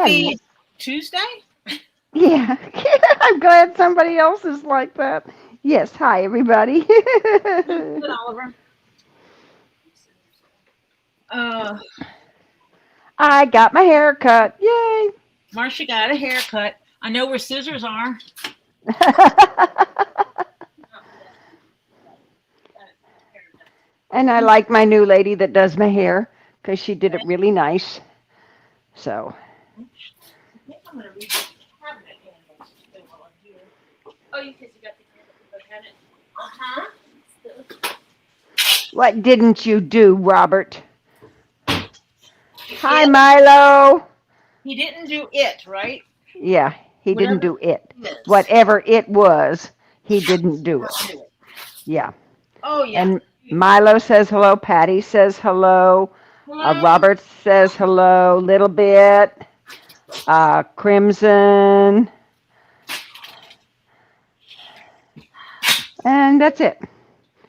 Happy Tuesday? Yeah, I'm glad somebody else is like that. Yes, hi everybody. Good, Oliver. Uh, I got my hair cut. Yay! Marcia got a haircut. I know where scissors are. And I like my new lady that does my hair because she did it really nice. So, I think I'm going to read the cabinet handles while I'm here. Oh, because you got the cabinet. Uh-huh. what didn't you do, Robert? Hi, It, Milo. he didn't do it, right? Yeah, he didn't Whatever do it. it is. Whatever it was, he didn't do Not it. do it. Yeah. Oh, yeah. And Milo says hello. Patty says hello. Hello. Robert says hello. Little bit. Crimson. And that's it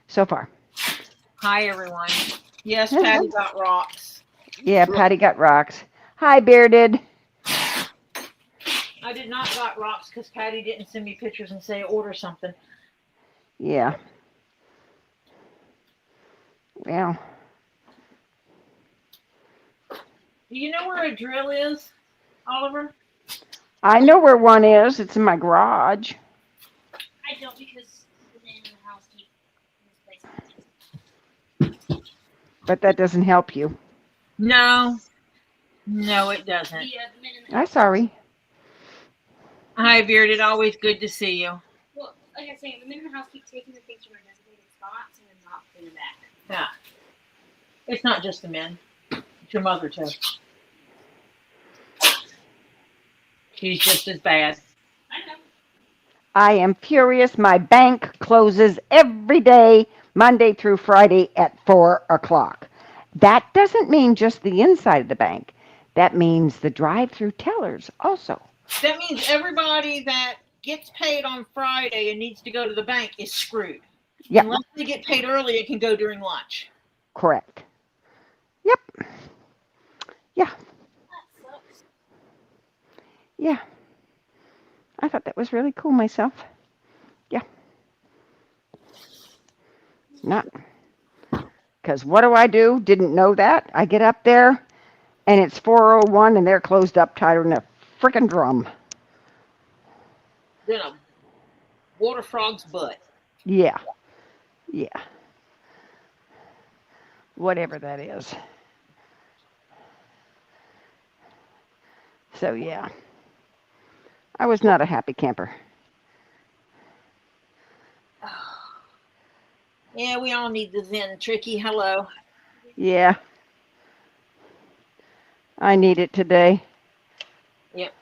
so far. Hi, everyone. Yes, Patty got rocks. Yeah, Patty got rocks. Hi, Bearded. I did not got rocks because Patty didn't send me pictures and say order something. Yeah. Well, Do you know where a drill is, Oliver? I know where one is. It's in my garage. I don't because the man in the house keeps misplacing things. But that doesn't help you. No. No, it doesn't. The men in the I'm sorry. Hi, Bearded. Always good to see you. Well, like I was saying, the men in the house keep taking the things from our designated spots and then not putting them back. Yeah. It's not just the men. It's your mother, too. She's just as bad. I know. I am furious. My bank closes every day, Monday through Friday at 4 o'clock. That doesn't mean just the inside of the bank. That means the drive-through tellers also. That means everybody that gets paid on Friday and needs to go to the bank is screwed. Yep. Unless they get paid early, it can go during lunch. Correct. Yep. Yeah. That sucks. Yeah. I thought that was really cool myself. Yeah. Not. Because what do? Didn't know that. I get up there and it's 4:01 and they're closed up tighter than a frickin' drum. Then a water frog's butt. Yeah. Yeah. Whatever that is. So, yeah. I was not a happy camper. Yeah, we all need the Zen. Tricky, hello. Yeah. I need it today. Yep.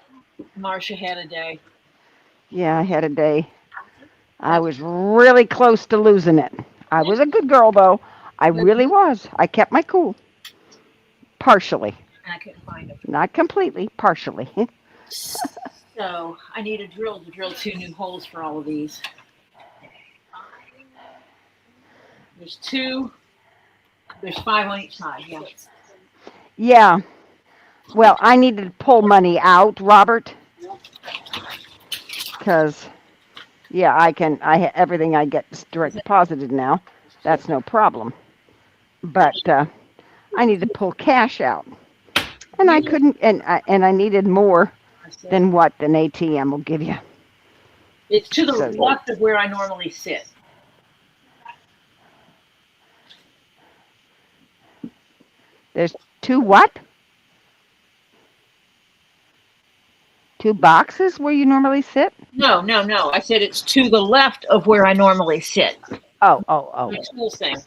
Marcia had a day. Yeah, I had a day. I was really close to losing it. I was a good girl, though. I really was. I kept my cool. Partially. I couldn't find them. Not completely, partially. So I need a drill to drill 2 new holes for all of these. There's 2. There's 5 on each side. Yeah. Yeah. Well, I needed to pull money out, Robert. Because, yeah, everything I get is direct deposited now. That's no problem. But I need to pull cash out. And I couldn't, and I needed more than what an ATM will give you. It's to the left of where I normally sit. There's 2 what? 2 boxes where you normally sit? No. I said it's to the left of where I normally sit. Oh. The tool thing.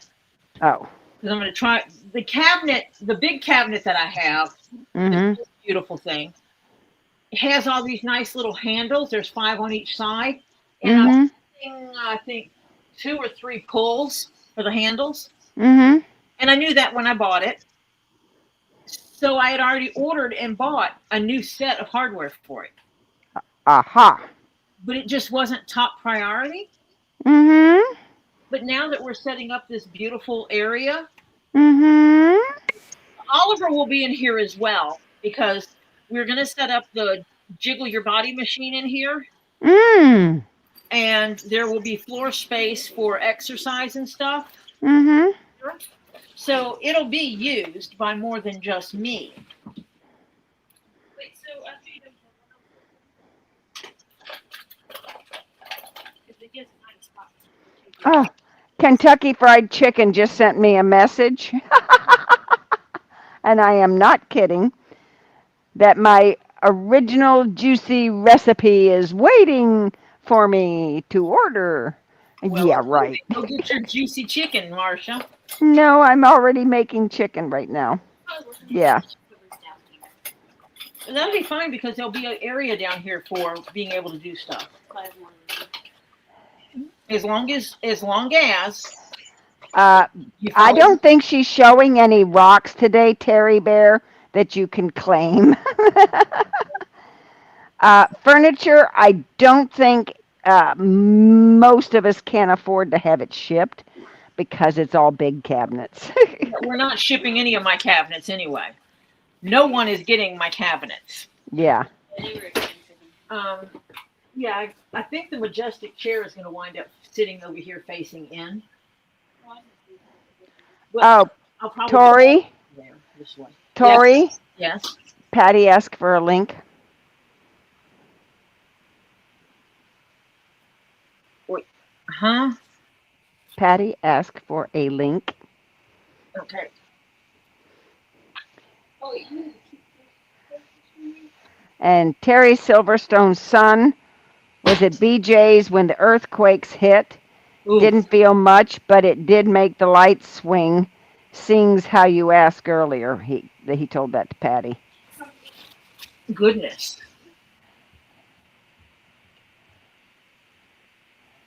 Oh. Because I'm going to try the cabinet, the big cabinet that I have. Mm-hmm. This beautiful thing. It has all these nice little handles. There's 5 on each side. And I'm using, I think, 2 or 3 pulls for the handles. Mm-hmm. And I knew that when I bought it. So I had already ordered and bought a new set of hardware for it. Aha. But it just wasn't top priority. Mm-hmm. But now that we're setting up this beautiful area, Mm-hmm. Oliver will be in here as well because we're going to set up the jiggle your body machine in here. And there will be floor space for exercise and stuff. So it'll be used by more than just me. Wait, so after you don't if it gets kind of spot. Oh, Kentucky Fried Chicken just sent me a message. And I am not kidding. That my original juicy recipe is waiting for me to order. Well, Yeah, right. Go get your juicy chicken, Marsha. No, I'm already making chicken right now. Yeah. That'll be fine because there'll be an area down here for being able to do stuff. As long as I don't think she's showing any rocks today, Terry Bear, that you can claim. Furniture, I don't think most of us can afford to have it shipped because it's all big cabinets. We're not shipping any of my cabinets anyway. No one is getting my cabinets. Yeah. Yeah, I think the majestic chair is going to wind up sitting over here facing in. Well, Oh, Tori? There, this way. Tori? Yes. Patty asked for a link. Wait. Huh? Patty asked for a link. Okay. And Terry Silverstone's son was at BJ's when the earthquakes hit. Ooh. Didn't feel much, but it did make the lights swing. Sings how you asked earlier. He told that to Patty. Goodness.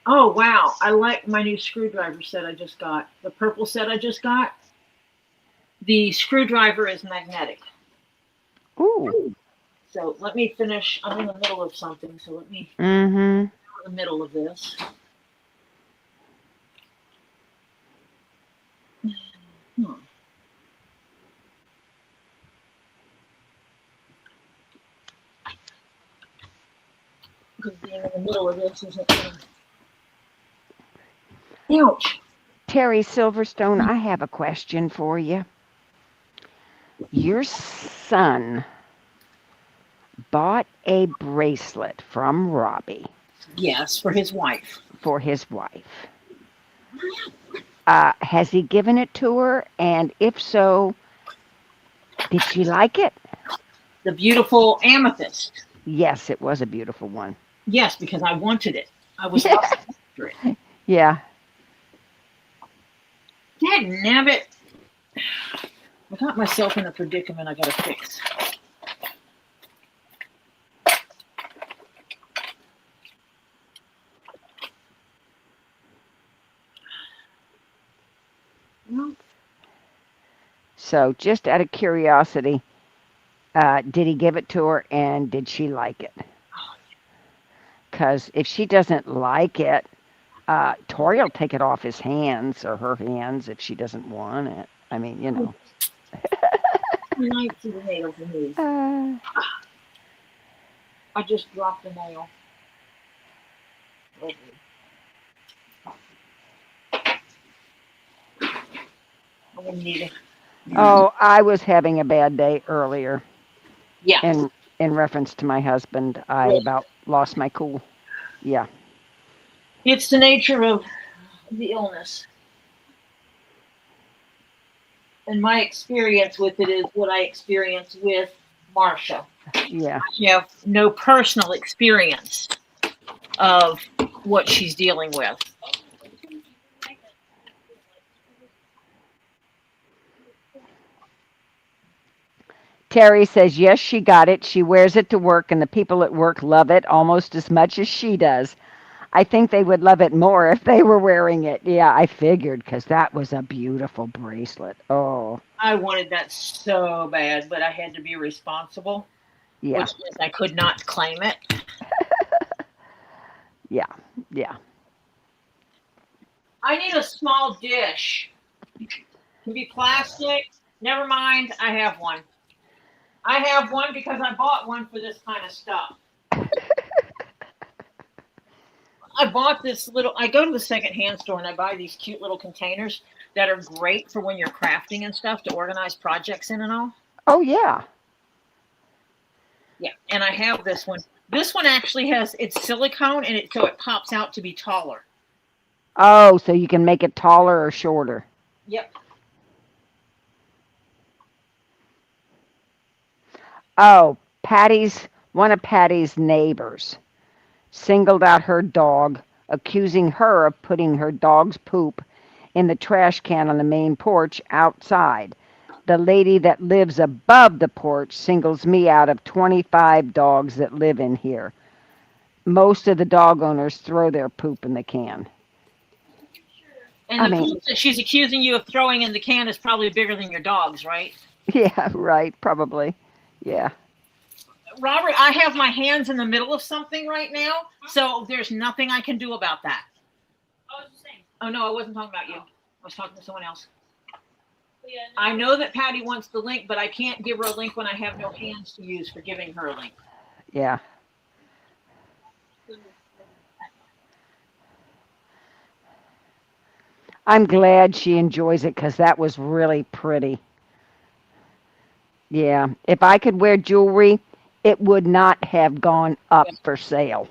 Oh, wow. I like my new screwdriver set I just got. The purple set I just got. The screwdriver is magnetic. Ooh. So let me finish. I'm in the middle of something, so let me in the middle of this. Because being in the middle of this isn't gonna... Ouch. Terry Silverstone, I have a question for you. Your son bought a bracelet from Robbie. Yes, for his wife. For his wife. Has he given it to her? And if so, did she like it? The beautiful amethyst. Yes, it was a beautiful one. Yes, because I wanted it. I was after it. Yeah. Dagnabbit. I got myself in a predicament I gotta fix. So, just out of curiosity, did he give it to her and did she like it? Because if she doesn't like it, Tori will take it off his hands or her hands if she doesn't want it. I mean, you know. I just dropped the nail. I wouldn't need it. Oh, I was having a bad day earlier. Yeah. In reference to my husband, I about lost my cool. Yeah. It's the nature of the illness. And my experience with it is what I experienced with Marsha. Yeah. I have no personal experience of what she's dealing with. Terry says, yes, she got it. She wears it to work, and the people at work love it almost as much as she does. I think they would love it more if they were wearing it. Yeah, I figured, because that was a beautiful bracelet. Oh. I wanted that so bad, but I had to be responsible. Yeah. Which means I could not claim it. Yeah, yeah. I need a small dish. Can be plastic. Never mind, I have one. I have one because I bought one for this kind of stuff. I bought this little, I go to the secondhand store and I buy these cute little containers that are great for when you're crafting and stuff to organize projects in and all. Oh, yeah. Yeah, and I have this one. This one actually has, it's silicone and so it pops out to be taller. Oh, so you can make it taller or shorter. Yep. Oh, one of Patty's neighbors singled out her dog, accusing her of putting her dog's poop in the trash can on the main porch outside. The lady that lives above the porch singles me out of 25 dogs that live in here. Most of the dog owners throw their poop in the can. And the poop that she's accusing you of throwing in the can is probably bigger than your dog's, right? Yeah, right, probably. Yeah. Robert, I have my hands in the middle of something right now, so there's nothing I can do about that. I was just saying. Oh, no, I wasn't talking about you. I was talking to someone else. Yeah, no. I know that Patty wants the link, but I can't give her a link when I have no hands to use for giving her a link. Yeah. I'm glad she enjoys it because that was really pretty. Yeah. If I could wear jewelry, it would not have gone up for sale.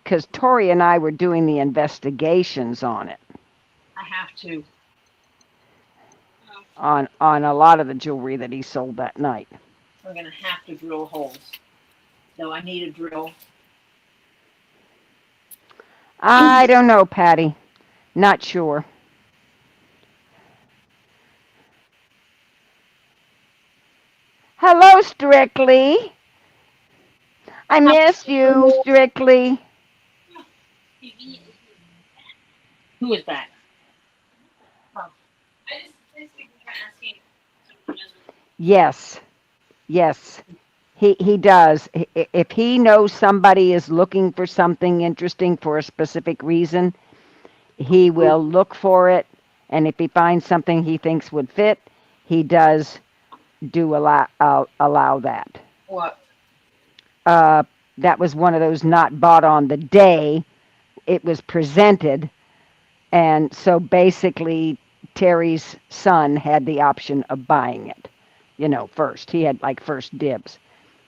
Because Tori and I were doing the investigations on it. I have to. On a lot of the jewelry that he sold that night. I'm going to have to drill holes. So I need a drill. I don't know, Patty. Not sure. Hello, Strictly. I missed you, Strictly. Who is that? Yes. Yes. He does. If he knows somebody is looking for something interesting for a specific reason, he will look for it, and if he finds something he thinks would fit, he does allow that. What? That was one of those not bought on the day. It was presented, and so basically Terry's son had the option of buying it, first. He had first dibs.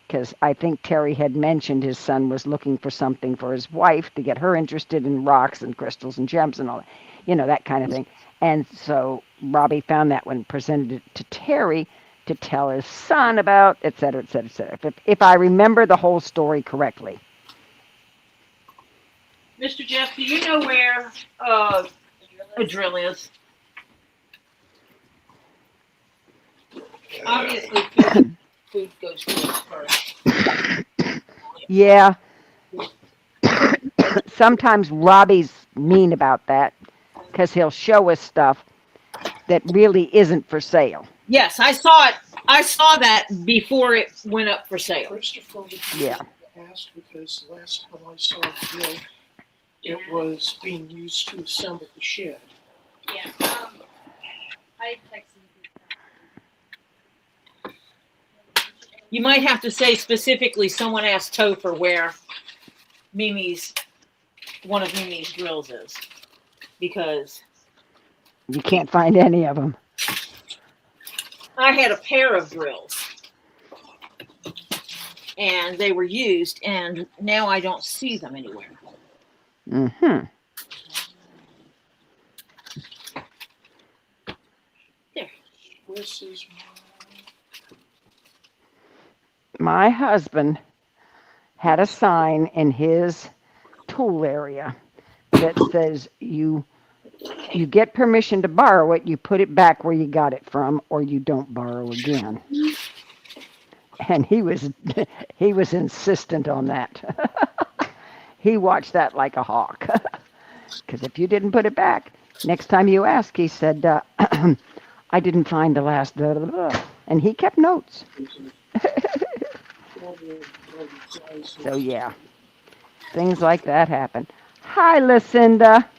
Because I think Terry had mentioned his son was looking for something for his wife to get her interested in rocks and crystals and gems and all that, that kind of thing. And so Robbie found that one, presented it to Terry to tell his son about, et cetera, et cetera, et cetera. If I remember the whole story correctly. Mr. Jeff, do you know where a drill is? Obviously, food goes first. Yeah. Sometimes Robbie's mean about that because he'll show us stuff that really isn't for sale. Yes, I saw it. I saw that before it went up for sale. Christopher, Yeah. asked because last time I saw the drill, it was being used to assemble the shed. Yeah. I texted you. You might have to say specifically, someone asked Topher where one of Mimi's drills is. Because you can't find any of them. I had a pair of drills. And they were used, and now I don't see them anywhere. Mm-hmm. There. This is My husband had a sign in his tool area that says you get permission to borrow it, you put it back where you got it from, or you don't borrow again. And he was insistent on that. He watched that like a hawk. Because if you didn't put it back, next time you ask, he said, I didn't find the last blah, blah, blah. And he kept notes. So yeah, things like that happen. Hi, Lucinda.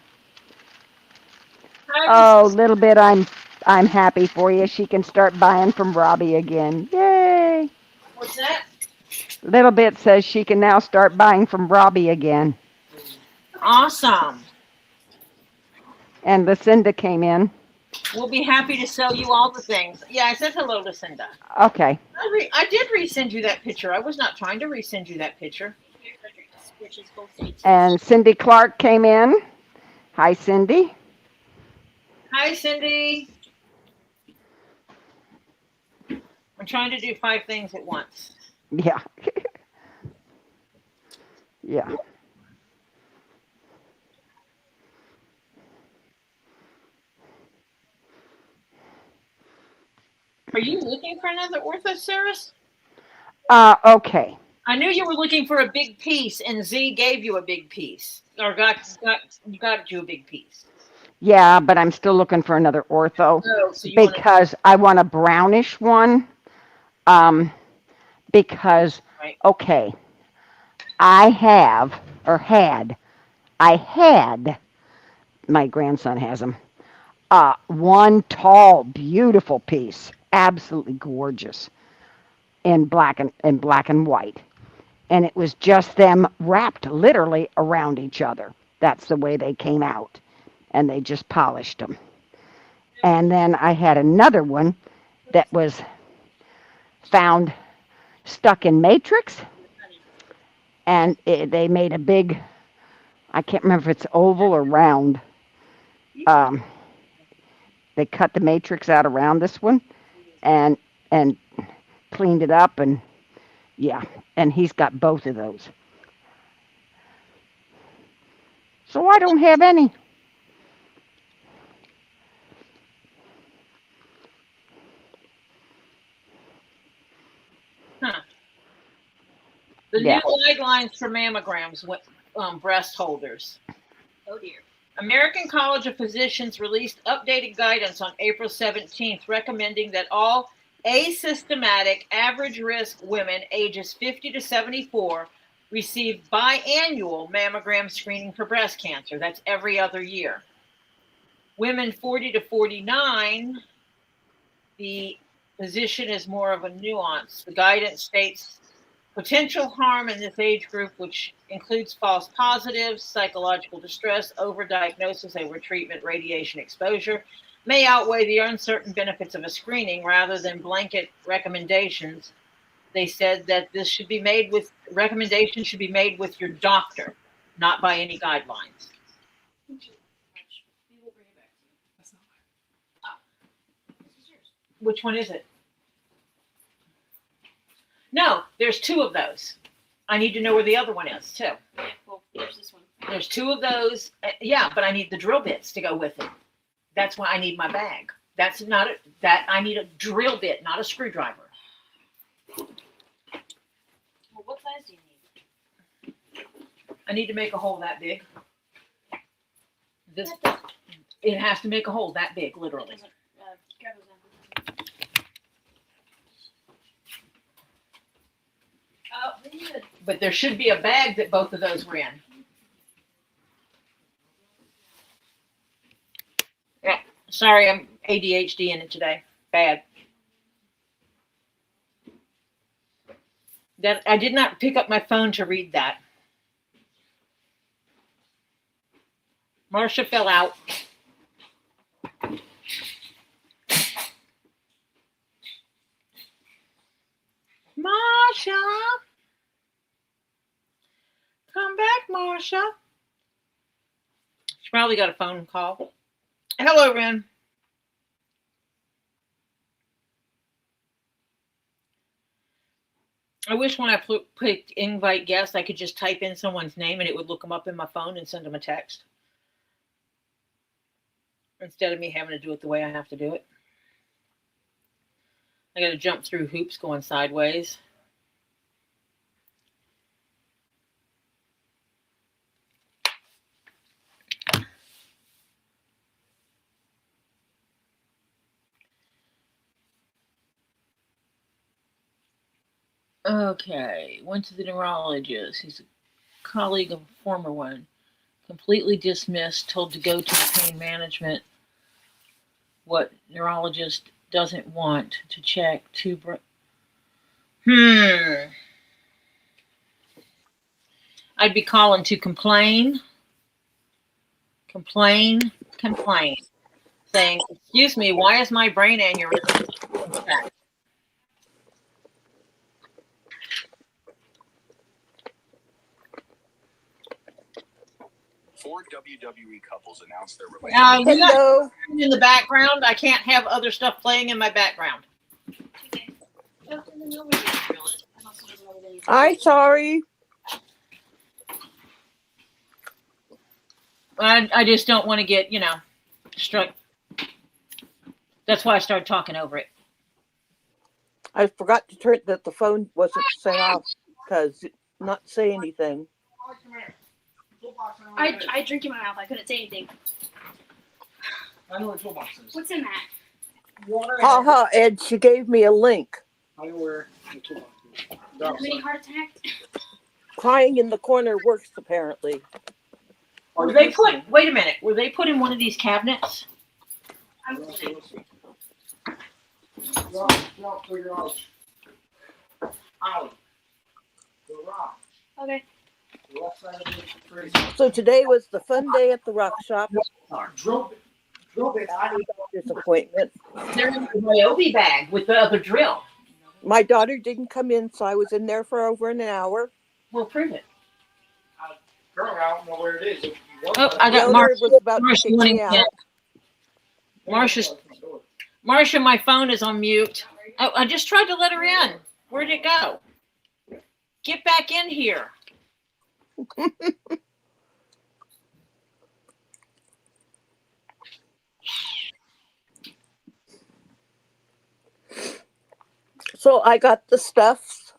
Oh, little bit. I'm I'm happy for you. She can start buying from Robbie again. Yay! What's that? Little Bit says she can now start buying from Robbie again. Awesome. And Lucinda came in. We'll be happy to sell you all the things. Yeah, I said hello to Cinda. Okay. I did resend you that picture. I was not trying to resend you that picture. Which is both states. And Cindy Clark came in. Hi, Cindy. Hi, Cindy. I'm trying to do 5 things at once. Yeah. Yeah. Are you looking for another orthoceras? Okay. I knew you were looking for a big piece, and Z gave you a big piece, or got you a big piece. Yeah, but I'm still looking for another ortho Oh, so you because I want a brownish one. Because, Right. okay, I had, my grandson has them, one tall, beautiful piece, absolutely gorgeous, in black and white. And it was just them wrapped literally around each other. That's the way they came out. And they just polished them. And then I had another one that was found stuck in matrix. And they made a big, I can't remember if it's oval or round. They cut the matrix out around this one and cleaned it up, and yeah, and he's got both of those. So I don't have any. Huh. The Yeah. new guidelines for mammograms with breast holders. Oh dear. American College of Physicians released updated guidance on April 17th, recommending that all asymptomatic average risk women ages 50 to 74 receive biannual mammogram screening for breast cancer. That's every other year. Women 40 to 49, the position is more of a nuance. The guidance states potential harm in this age group, which includes false positives, psychological distress, overdiagnosis, overtreatment, radiation exposure, may outweigh the uncertain benefits of a screening rather than blanket recommendations. They said that this should be made with recommendations should be made with your doctor, not by any guidelines. We will bring it back to you. That's not mine. This is yours. Which one is it? No, there's 2 of those. I need to know where the other one is too. Yeah, well, there's this one. There's 2 of those. Yeah, but I need the drill bits to go with it. That's why I need my bag. That's not that I need a drill bit, not a screwdriver. Well, what size do you need? I need to make a hole that big. It has to make a hole that big, literally. It doesn't, grab those in. Oh, good. But there should be a bag that both of those were in. Yeah, sorry, I'm ADHD in it today. Bad. That I did not pick up my phone to read that. Marcia fell out. Marcia. Come back, Marcia. She probably got a phone call. Hello, Ren. I wish when I clicked invite guest, I could just type in someone's name and it would look them up in my phone and send them a text. Instead of me having to do it the way I have to do it. I got to jump through hoops going sideways. Okay, went to the neurologist. He's a colleague of a former one. Completely dismissed, told to go to the pain management what neurologist doesn't want to check to. I'd be calling to complain, saying, "Excuse me, why is my brain aneurysm intact?" Four WWE couples announced their relationship. You got Hello. in the background. I can't have other stuff playing in my background. I'm sorry. I just don't want to get, struck. That's why I started talking over it. I forgot to turn that the phone wasn't set off because not say anything. I drink in my mouth. I couldn't say anything. I know where toolbox is. What's in that? Water. Ha ha, Ed, she gave me a link. I know where the toolbox is. Have any heart attack? Crying in the corner works, apparently. Were they put? Wait a minute. Were they put in one of these cabinets? I'm kidding. Okay. So today was the fun day at the rock shop. Drill bit. Doctor's appointment. They're in the Ryobi bag with the other drill. My daughter didn't come in, so I was in there for over an hour. We'll prove it. Girl, I don't know where it is. If you want Oh, it. I The got owner Marsha. was about to kick me out. Marsha, my phone is on mute. I just tried to let her in. Where'd it go? Get back in here. So I got the stuff.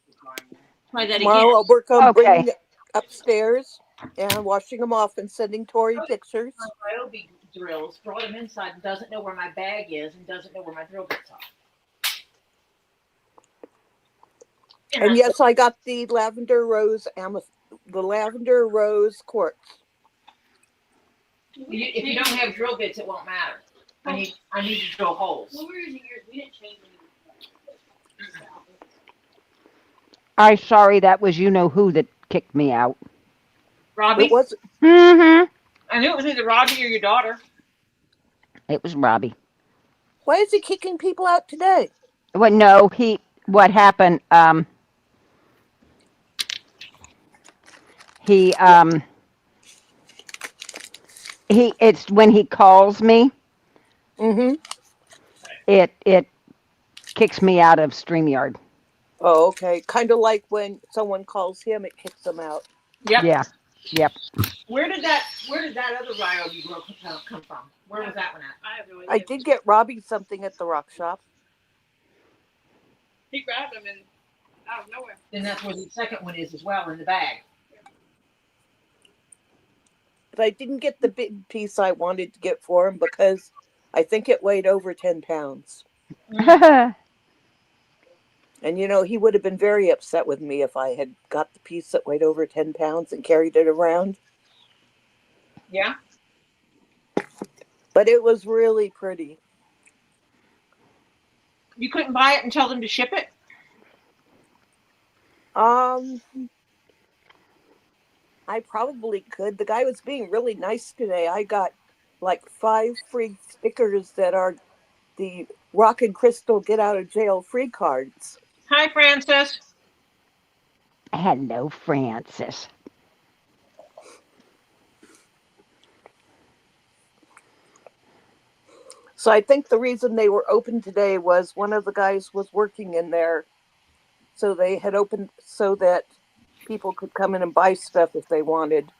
Try that Tomorrow again. I'll work on Okay. bringing it upstairs and washing them off and sending Tori pictures. My Ryobi drills, brought them inside and doesn't know where my bag is and doesn't know where my drill bits are. And yes, I got the lavender rose quartz. If you don't have drill bits, it won't matter. I need to drill holes. What were yours? We didn't change any. I'm sorry, that was you know who that kicked me out. Robbie? It was Mm-hmm. I knew it was either Robbie or your daughter. It was Robbie. why is he kicking people out today? Well, no, what happened, it's when he calls me, Mm-hmm. it kicks me out of StreamYard. Oh, okay. Kind of like when someone calls him, it kicks them out. Yep. Yeah. Yep. Where did that other Ryobi grill come from? Where was that one at? I have no idea. I did get Robbie something at the rock shop. He grabbed them and out of nowhere. Then that's where the second one is as well, in the bag. But I didn't get the big piece I wanted to get for him because I think it weighed over 10 pounds. And, he would have been very upset with me if I had got the piece that weighed over 10 pounds and carried it around. Yeah? But it was really pretty. You couldn't buy it and tell them to ship it? I probably could. The guy was being really nice today. I got like 5 free stickers that are the Rock and Crystal Get Out of Jail free cards. Hi, Francis. Hello, Francis. So I think the reason they were open today was one of the guys was working in there. So they had opened so that people could come in and buy stuff if they wanted.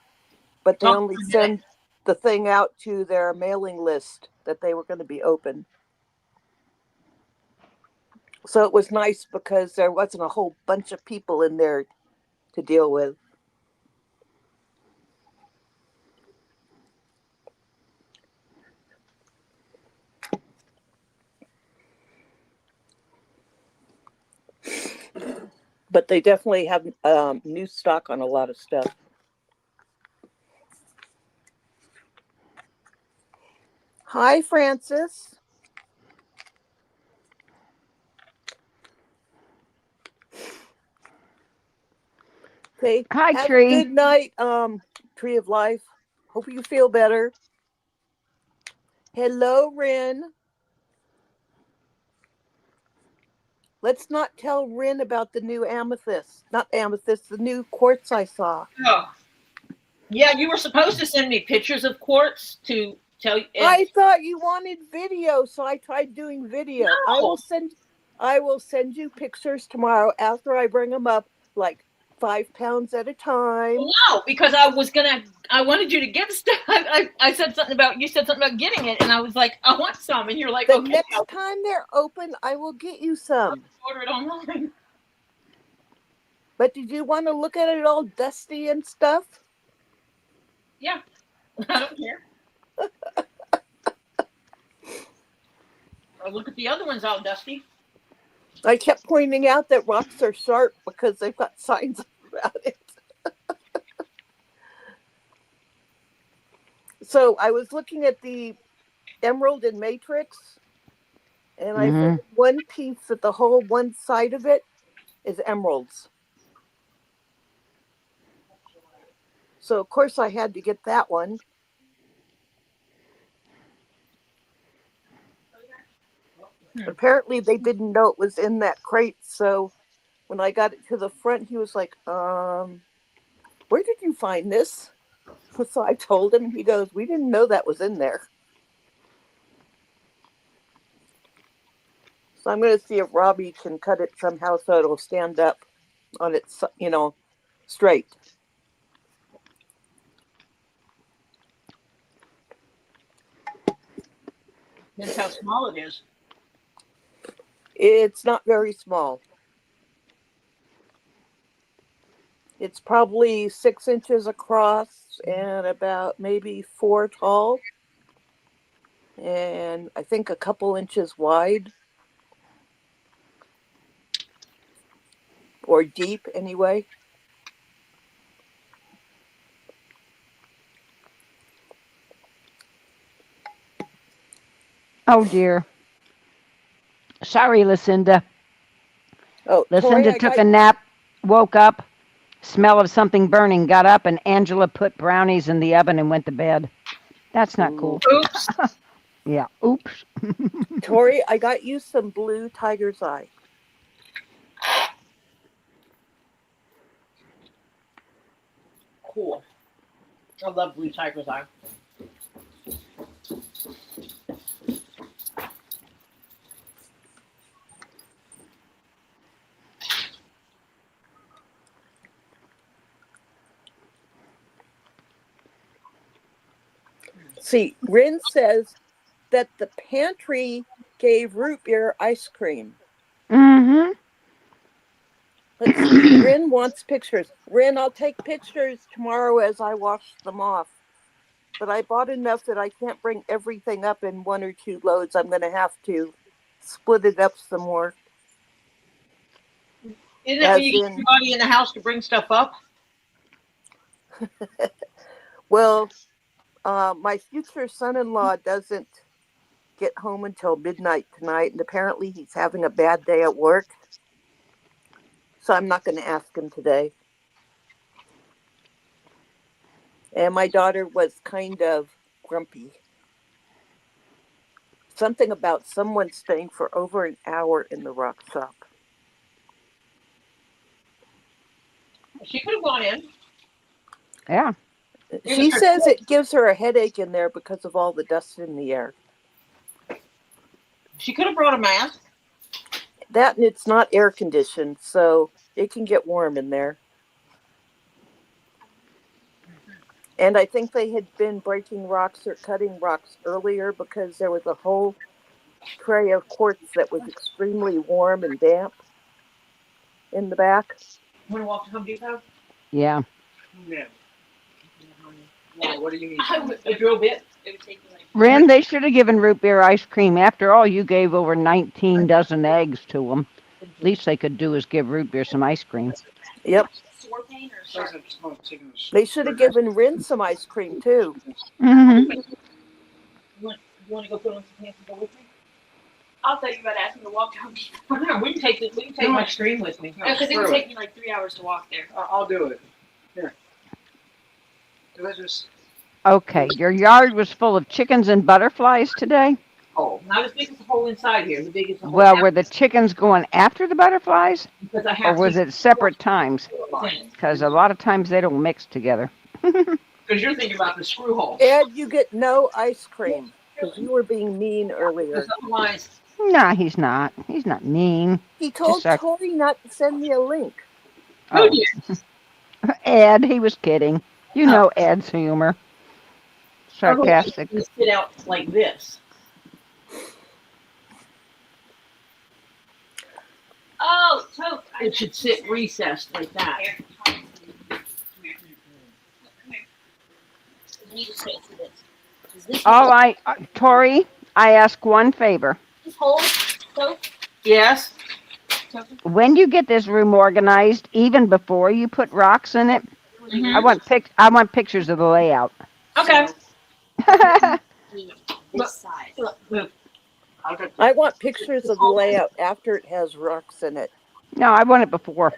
But they only send the thing out to their mailing list that they were going to be open. So it was nice because there wasn't a whole bunch of people in there to deal with. But they definitely have new stock on a lot of stuff. Hi, Francis. Okay. Hi, Have Tree. a good night, Tree of Life. Hope you feel better. Hello, Rin. Let's not tell Rin about the new amethyst. Not amethyst, the new quartz I saw. Oh. Yeah, you were supposed to send me pictures of quartz to tell you. I thought you wanted video, so I tried doing video. No. I will send you pictures tomorrow after I bring them up, like 5 pounds at a time. No, because I wanted you to get stuff. I said something about, you said something about getting it, and I was like, I want some, and you're like, The okay, next I'll time they're open, I will get you some. order it online. But did you want to look at it all dusty and stuff? Yeah, I don't care. I look at the other ones all dusty. I kept pointing out that rocks are sharp because they've got signs about it. So I was looking at the emerald and matrix, and I found one piece that the whole one side of it is emeralds. So of course I had to get that one. Apparently they didn't know it was in that crate, so when I got it to the front, he was like, where did you find this? So I told him, he goes, we didn't know that was in there. So I'm going to see if Robbie can cut it somehow so it'll stand up on its, straight. That's how small it is. It's not very small. It's probably 6 inches across and about maybe 4 tall. And I think a couple inches wide. Or deep, anyway. Oh, dear. Sorry, Lucinda. Oh, Lucinda took a nap, woke up, smell of something burning, got up, and Angela put brownies in the oven and went to bed. That's not cool. Oops. Yeah, oops. Tori, I got you some blue tiger's eye. Cool. I love blue tiger's eye. See, Rin says that the pantry gave root beer ice cream. Mm-hmm. Let's see. Rin wants pictures. Rin, I'll take pictures tomorrow as I wash them off. But I bought enough that I can't bring everything up in 1 or 2 loads. I'm going to have to split it up some more. Isn't it when you get everybody in the house to bring stuff up? Well, my future son-in-law doesn't get home until midnight tonight, and apparently he's having a bad day at work. So I'm not going to ask him today. And my daughter was kind of grumpy. Something about someone staying for over an hour in the rock shop. She could have gone in. Yeah. She says it gives her a headache in there because of all the dust in the air. She could have brought a mask. That, and it's not air conditioned, so it can get warm in there. And I think they had been breaking rocks or cutting rocks earlier because there was a whole tray of quartz that was extremely warm and damp in the back. Want to walk to Home Depot? Yeah. Yeah. Why? What do you need? A drill bit. It would take me like Ren, they should have given root beer ice cream. After all, you gave over 19 dozen eggs to them. Least they could do is give root beer some ice cream. Yep. sore pain or sharp. They should have given Rin some ice cream, too. Mm-hmm. You want to go put on some pants and go with me? I'll tell you about asking to walk down before. No, we can take my stream with me. Because it would take me like 3 hours to walk there. I'll do it. Delicious. Okay, your yard was full of chickens and butterflies today? Oh, not as big as the hole inside here. The big as the hole Well, out were the chickens going after the butterflies, because I or have was to. it separate times? Because Because a lot of times they don't mix together. you're thinking about the screw hole. Ed, you get no ice cream because you were being mean Because earlier. otherwise, Nah, he's not. He's not mean. He Just told Tori not to send me a link. who oh, did? Ed, he was kidding. You Oh. know Ed's humor. Sarcastic. You sit out like this. Oh, toast. It should sit recessed like that. Here, come here. You need to sit to this. Is this All hole? right, Tori, I ask one favor. This hole? Toast? Yes. Toast? When you get this room organized, even before you put rocks in it, Mhm. I want pictures of the layout. Okay. This side. Look, I want pictures of the layout after it has rocks in it. No, I want it before.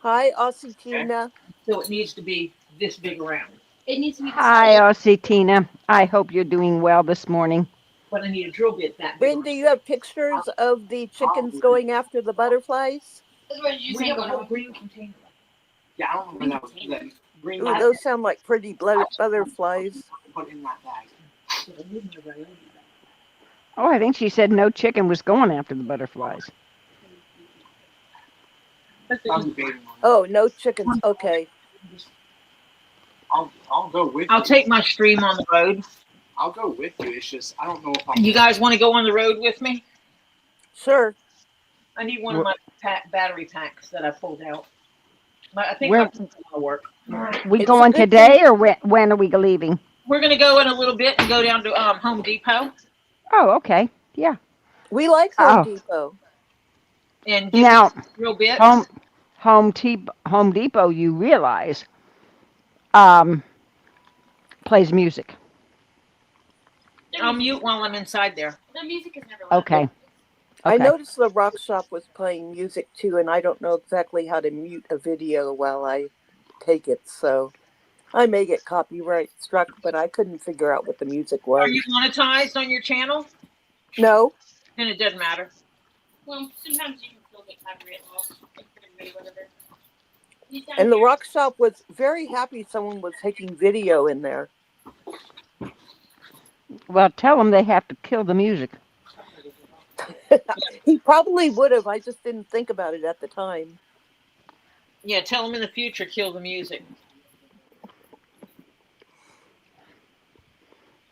Hi, Aussie Tina. so it needs to be this big around. It needs to be the Hi, side. Aussie Tina. I hope you're doing well this morning. But I need a drill bit that big. Brenda, you have pictures of the chickens going after the butterflies? That's what you We say. have a whole green container. Yeah, I don't remember that. Green Ooh, bag. those sound like pretty butterflies. Put in that bag. So they need to really- Oh, I think she said no chicken was going after the butterflies. I'm debating on it. Oh, no chickens. Okay. I'll go with I'll you. take my stream on the road. I'll go with you. It's just I don't know if I'm. You guys want to go on the road with me? Sure. I need one of my battery packs that I pulled out. I think Where- my phone's gonna work. We It's going a good today or when are we leaving? We're gonna go in a little bit and go down to Home Depot Oh, okay. Yeah. We like Home Oh. Depot. and get Now, real bits. Home Depot, you realize, plays music. I'll mute while I'm inside there. The music is never loud. Okay. I Okay. noticed the rock shop was playing music too, and I don't know exactly how to mute a video while I take it, so I may get copyright struck, but I couldn't figure out what the music Are was. you monetized on your channel? No, Then it doesn't matter. Well, sometimes you can still get copyright laws. Whatever. and the rock shop was very happy someone was taking video in there. Well, tell them they have to kill the music. He probably would have. I just didn't think about it at the time. Yeah, tell them in the future, kill the music.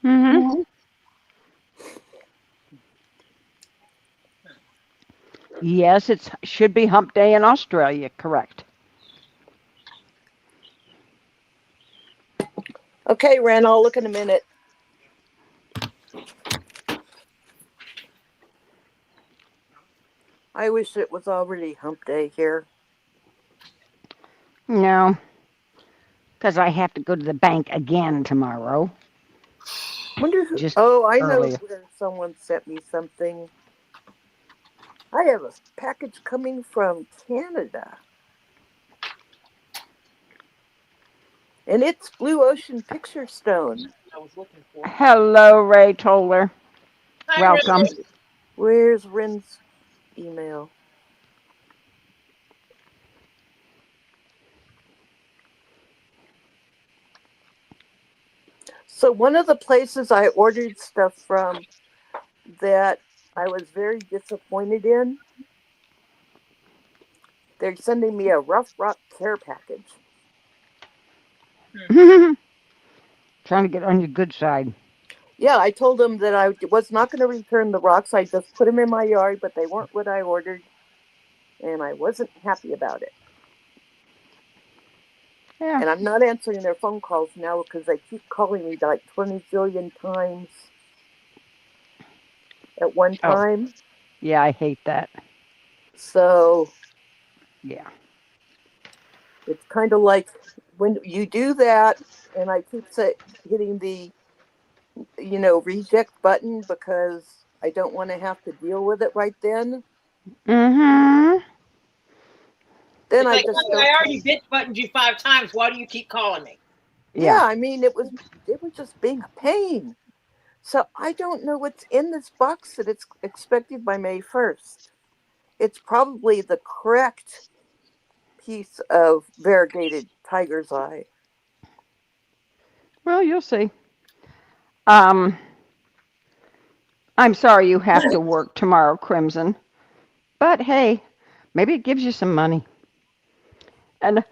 Mm-hmm. Yes, it should be hump day in Australia, correct. Okay, Ren, I'll look in a minute. I wish it was already hump day here. No, because I have to go to the bank again tomorrow. Wonder who. Just Oh, I know earlier. where someone sent me something. I have a package coming from Canada. And it's Blue Ocean Picture Stone. I was looking for. Hello, Ray Toller. Hi, Welcome. Rose. Where's Ren's email? So one of the places I ordered stuff from that I was very disappointed in, they're sending me a Rough Rock care package. Trying to get on your good side. Yeah, I told them that I was not going to return the rocks. I just put them in my yard, but they weren't what I ordered, and I wasn't happy about it. Yeah. And I'm not answering their phone calls now because they keep calling me like 20 zillion times at one Oh. time. Yeah, I hate that. So Yeah. it's kind of like when you do that, and I keep hitting the, reject button because I don't want to have to deal with it right then. Mm-hmm. Then It's I like, just "Honey, don't. I already bitch buttoned you 5 times. Why do you keep calling me?" Yeah, I mean, it was just being a pain. So I don't know what's in this box that it's expected by May 1st. It's probably the correct piece of variegated tiger's eye. Well, you'll see. Um, I'm sorry you have to work tomorrow, Crimson. But hey, maybe it gives you some money. And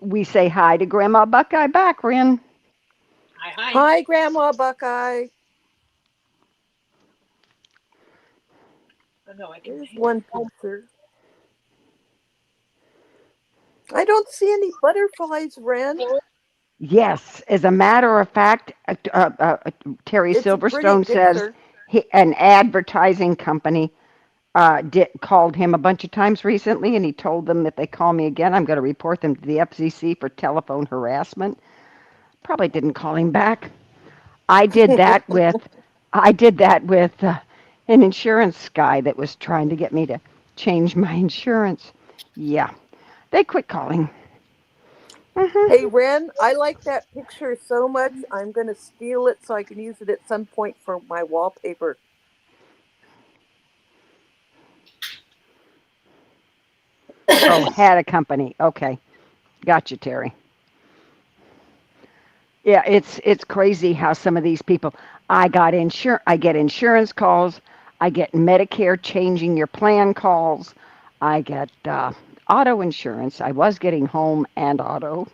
we say hi to Grandma Buckeye back, Rin. Hi. Hi, Grandma Buckeye. Oh, no, I can There's hear. one picture. I don't see any butterflies, Ren. Yes, as a matter of fact, Terry It's a pretty Silverstone says picture. an advertising company called him a bunch of times recently, and he told them if they call me again, I'm going to report them to the FCC for telephone harassment. Probably didn't call him back. I did that with an insurance guy that was trying to get me to change my insurance. Yeah, they quit calling. Hey, Ren, I like that picture so much, I'm going to steal it so I can use it at some point for my wallpaper. Oh, had a company. Okay, gotcha, Terry. Yeah, it's crazy how some of these people. I get insurance calls. I get Medicare changing your plan calls. I get auto insurance. I was getting home and auto.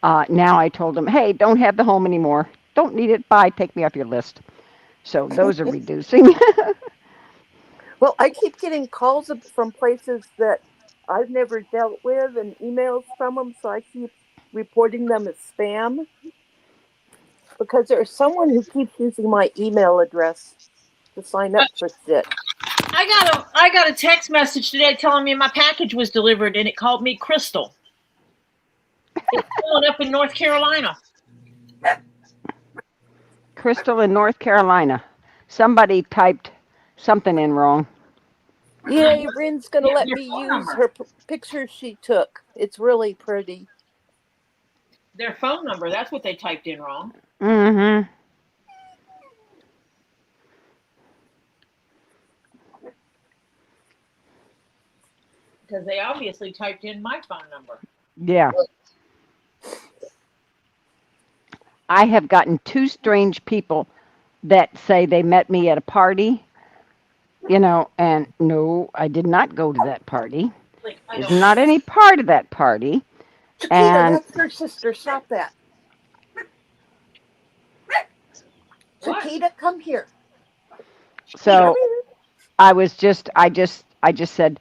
Now I told them, hey, don't have the home anymore. Don't need it. Bye. Take me off your list. So those are reducing. Well, I keep getting calls from places that I've never dealt with and emails from them, so I keep reporting them as spam because there's someone who keeps using my email address to sign up for shit. I got a text message today telling me my package was delivered, and it called me Crystal. It's going up in North Carolina. Crystal in North Carolina. Somebody typed something in wrong. Yay, Rin's going to let Their me phone use number. her picture she took. It's really pretty. Their phone number. That's what they typed in wrong. Mm-hmm. Because they obviously typed in my phone number. Yeah. I have gotten two strange people that say they met me at a party, and no, I did not go to that party. Like, I Was don't. not any part of that party. Chiquita, And that's her sister. Stop that. What? Chiquita, come here. Chiquita, so I just said,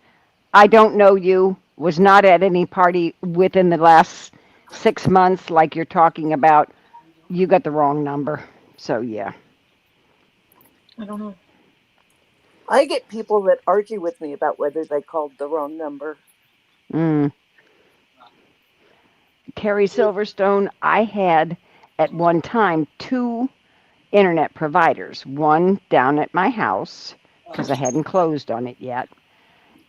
I don't know you, was not at any party within the last 6 months like you're talking about. You got the wrong number. So yeah. I don't know. I get people that argue with me about whether they called the wrong number. Mm. Terry Silverstone, I had at one time two internet providers, one down at my house because I hadn't closed on it yet,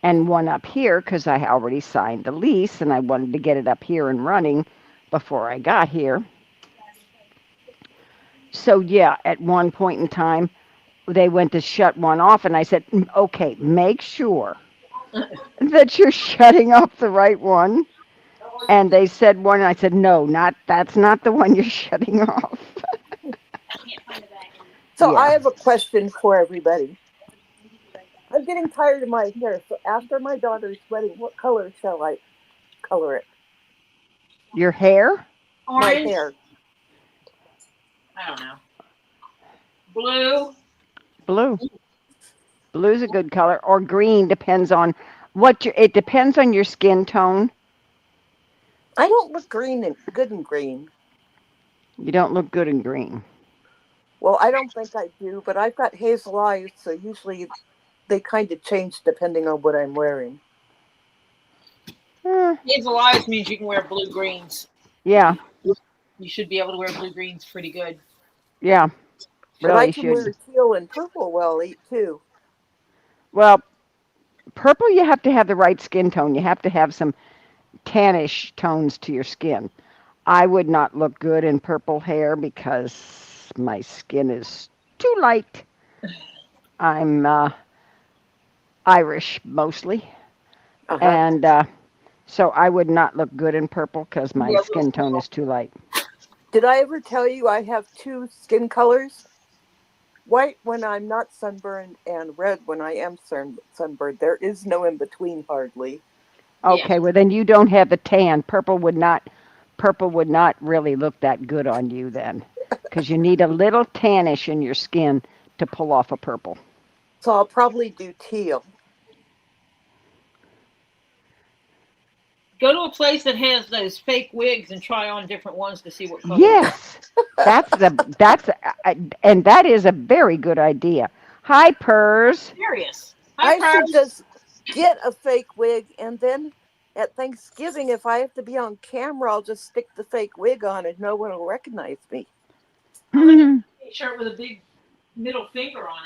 and one up here because I already signed the lease and I wanted to get it up here and running before I got here. So yeah, at one point in time, they went to shut one off, and I said, okay, make sure that you're shutting off the right one. And they said one, and I said, no, that's not the one you're shutting off. So Yeah. I have a question for everybody. I'm getting tired of my hair, so after my daughter's wedding, what color shall I color it? Your hair? My Orange? hair. I don't know. Blue? Blue. Blue's a good color, or green, depends on it depends on your skin tone. I don't look good in green. You don't look good in green. Well, I don't think I do, but I've got hazel eyes, so usually they kind of change depending on what I'm wearing. Hazel eyes means you can wear blue greens. Yeah, You should be able to wear blue greens pretty good. yeah, But I really can wear should. teal and purple well too. Well, purple, you have to have the right skin tone. You have to have some tannish tones to your skin. I would not look good in purple hair because my skin is too light. I'm Irish mostly, Uh-huh. and so I would not look good in purple because my Yeah, skin tone is too light. Did I ever tell you I have two skin colors? White when I'm not sunburned and red when I am sunburned. There is no in between hardly. yeah. Okay, well then you don't have the tan. Purple would not really look that good on you then, because you need a little tannish in your skin to pull off a purple. So I'll probably do teal. Go to a place that has those fake wigs and try on different ones to see what color. Yes, and that is a very good idea. Hi, Purrs. Serious. I Hi, should Purse. just get a fake wig and then at Thanksgiving, if I have to be on camera, I'll just stick the fake wig on and no one will recognize me. T-shirt with a big middle finger on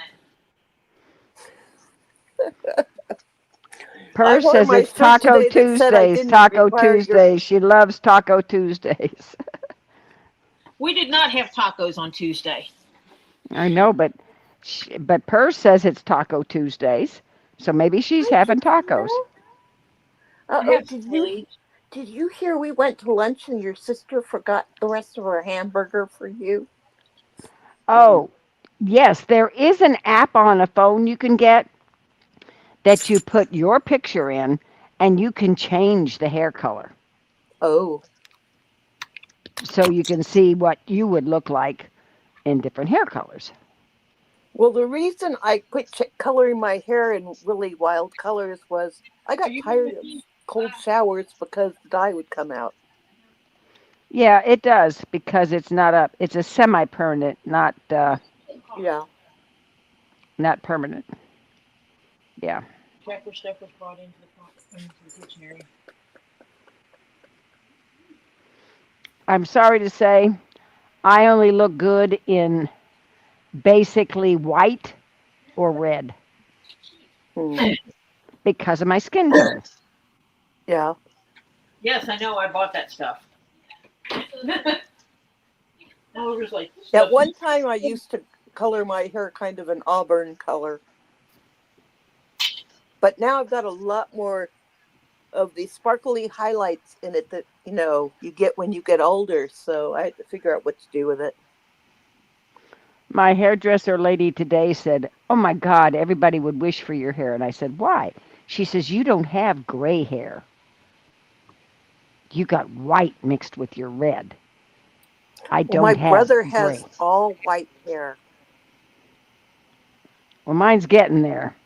it. Purrs wore says my it's shirt Taco today that said I Tuesdays. didn't Taco require your- Tuesdays. She loves Taco Tuesdays. We did not have tacos on Tuesday. I know, but Purrs says it's Taco Tuesdays, so maybe she's having tacos. Uh-oh, did you hear we went to lunch and your sister forgot the rest of her hamburger for you? Oh, yes, there is an app on a phone you can get that you put your picture in and you can change the hair color. Oh. So you can see what you would look like in different hair colors. Well, the reason I quit coloring my hair in really wild colors was I got tired of cold showers because the dye would come out. Yeah, it does because it's a semi-permanent, not Yeah. not permanent. Yeah. Check where stuff was brought into the kitchen area. I'm sorry to say, I only look good in basically white or red because of my skin tone. Yeah. Yes, I know. I bought that stuff. Oliver's like, At one time, I used to color my hair kind of an auburn color. But now I've got a lot more of the sparkly highlights in it that, you get when you get older. So I had to figure out what to do with it. My hairdresser lady today said, "Oh my God, everybody would wish for your hair." And I said, "Why?" She says, "You don't have gray hair. You got white mixed with your red. I don't my have brother gray." has all white hair. Well, mine's getting there.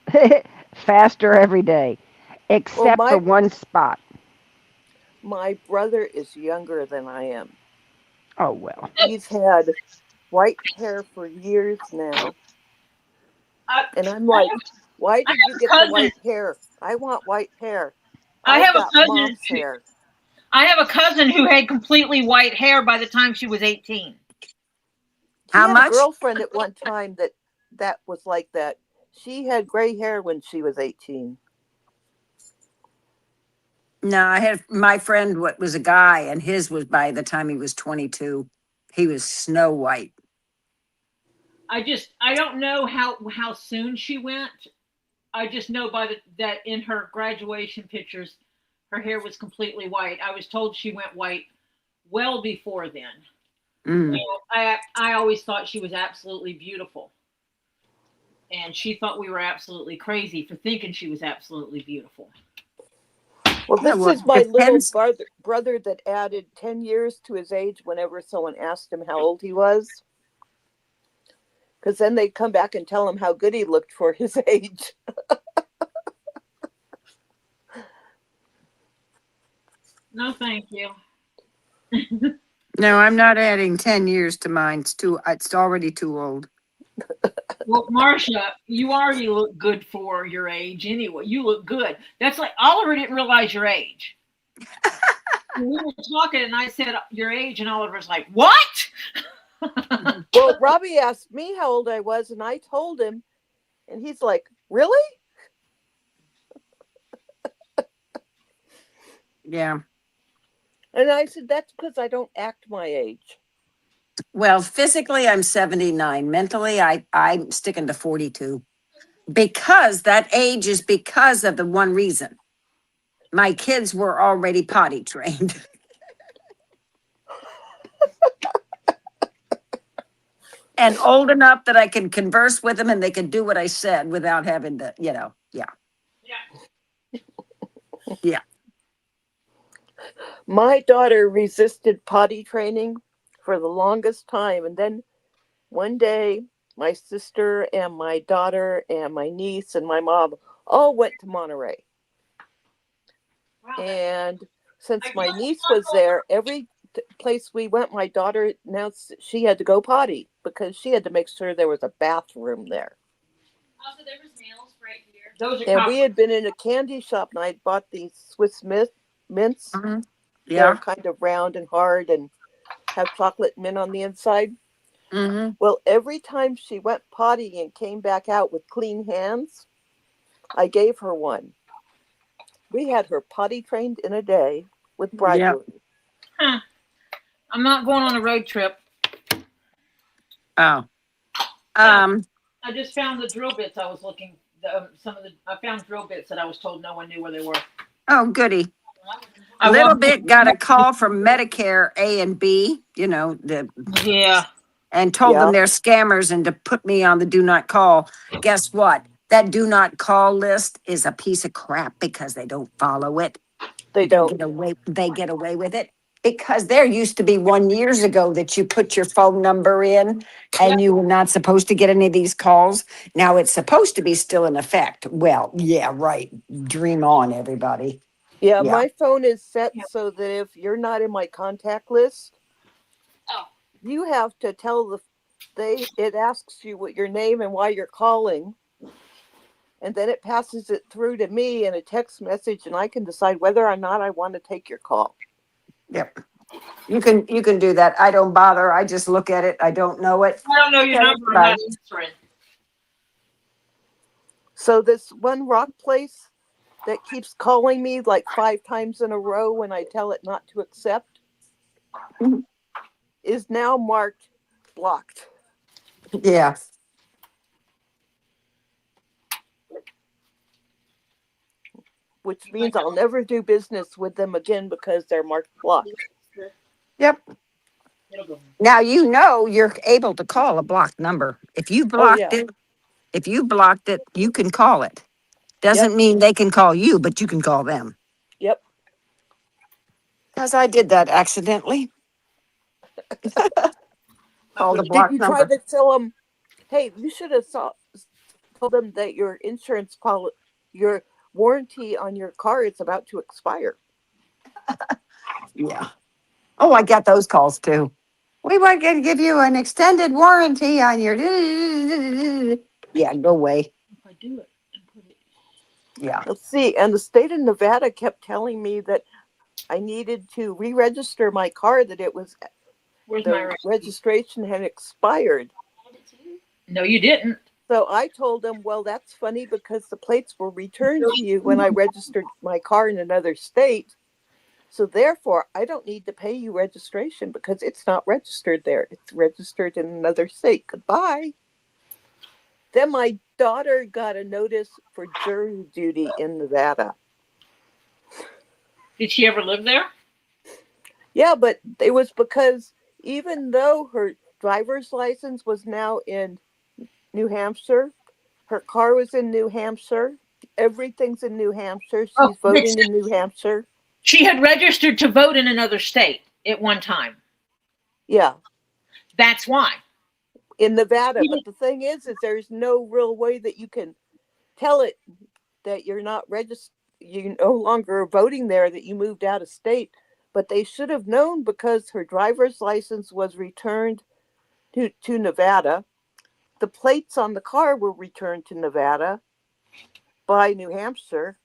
Faster every day. Except for one spot. My brother is younger than I am. Oh, well. He's had white hair for years now. And I'm like, why did you get the white hair? I want white hair. I have a got cousin. mom's hair. I have a cousin who had completely white hair by the time she was 18. How much? A girlfriend at one time that was like that. She had gray hair when she was 18. No, I had my friend what was a guy, and his was by the time he was 22. He was snow white. I don't know how soon she went. I just know that in her graduation pictures, her hair was completely white. I was told she went white well before then. Mm. I always thought she was absolutely beautiful. And she thought we were absolutely crazy for thinking she was absolutely beautiful. Well, this is my little brother that added 10 years to his age whenever someone asked him how old he was. Because then they'd come back and tell him how good he looked for his age. No, thank you. No, I'm not adding 10 years to mine. It's already too old. Well, Marcia, you already look good for your age anyway. You look good. That's like Oliver didn't realize your age. We were talking and I said your age and Oliver's like, what? Well, Robbie asked me how old I was and I told him and he's like, really? Yeah. And I said, that's because I don't act my age. Well, physically I'm 79. Mentally I'm sticking to 42. Because that age is because of the one reason. My kids were already potty trained. And old enough that I can converse with them and they can do what I said without having to, yeah. Yeah. My daughter resisted potty training for the longest time. And then one day, my sister and my daughter and my niece and my mom all went to Monterey. And since my niece was there, every place we went, my daughter announced that she had to go potty because she had to make sure there was a bathroom there. Also, there was nails right here. Those are And we had been in a candy shop and I bought these Swiss mints. Mhm. They're Yeah. kind of round and hard and have chocolate mint on the inside. Mm-hmm. Well, every time she went potty and came back out with clean hands, I gave her one. We had her potty trained in a day with bride Yeah. wound. Huh. I'm not going on a road trip. Oh. I just found the drill bits I was looking. I found drill bits that I was told no one knew where they were. Oh, goody. I Little walked- bit got a call from Medicare A and B, Yeah. and told them they're scammers and to put me on the do not call. Guess what? That do not call list is a piece of crap because they don't follow it. They don't. They get away with it because there used to be 1 year ago that you put your phone number in and you were not supposed to get any of these calls. Now it's supposed to be still in effect. Well, yeah, right. Dream on, everybody. Yeah, Yeah. my phone is set so that if you're not in my contact list, you have to tell it asks you what your name and why you're calling. And then it passes it through to me in a text message and I can decide whether or not I want to take your call. Yep. You can do that. I don't bother. I just look at it. I don't know it. I don't know your Okay, number. I'm bye. not answering. So this one rock place that keeps calling me like 5 times in a row when I tell it not to accept Mhm. is now marked blocked, Yeah. which means I'll never do business with them again because they're marked blocked. Yep. Now you're able to call a blocked number. If you Oh blocked yeah. it, you can call it. Doesn't Yep. mean they can call you, but you can call them. Yep. Because I did that accidentally. Called a Did blocked you try number. to tell them, hey, you should have told them that your warranty on your car is about to expire. Yeah. Oh, I got those calls too. We want to give you an extended warranty on your. Yeah, go away. If I do it and put it. Yeah. Let's see. And the state of Nevada kept telling me that I needed to re-register my car, that Where's my the receipt? registration had expired. No, you didn't. So I told them, well, that's funny because the plates were returned to you when I registered my car in another state. So therefore, I don't need to pay you registration because it's not registered there. It's registered in another state. Goodbye. Then my daughter got a notice for jury duty in Nevada. Did she ever live there? Yeah, but it was because even though her driver's license was now in New Hampshire, her car was in New Hampshire, everything's in New Hampshire, she's voting in New Hampshire. She had registered to vote in another state at one time. Yeah, That's why. in Nevada. But the thing is there's no real way that you can tell it that you're not registered, you no longer voting there, that you moved out of state. But they should have known because her driver's license was returned to Nevada. The plates on the car were returned to Nevada by New Hampshire.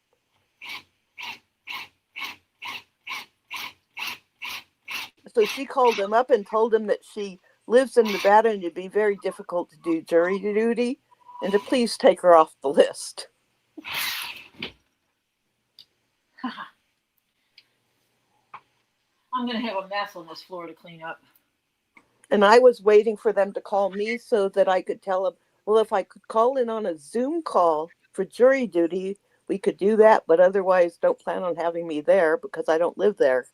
So she called them up and told them that she lives in Nevada and it'd be very difficult to do jury duty and to please take her off the list. I'm gonna have a mess on this floor to clean up. And I was waiting for them to call me so that I could tell them, well, if I could call in on a Zoom call for jury duty, we could do that, but otherwise don't plan on having me there because I don't live there.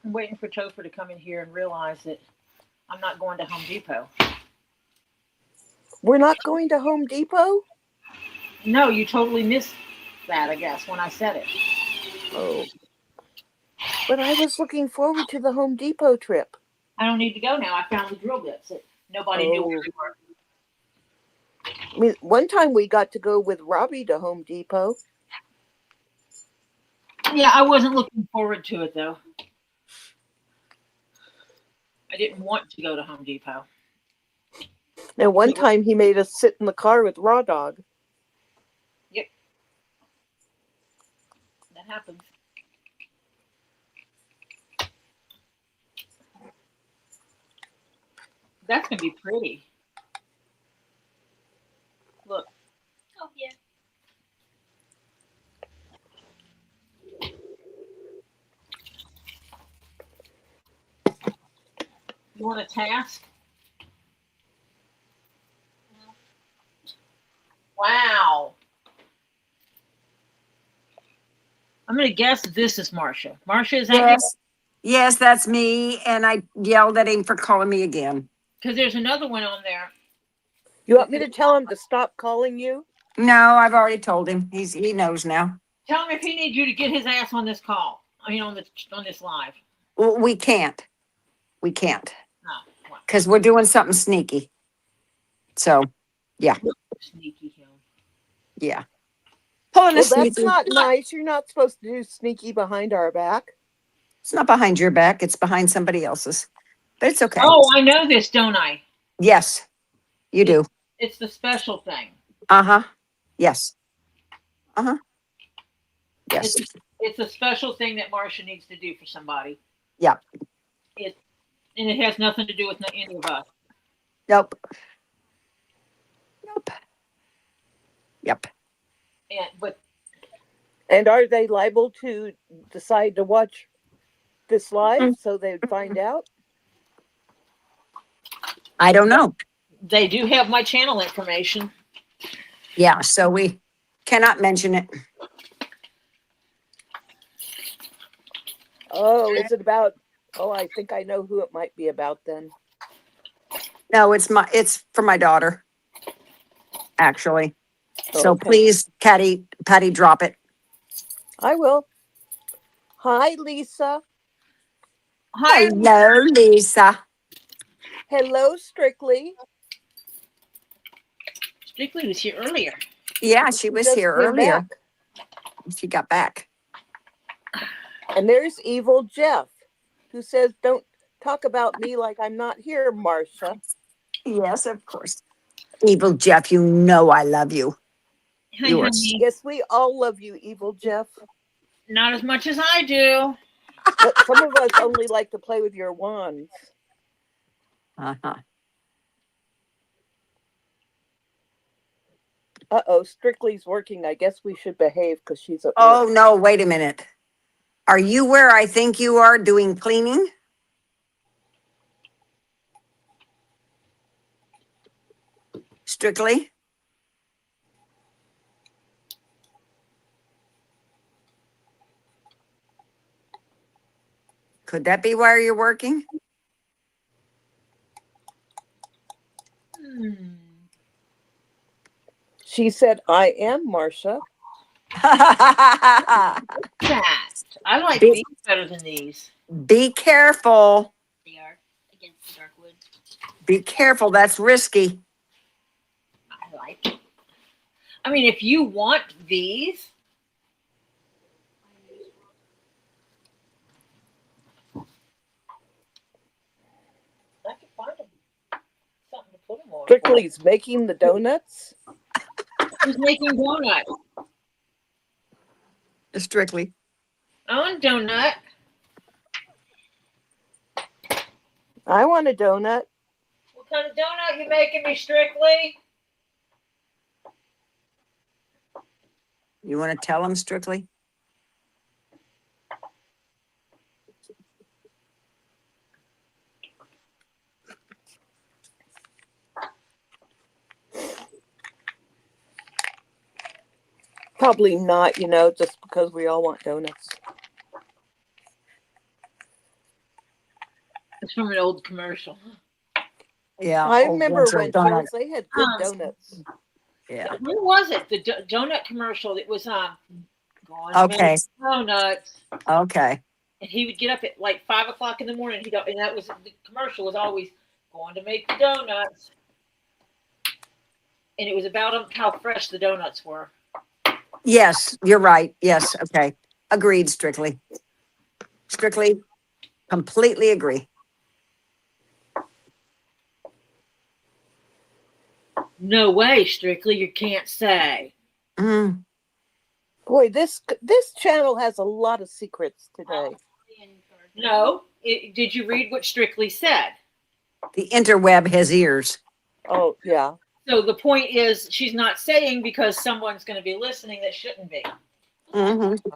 I'm waiting for Topher to come in here and realize that I'm not going to Home Depot. We're not going to Home Depot? No, you totally missed that, I guess, when I said it. Oh. But I was looking forward to the Home Depot trip. I don't need to go now. I found the drill bits that nobody knew where they were. I mean, one time we got to go with Robbie to Home Depot. Yeah, I wasn't looking forward to it, though. I didn't want to go to Home Depot. And one time he made us sit in the car with Raw Dog. Yep. That happens. That's going to be pretty. Look. Oh, yeah. You want a task? No. Wow. I'm going to guess this is Marcia. Marcia, is that you? Yes. Yes, that's me. And I yelled at him for calling me again. Because there's another one on there. You want me to tell him to stop calling you? No, I've already told him. He knows now. Tell him if he needs you to get his ass on this call. I mean, on this live. Well, we can't. We can't. Oh, well, Because we're doing something sneaky. So, sneaky him. yeah. Pulling a Well, sneaky. that's not nice. You're not supposed to do sneaky behind our back. It's not behind your back. It's behind somebody else's. But it's okay. Oh, I know this, don't I? Yes, you do. It's the special thing. Uh-huh. Yes. Uh-huh. Yes. It's a special thing that Marcia needs to do for somebody. Yeah. And it has nothing to do with any of us. Nope. Nope. Yep. And are they liable to decide to watch this live so they'd find out? I don't know. They do have my channel information. Yeah, so we cannot mention it. Oh, is it about? Oh, I think I know who it might be about then. No, it's for my daughter. Actually. So Okay. please, Patty, drop it. I will. Hi, Lisa. Hi. Hello, Lisa. Hello, Strictly. Strictly was here earlier. Yeah, she was Just here came earlier. back. She got back. And there's Evil Jeff, who says, "Don't talk about me like I'm not here, Marcia." Yes, of course. Evil Jeff, you know I love you. Hi, You are honey. Yes, we all love you, Evil Jeff. Not as much as I do. But some of us only like to play with your wands. Uh-huh. Uh-oh, Strictly's working. I guess we should behave because she's at Oh, work. no, wait a minute. Are you where I think you are doing cleaning? Strictly? Could that be where you're working? She said, "I am Marcia." That. I like Be- these better than these. Be careful. They are against the dark wood. Be careful. That's risky. I like it. I mean, if you want these, I could find them. Something to put them on. Strictly's making the donuts. Who's making donuts? Strictly. I want a donut. I want a donut. What kind of donut you making me, Strictly? You want to tell them strictly? Probably not, just because we all want donuts. It's from an old commercial. Yeah. I old remember Windsor when donut. Joel's, they had good Um, donuts. Yeah. When was it? The donut commercial. It was going to Okay. make donuts. Okay. And he would get up at like 5 o'clock in the morning. And that was the commercial was always going to make the donuts. And it was about how fresh the donuts were. Yes, you're right. Yes. Okay. Agreed, strictly. Strictly, completely agree. No way, Strictly, you can't say. Mm. Boy, this channel has a lot of secrets today. No. Did you read what Strictly said? The interweb has ears. Oh, yeah. So the point is, she's not saying because someone's going to be listening that shouldn't be. Mm-hmm.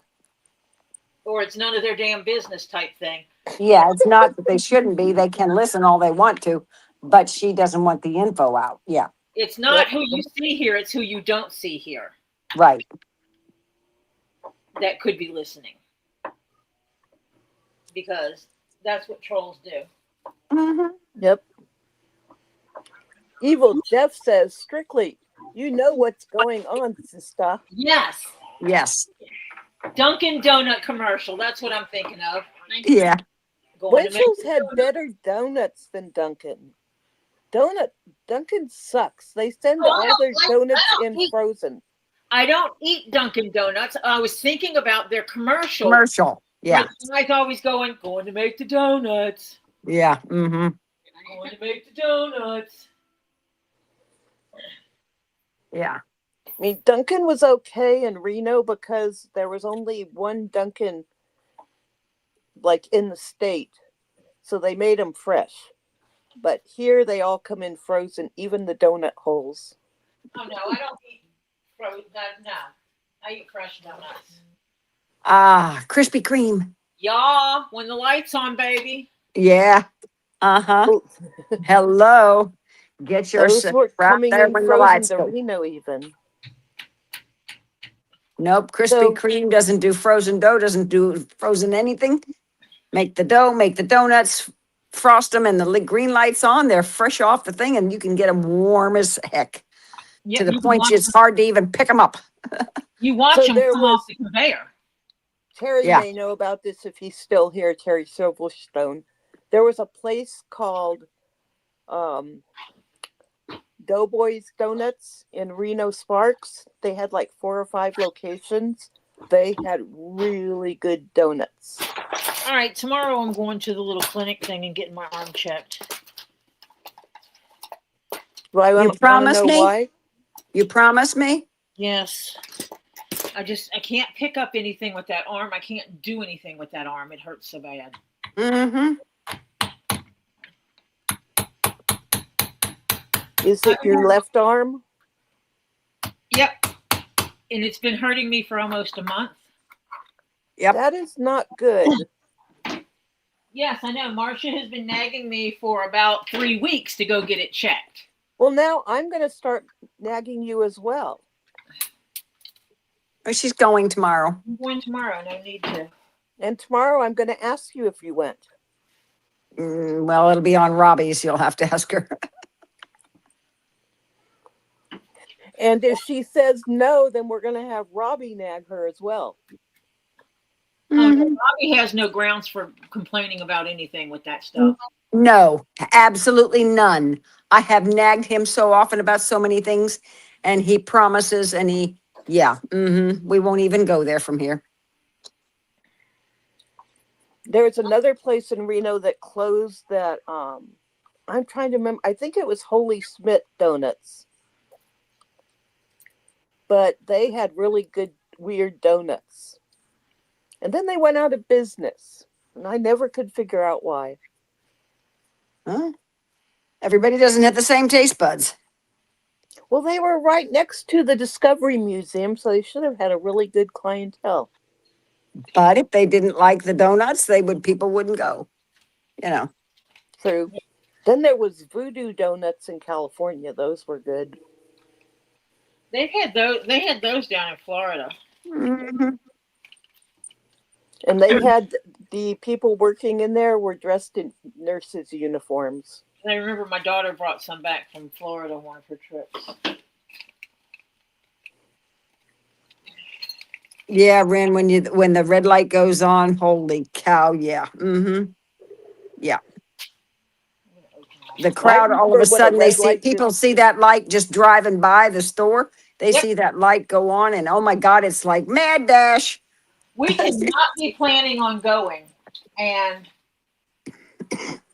Or it's none of their damn business type thing. Yeah, it's not that they shouldn't be. They can listen all they want to, but she doesn't want the info out. Yeah, It's not who you see here, it's who you don't see here right. that could be listening. Because that's what trolls do. Mm-hmm. Yep. Evil Jeff says, strictly, you know what's going on, sister. Yes. Yes. Dunkin' Donut commercial. That's what I'm thinking of. Yeah. Going to make Winchell's had better donuts than Dunkin'. Dunkin' sucks. They send all their donuts in frozen. I don't eat Dunkin' Donuts. I was thinking about their commercial. Commercial. Yeah. The guy's always going to make the donuts. Yeah. Mm-hmm. Going to make the donuts. Yeah. I mean, Dunkin' was okay in Reno because there was only one Dunkin' like in the state. So they made them fresh. But here they all come in frozen, even the donut holes. Oh, no, I don't eat frozen. No. I eat fresh donuts. Ah, Krispy Kreme. Yeah, when the light's on, baby. Yeah. Uh-huh. Oh, Hello. Get your those were right coming there in when the frozen lights to go. Reno even. Nope. Krispy So- Kreme doesn't do frozen dough, doesn't do frozen anything. Make the dough, make the donuts, frost them, and the green light's on. They're fresh off the thing, and you can get them warm as heck. Yep, To the you point watch, it's hard to even pick them up. you watch So them there come off the conveyor. Terry Yeah. may know about this if he's still here, Terry Silverstone. There was a place called Doughboys Donuts in Reno Sparks. They had like 4 or 5 locations. They had really good donuts. All right, tomorrow I'm going to the little clinic thing and getting my arm checked. Do I want to promised know me? why? You promise me? Yes. I can't pick up anything with that arm. I can't do anything with that arm. It hurts so bad. Mm-hmm. Is it your left arm? Yep. And it's been hurting me for almost a month. Yep. That is not good. Yes, I know. Marcia has been nagging me for about 3 weeks to go get it checked. Well, now I'm going to start nagging you as well. Oh, she's going tomorrow. I'm going tomorrow. No need to. And tomorrow I'm going to ask you if you went. Well, it'll be on Robbie's. You'll have to ask her. And if she says no, then we're going to have Robbie nag her as well. Robbie has no grounds for complaining about anything with that stuff. No, absolutely none. I have nagged him so often about so many things, and he promises, and we won't even go there from here. There's another place in Reno that closed that, I'm trying to remember. I think it was Holy Smith Donuts. But they had really good, weird donuts. And then they went out of business. And I never could figure out why. Huh? Everybody doesn't have the same taste buds. Well, they were right next to the Discovery Museum, so they should have had a really good clientele. But if they didn't like the donuts, people wouldn't go, you know. True. Then there was Voodoo Donuts in California. Those were good. They had those down in Florida. Mhm. And they had the people working in there were dressed in nurses' uniforms. And I remember my daughter brought some back from Florida on one of her trips. Yeah, Ren, when the red light goes on, holy cow, yeah. Mm-hmm. Yeah. The I crowd, all of remember a when a sudden, red light people see that light just driving by the store. They Yep. see that light go on, and oh my God, it's like mad dash. We could not be planning on going and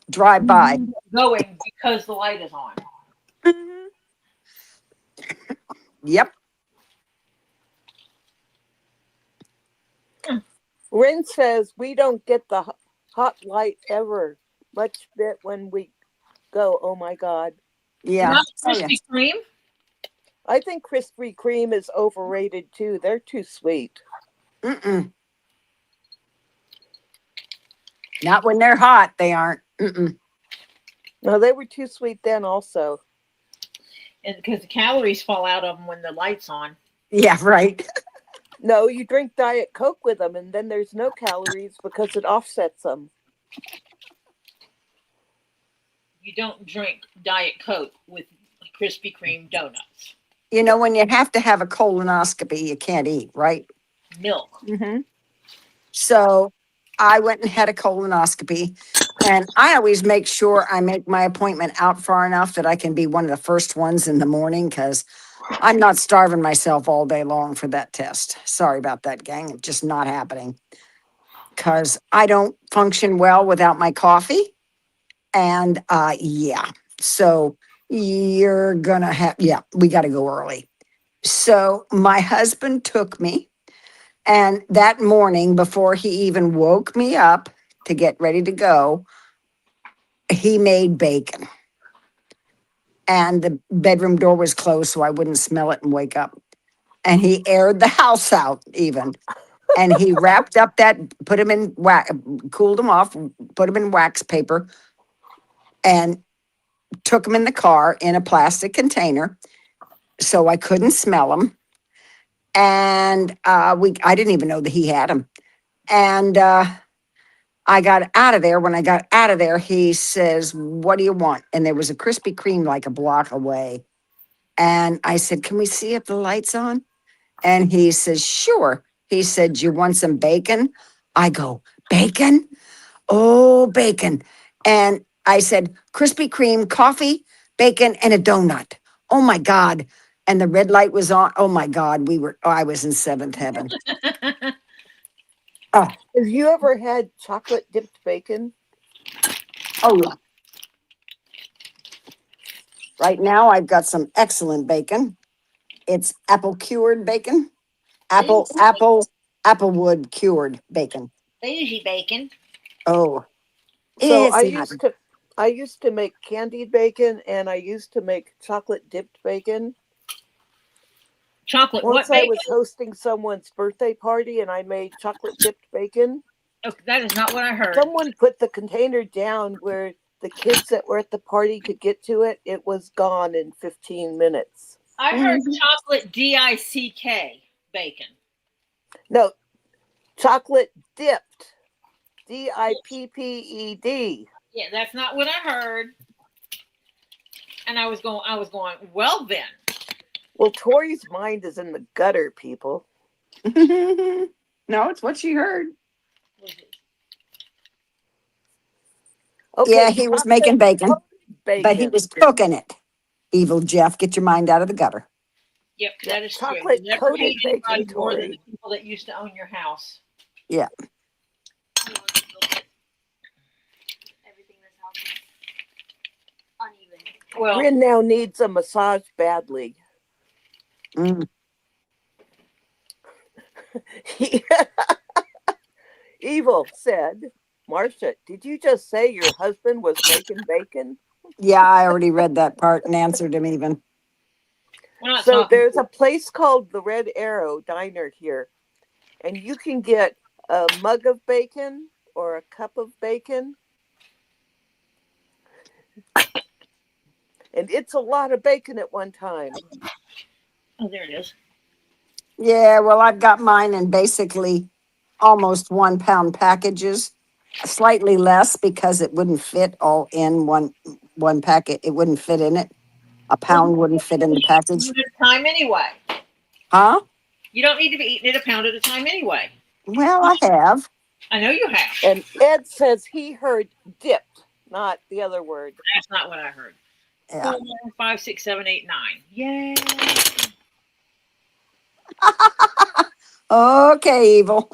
Drive by. going because the light is on. Mhm. Yep. Rin says we don't get the hot light ever. Much bit when we go. Oh my God. Yeah. Not Oh, yeah. Krispy Kreme. I think Krispy Kreme is overrated too. They're too sweet. Mm-mm. Not when they're hot, they aren't. Mm-mm. No, they were too sweet then also. And because the calories fall out of them when the light's on. Yeah, right. No, you drink Diet Coke with them and then there's no calories because it offsets them. You don't drink Diet Coke with Krispy Kreme donuts. You know, when you have to have a colonoscopy, you can't eat, right? Milk. Mm-hmm. So I went and had a colonoscopy, and I always make sure I make my appointment out far enough that I can be one of the first ones in the morning because I'm not starving myself all day long for that test. Sorry about that, gang. It's just not happening because I don't function well without my coffee. And yeah, so you're gonna have, yeah, we got to go early. So my husband took me, and that morning, before he even woke me up to get ready to go, he made bacon. And the bedroom door was closed so I wouldn't smell it and wake up. And he aired the house out even. And he wrapped up that, put him in wax, cooled him off, put him in wax paper, and took him in the car in a plastic container so I couldn't smell him. And I didn't even know that he had him. And I got out of there. When I got out of there, he says, "What do you want?" And there was a Krispy Kreme like a block away. And I said, "Can we see if the light's on?" And he says, "Sure." He said, "You want some bacon?" I go, "Bacon? Oh, bacon." And I said, "Krispy Kreme, coffee, bacon, and a donut." Oh my God. And the red light was on. Oh my God. I was in seventh heaven. Oh, Have you ever had chocolate dipped bacon? oh yeah. Right now, I've got some excellent bacon. It's apple cured bacon, applewood cured bacon. Bougie bacon. Oh, So it's not. I used to make candied bacon and I used to make chocolate dipped bacon. Chocolate. Once What I bacon? was hosting someone's birthday party and I made chocolate dipped bacon. Oh, that is not what I heard. Someone put the container down where the kids that were at the party could get to it. It was gone in 15 minutes. I heard chocolate DICK bacon. No, chocolate dipped. DIPPED. Yeah, that's not what I heard. And I was going, well then. Well, Tori's mind is in the gutter, people. No, it's what she heard. Okay, Yeah, he was making bacon, bacon. but he was cooking it. Evil Jeff, get your mind out of the gutter. Yep, that is true. Chocolate You never coated hate anybody bacon, more than Tori. the people that used to own your house. Yeah. Everything in this house is uneven. Well, Bryn now needs a massage badly. Mm. Evil said, "Marcia, did you just say your husband was making bacon?" Yeah, I already read that part and answered him even. We're not So talking. there's a place called the Red Arrow Diner here, and you can get a mug of bacon or a cup of bacon. And it's a lot of bacon at one time. Oh, there it is. Yeah, well, I've got mine in basically almost 1 pound packages, slightly less because it wouldn't fit all in one packet. It wouldn't fit in it. A Well, pound wouldn't fit in the package. at a time anyway. Huh? You don't need to be eating it a pound at a time anyway. Well, I have. I know you have. And Ed says he heard dipped, not the other word. That's not what I heard. Yeah. 4, 5, 6, 7, 8, 9. Yay! Okay, evil.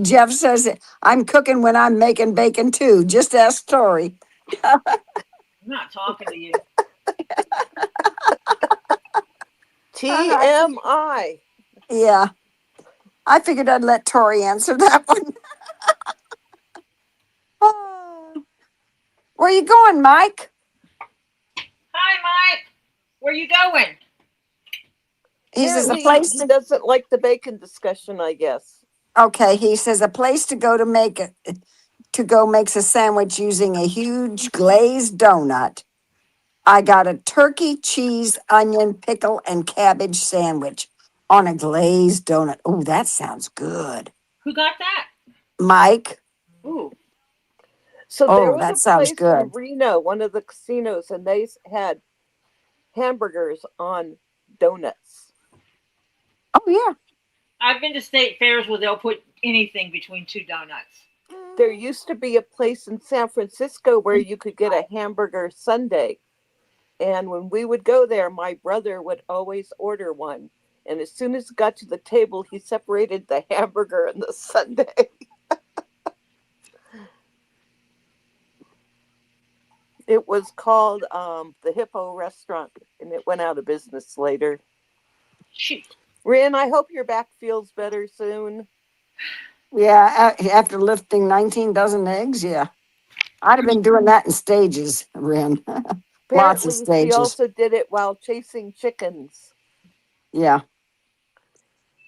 Jeff says I'm cooking when I'm making bacon too. Just ask Tori. I'm not talking to you. TMI. Yeah. I figured I'd let Tori answer that one. Oh. Where you going, Mike? Hi, Mike. Where you going? He says a Apparently, place he to, doesn't like the bacon discussion, I guess. okay, he says a place to go makes a sandwich using a huge glazed donut. I got a turkey, cheese, onion, pickle, and cabbage sandwich on a glazed donut. Oh, that sounds good. Who got that? Mike. Ooh. So there Oh, was that a sounds place in good. Reno, one of the casinos, and they had hamburgers on donuts. Oh, yeah. I've been to state fairs where they'll put anything between 2 donuts. There used to be a place in San Francisco where you could get a hamburger sundae. And when we would go there, my brother would always order one. And as soon as it got to the table, he separated the hamburger and the sundae. It was called the Hippo Restaurant, and it went out of business later. Shoot. Rin, I hope your back feels better soon. Yeah, after lifting 19 dozen eggs, yeah. I'd have been doing that in stages, Ren. Lots of Apparently, she stages. also did it while chasing chickens. Yeah.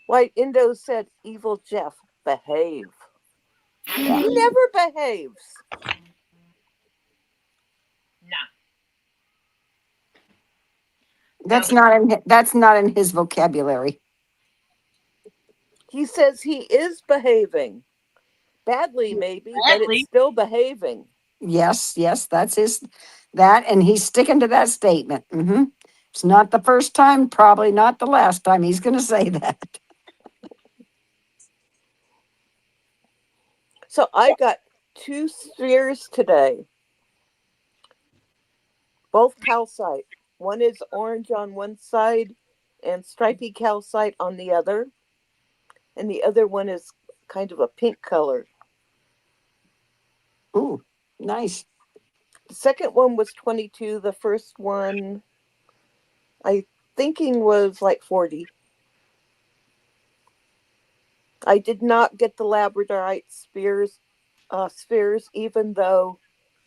White Indo said, "Evil Jeff, behave." Yeah. He never behaves. No. That's not in his vocabulary. He says he is behaving. Badly, maybe, but Badly. it's still behaving. Yes, that's and he's sticking to that statement. It's not the first time, probably not the last time he's going to say that. So I got 2 spheres today, both calcite. One is orange on one side and stripy calcite on the other. And the other one is kind of a pink color. Ooh, nice. The second one was 22. The first one, I thinking was like 40. I did not get the labradorite spheres, even though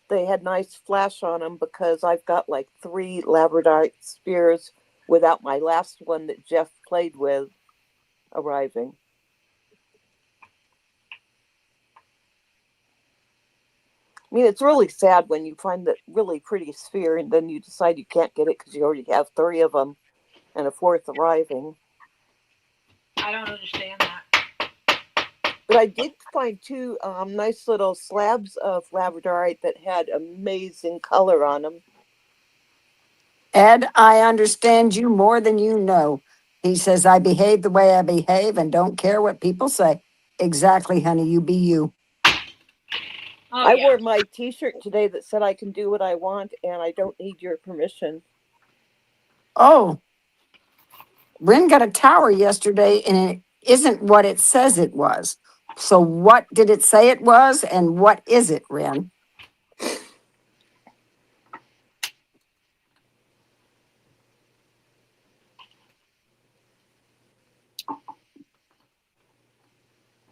they had nice flash on them, because I've got like 3 labradorite spheres without my last one that Jeff played with arriving. I mean, it's really sad when you find that really pretty sphere and then you decide you can't get it because you already have 3 of them and a 4th arriving. I don't understand that. But I did find 2 nice little slabs of labradorite that had amazing color on them. Ed, I understand you more than you know. He says, I behave the way I behave and don't care what people say. Exactly, honey. You be you. Oh, I yeah. wore my t-shirt today that said I can do what I want and I don't need your permission. Oh, Ren got a tower yesterday and it isn't what it says it was. So what did it say it was and what is it, Ren?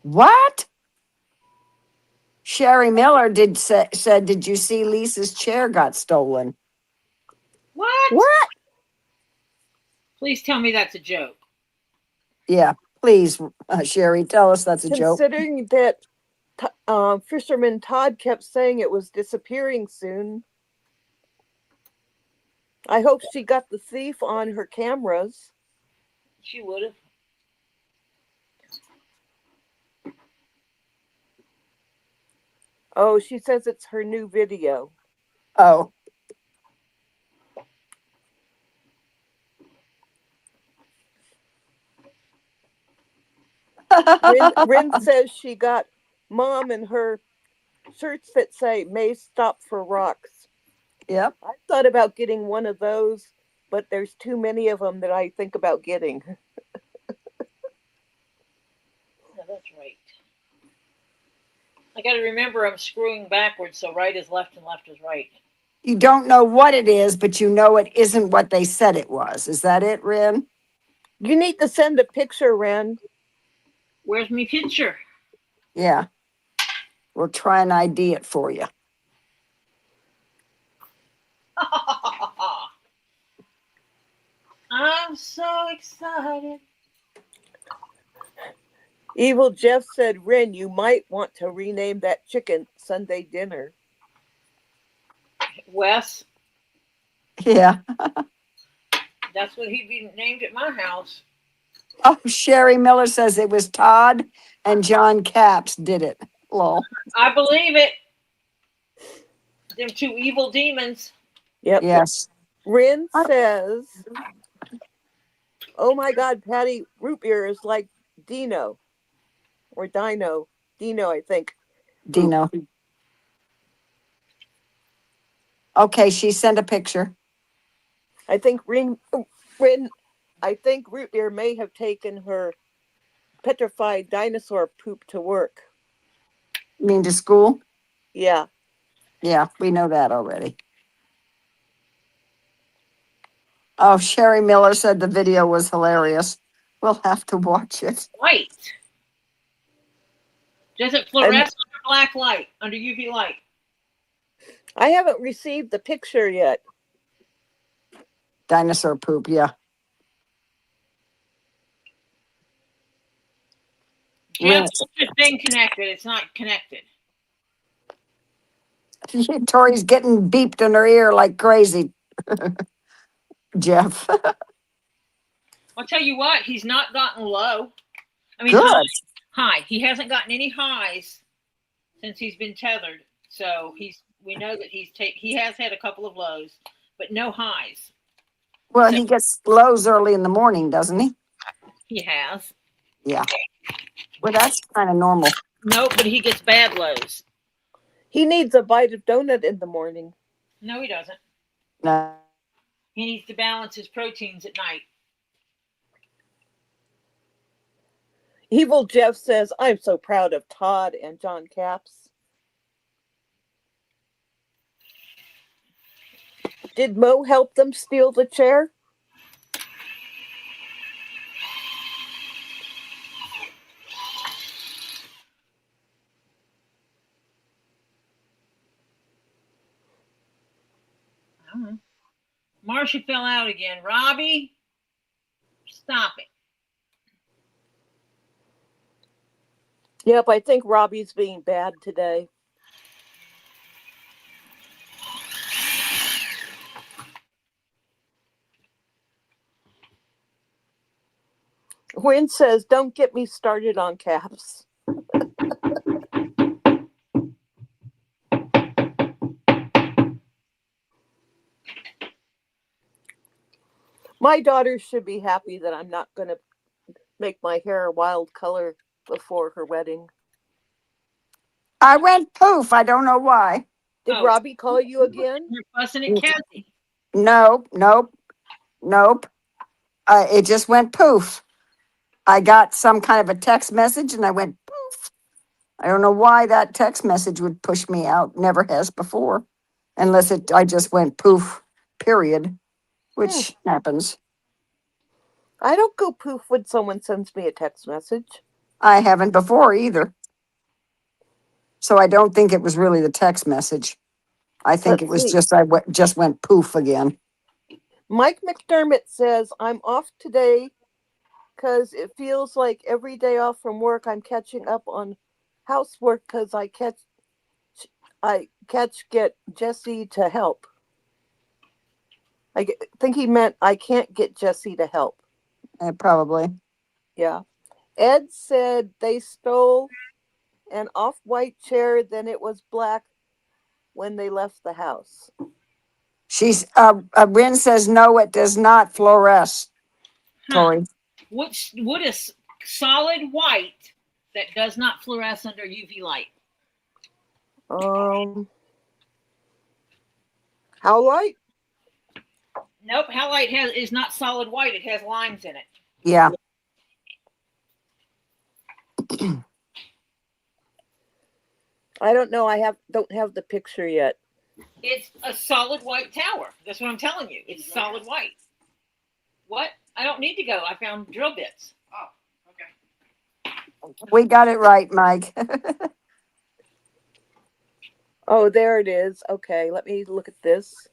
What? Sherry Miller said, did you see Lisa's chair got stolen? What? What? Please tell me that's a joke. Yeah, please, Sherry, tell us that's a joke. Considering that Fisherman Todd kept saying it was disappearing soon, I hope she got the thief on her cameras. She would have. Oh, she says it's her new video. Oh, Rin says she got Mom and her shirts that say "May stop for rocks." yep. I thought about getting one of those, but there's too many of them that I think about getting. No, that's right. I got to remember I'm screwing backwards, so right is left and left is right. You don't know what it is, but you know it isn't what they said it was. Is that it, Rin? You need to send a picture, Ren. Where's me picture? Yeah. We'll try and ID it for you. I'm so excited. Evil Jeff said, Ren, you might want to rename that chicken Sunday dinner. Wes, Yeah. that's what he'd be named at my house. Oh, Sherry Miller says it was Todd and John Capps did it. Lol. I believe it. Them two evil demons. Yep. Yes. Ren says, oh my God, Patty, root beer is like Dino. Or Dino. Dino, I think. Dino. Okay, she sent a picture. I think I think root beer may have taken her petrified dinosaur poop to work. You mean to school? Yeah. Yeah, we know that already. Oh, Sherry Miller said the video was hilarious. We'll have to watch it. White. Does it fluoresce under black light, under UV light? I haven't received the picture yet. Dinosaur poop, yeah. Jeff, it's been connected. It's not connected. Tori's getting beeped in her ear like crazy. Jeff. I'll tell you what, he's not gotten low. I mean, Good. high. He hasn't gotten any highs since he's been tethered. So we know that he has had a couple of lows, but no highs. Well, he gets lows early in the morning, doesn't he? He has. Yeah. Well, that's kind of normal. No, but he gets bad lows. He needs a bite of donut in the morning. No, he doesn't. No. He needs to balance his proteins at night. Evil Jeff says, I'm so proud of Todd and John Capps. Did Mo help them steal the chair? Marcia fell out again. Robbie, stop it. Yep, I think Robbie's being bad today. Wynn says, don't get me started on Caps. My daughter should be happy that I'm not going to make my hair a wild color before her wedding. I went poof. I don't know why. Did Robbie call you again? You're fussing at Kathy. Nope. It just went poof. I got some kind of a text message and I went poof. I don't know why that text message would push me out. Never has before. Unless I just went poof, period, which happens. I don't go poof when someone sends me a text message. I haven't before either. So I don't think it was really the text message. I think it was just just went poof again. Mike McDermott says, I'm off today because it feels like every day off from work I'm catching up on housework because get Jesse to help. Think he meant I can't get Jesse to help. Probably. Yeah. Ed said they stole an off-white chair, then it was black when they left the house. She's Rin says no, it does not fluoresce. Tori. What is solid white that does not fluoresce under UV light? Howlite? Nope, howlite is not solid white. It has lines in it. Yeah. I don't know. Don't have the picture yet. It's a solid white tower. That's what I'm telling you. It's solid white. What? I don't need to go. I found drill bits. Oh, okay. We got it right, Mike. Oh, there it is. Okay, let me look at this.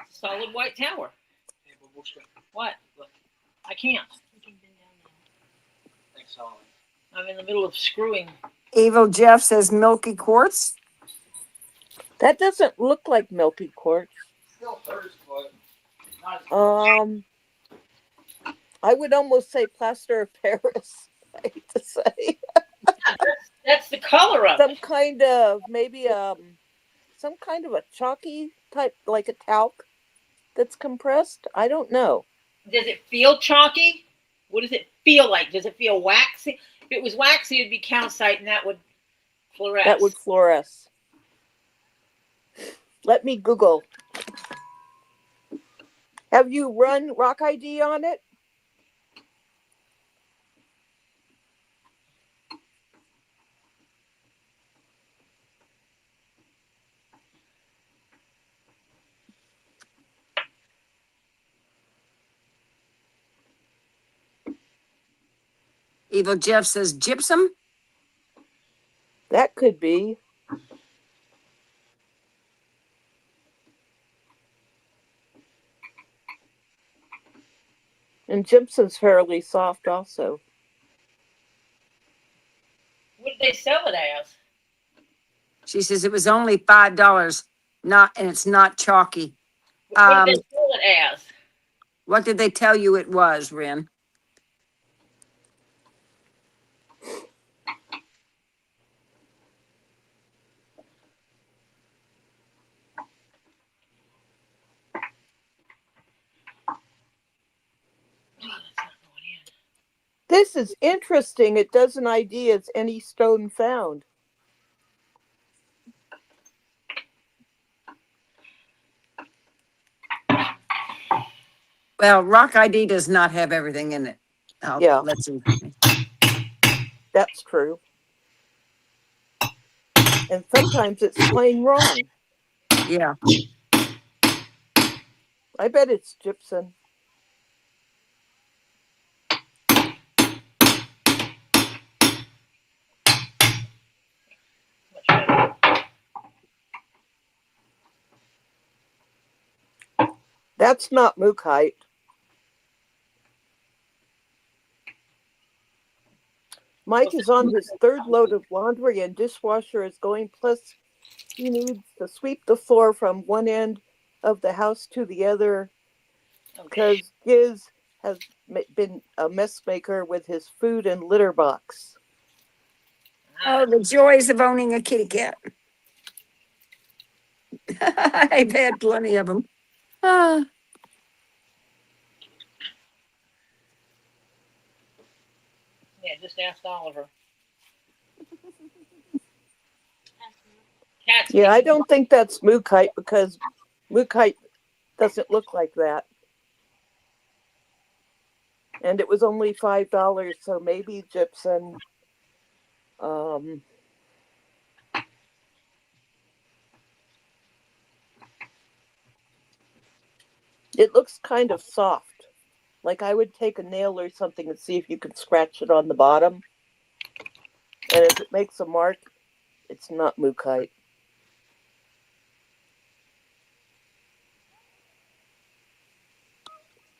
Solid white tower. What? I can't. Thanks, Solomon. I'm in the middle of screwing. Evil Jeff says milky quartz. That doesn't look like milky quartz. Still hers, but not as I would almost say plaster of Paris. I hate to say. That's the color of Some it. kind of maybe some kind of a chalky type, like a talc that's compressed. I don't know. Does it feel chalky? What does it feel like? Does it feel waxy? If it was waxy, it'd be calcite, and that would fluoresce. That would fluoresce. Let me Google. Have you run Rock ID on it? Evil Jeff says gypsum. That could be. And gypsum's fairly soft also. What did they sell it as? She says it was only $5, and it's not chalky. What did they sell it as? What did they tell you it was, Rin? This is interesting. It doesn't ID as any stone found. Well, Rock ID does not have everything in it. Oh, Yeah. Let's see. That's true. And sometimes it's plain wrong. Yeah. I bet it's gypsum. That's not mookaite. Mike is on his third load of laundry and dishwasher is going, plus he needs to sweep the floor from one end of the house to the other because Giz has been a mess maker with his food and litter box. Oh, the joys of owning a kitty cat. I've had plenty of them. Ah. Yeah, just ask Oliver. Cats. Yeah, I don't think that's mookaite because mookaite doesn't look like that. And it was only $5, so maybe gypsum. It looks kind of soft. Like I would take a nail or something and see if you could scratch it on the bottom. And if it makes a mark, it's not mookaite.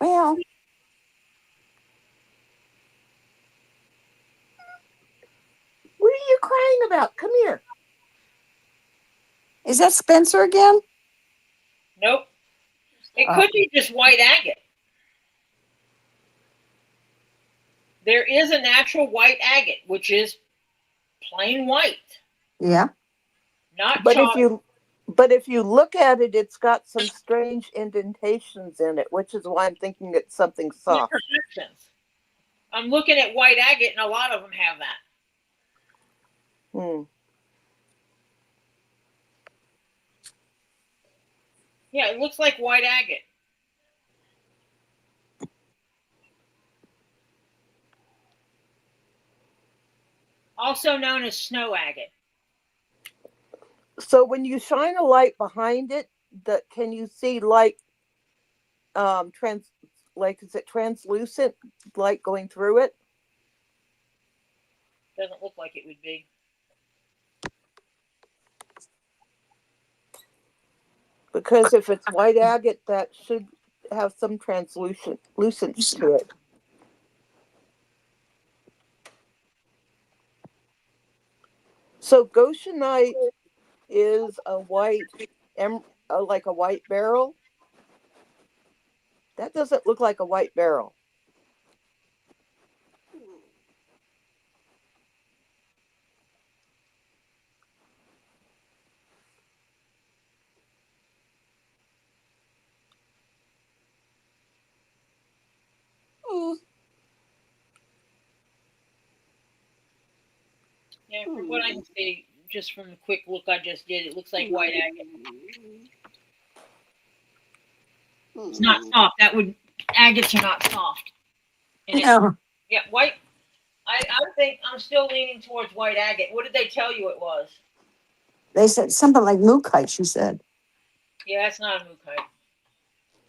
Well, What are you crying about? Come here. is that Spencer again? Nope. It Oh. could be just white agate. There is a natural white agate, which is plain white, Yeah. not But chalk. if you look at it, it's got some strange indentations in it, which is why I'm thinking it's something soft. Imperfections. I'm looking at white agate, and a lot of them have that. Yeah, it looks like white agate. Also known as snow agate. So when you shine a light behind it, can you see light is it translucent light going through it? Doesn't look like it would be. Because if it's white agate, that should have some translucence to it. So Goshenite is a white, like a white beryl. That doesn't look like a white beryl. Yeah, from what I can see, just from the quick look I just did, it looks like white agate. It's not soft. Agates are not soft. And No. yeah, white. I think I'm still leaning towards white agate. What did they tell you it was? They said something like mookaite, she said. Yeah, that's not a mookaite.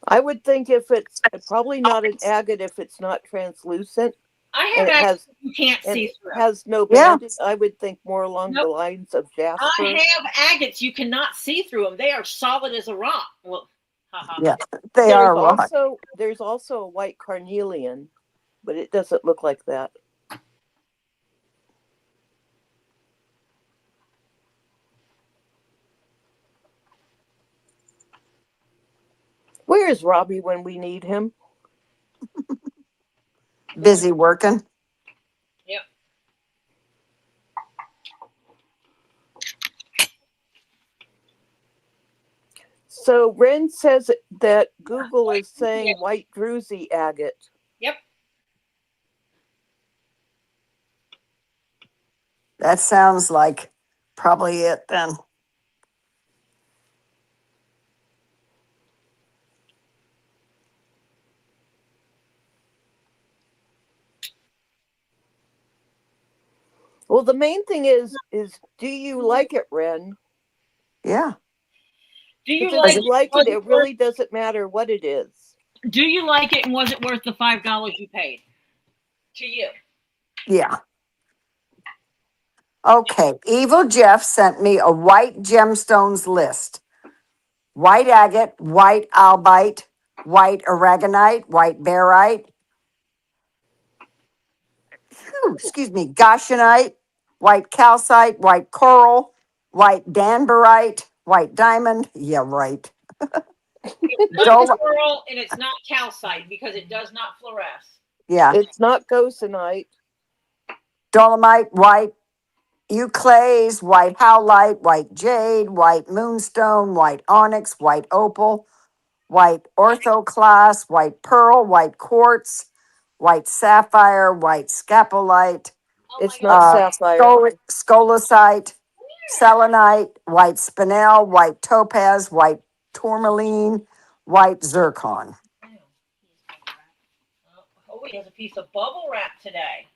I would think if it's probably not an agate if it's not translucent. I And have it agates you can't see through. has no Yeah. banding. I would think more along the lines of jasper. I have agates you cannot see through them. They are solid as a rock. Well, haha. Yeah, they are rock. There's also a white carnelian, but it doesn't look like that. Where is Robbie when we need him? Busy working. Yep. So Ren says that Google is saying white druzy agate. Yep. That sounds like probably it then. Well, the main thing is do you like it, Ren? Yeah. Do you If like you like it, it really doesn't matter what it is. Do you like it, and was it worth the $5 you paid? To you. Yeah. Okay. Evil Jeff sent me a white gemstones list. White agate, white albite, white aragonite, white barite, goshenite, white calcite, white coral, white danbarite, white diamond. Yeah, right. It's not coral and it's not calcite because it does not fluoresce. Yeah. It's not goshenite. Dolomite, white euclase, white howlite, white jade, white moonstone, white onyx, white opal, white orthoclase, white pearl, white quartz, white sapphire, white scapolite, It's not sapphire. scolasite, selenite, white spinel, white topaz, white tourmaline, white zircon. Oh, he has a piece of bubble wrap today.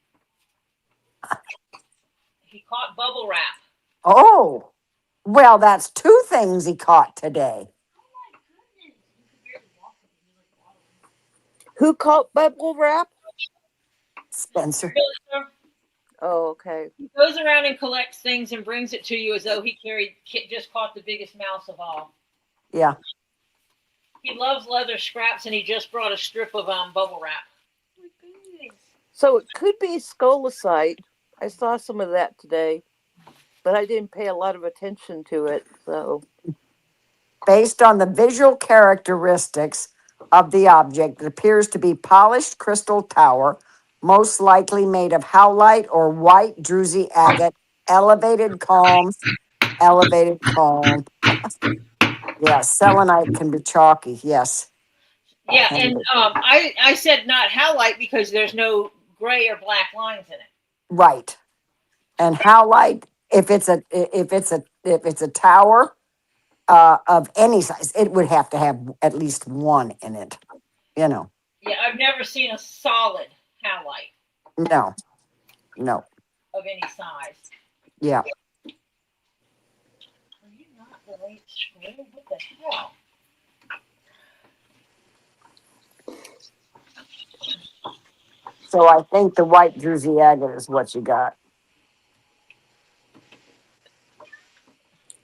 He caught bubble wrap. Oh, well, that's two things he caught today. Who caught bubble wrap? Spencer. Oh, okay. He goes around and collects things and brings it to you as though he just caught the biggest mouse of all. Yeah. He loves leather scraps, and he just brought a strip of bubble wrap. Oh my goodness. So it could be scolecite. I saw some of that today, but I didn't pay a lot of attention to it. So Based on the visual characteristics of the object, it appears to be polished crystal tower, most likely made of howlite or white druzy agate, elevated calm, elevated calm. Yeah, selenite can be chalky, yes. Yeah, And and I said not howlite because there's no gray or black lines in it. right. And howlite, if it's a tower of any size, it would have to have at least one in it. You know. Yeah, I've never seen a solid howlite No. No. of any size. Yeah. Are you not the late screw? What the hell? So I think the white druzy agate is what you got.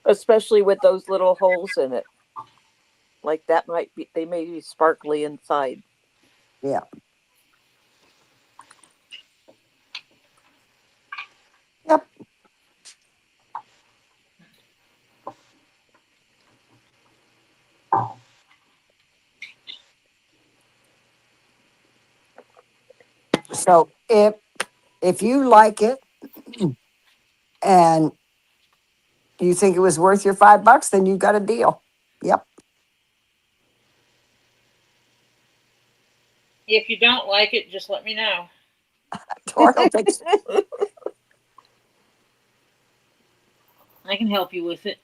especially with those little holes in it, like that might be they may be sparkly inside. Yeah. Yep. So if you like it and you think it was worth your $5, then you got a deal. Yep. If you don't like it, just let me know. Tori will take. I can help you with it.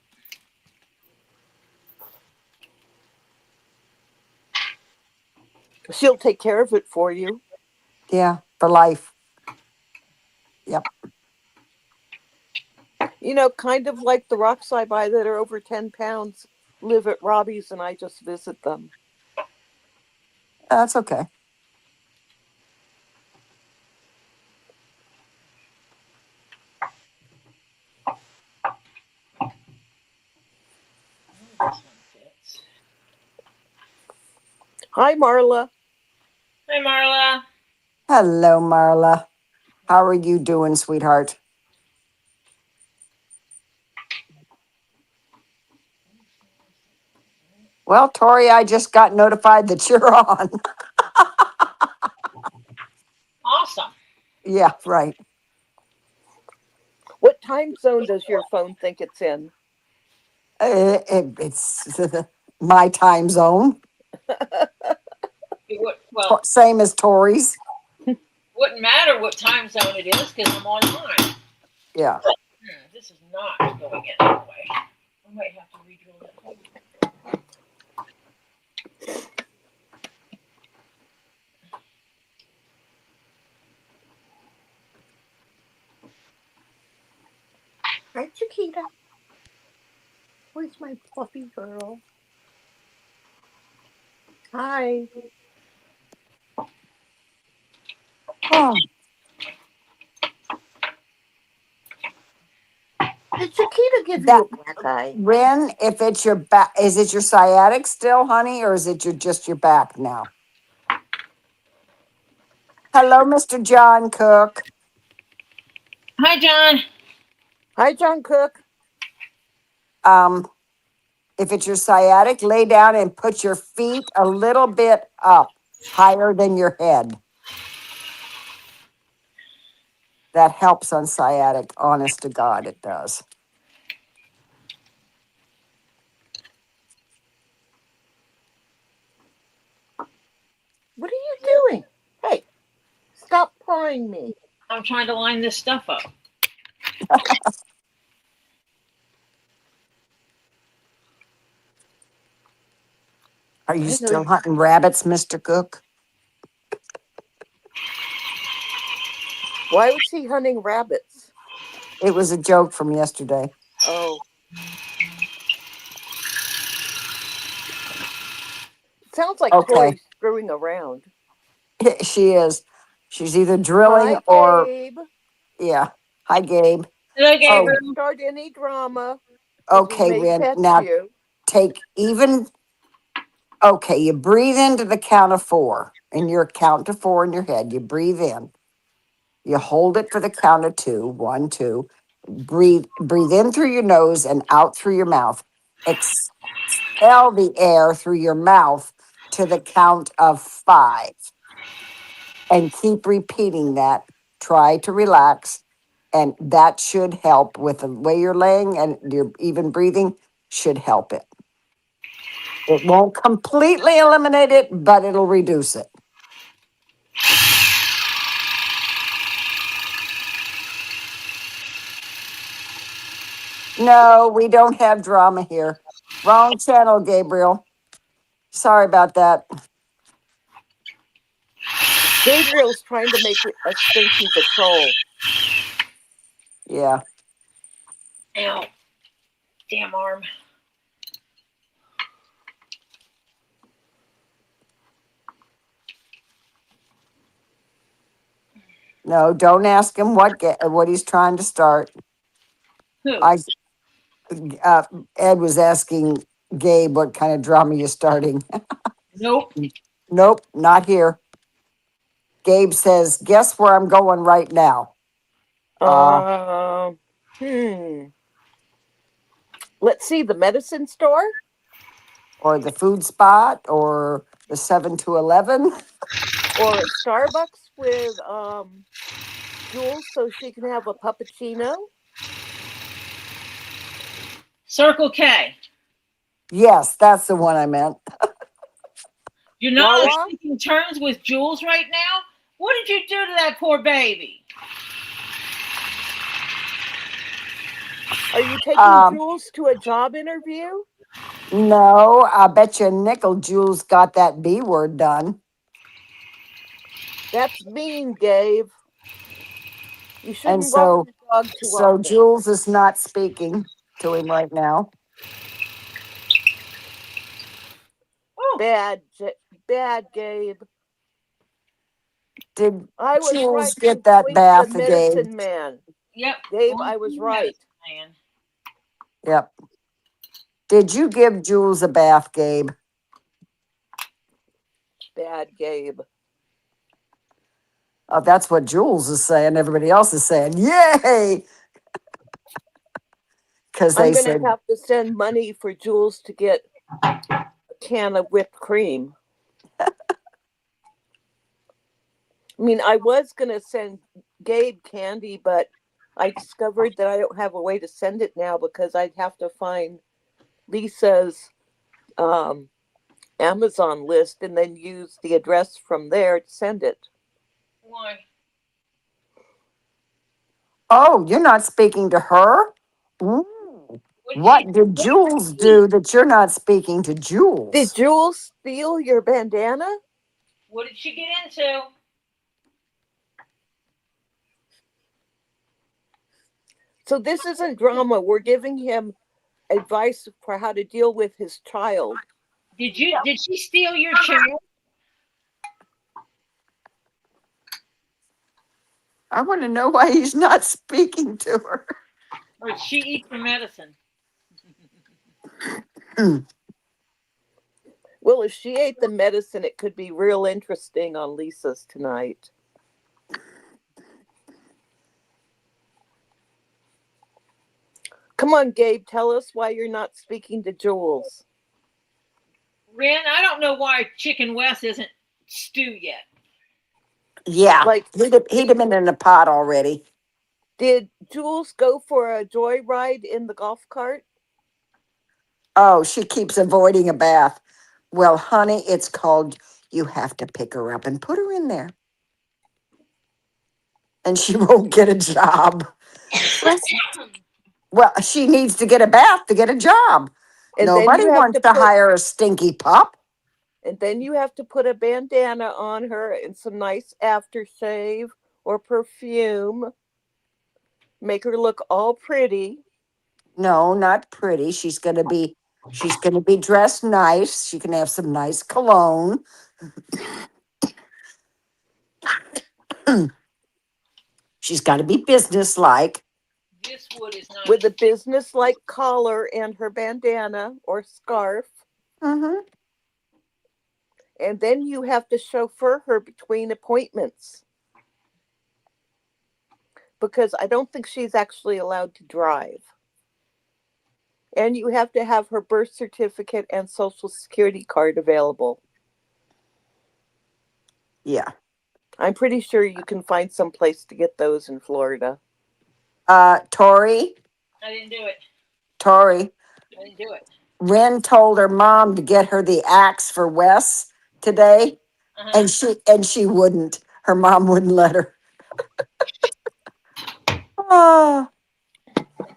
She'll take care of it for you. Yeah, for life. Yep. You know, kind of like the rocks I buy that are over 10 pounds live at Robbie's and I just visit them. That's okay. This one fits. Hi, Marla. Hi, Marla. Hello, Marla. How are you doing, sweetheart? Well, Tori, I just got notified that you're on. Awesome. Yeah, right. What time zone does your phone think it's in? It's my time zone, It would, well, same as Tori's. wouldn't matter what time zone it is because I'm online. Yeah. This is not going in that way. I might have to redrill that hole. Hi, Chiquita. Where's my fluffy girl? Hi. Oh, Did Chiquita give that you a black eye? Ren, if it's your back, is it your sciatic still, honey, or is it just your back now? Hello, Mr. John Cook. Hi, John. Hi, John Cook. If it's your sciatic, lay down and put your feet a little bit up, higher than your head. That helps on sciatic, honest to God, it does. What are you doing? Hey, stop pawing me. I'm trying to line this stuff up. Are you I still know. hunting rabbits, Mr. Cook? Why was he hunting rabbits? It was a joke from yesterday. Oh. Sounds like Okay. Tori's screwing around. She is. She's either drilling Hi, or, Gabe. yeah. Hi, Gabe. Hello, Oh, Gabriel. Don't start any drama. 'Cause we okay, may Ren. catch Now you. take even Okay, you breathe into the count of 4. In your count to 4 in your head, you breathe in. You hold it for the count of 2. 1, 2. Breathe in through your nose and out through your mouth. Expel the air through your mouth to the count of 5. And keep repeating that. Try to relax. And that should help with the way you're laying and your even breathing should help it. It won't completely eliminate it, but it'll reduce it. No, we don't have drama here. Wrong channel, Gabriel. Sorry about that. Gabriel's trying to make us think he's a troll. Yeah. Ow. Damn arm. No, don't ask him what he's trying to start. Who? Ed was asking Gabe what kind of drama you're starting. Nope. Nope, not here. Gabe says, guess where I'm going right now? Let's see, the medicine store? Or the food spot, or the 7-Eleven. Or a Starbucks with Jules so she can have a puppuccino? Circle K. Yes, that's the one I meant. You're not Wawa? on speaking terms with Jules right now? What did you do to that poor baby? Are you taking Jules to a job interview? No, I bet you a nickel Jules got that B word done. That's mean, Gabe. You shouldn't And walk the dog too so often. Jules is not speaking to him right now. Oh, Bad, Gabe. Did I was Jules right. get that Point bath, the medicine Gabe? man. yep. Gabe, Going I was to the right. medicine man. Yep. Did you give Jules a bath, Gabe? Bad, Gabe. Oh, that's what Jules is saying. Everybody else is saying, yay! Because I'm they going said, to have to send money for Jules to get a can of whipped cream. I mean, I was going to send Gabe candy, but I discovered that I don't have a way to send it now because I'd have to find Lisa's Amazon list and then use the address from there to send it. Why? oh, you're not speaking to her? Ooh. What did Jules do that you're not speaking to Jules? Did Jules steal your bandana? What did she get into? So this isn't drama. We're giving him advice for how to deal with his child. Did she steal your chair? I want to know why he's not speaking to her. Or did she eat the medicine? Well, if she ate the medicine, it could be real interesting on Lisa's tonight. Come on, Gabe, tell us why you're not speaking to Jules. Ren, I don't know why Chicken West isn't stew yet. Yeah, Like, he'd have been in the pot already. did Jules go for a joyride in the golf cart? Oh, she keeps avoiding a bath. Well, honey, it's called, you have to pick her up and put her in there. And she won't get a job. Well, she needs to get a bath to get a job. And Nobody wants to hire a stinky pup. And then you have to put a bandana on her and some nice aftershave or perfume. Make her look all pretty. No, not pretty. She's gonna be dressed nice. She can have some nice cologne. She's got to be businesslike. This wood is not. With a business-like collar and her bandana or scarf. Mm-hmm. And then you have to chauffeur her between appointments. Because I don't think she's actually allowed to drive. And you have to have her birth certificate and social security card available. Yeah. I'm pretty sure you can find some place to get those in Florida. Tori, I didn't do it. Tori, I didn't do it. Ren told her mom to get her the axe for Wes today, Uh-huh. and she wouldn't. Her mom wouldn't let her. Oh,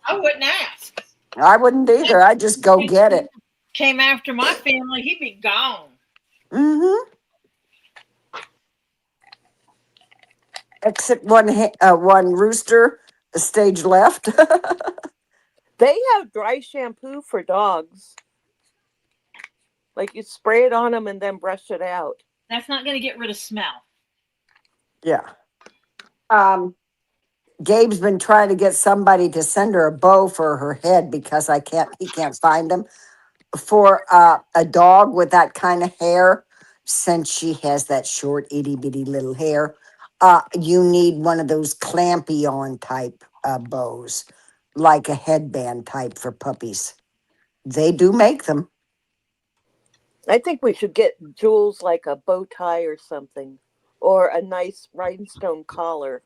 I wouldn't ask. I wouldn't either. I'd just go get it. Came after my family, he'd be gone. Mm-hmm. Except one rooster, a stage left. They have dry shampoo for dogs. Like you spray it on them and then brush it out. That's not going to get rid of smell. Yeah. Gabe's been trying to get somebody to send her a bow for her head because he can't find them for a dog with that kind of hair. Since she has that short itty bitty little hair, you need one of those clampy on type bows, like a headband type for puppies. They do make them. I think we should get Jules like a bow tie or something. Or a nice rhinestone collar.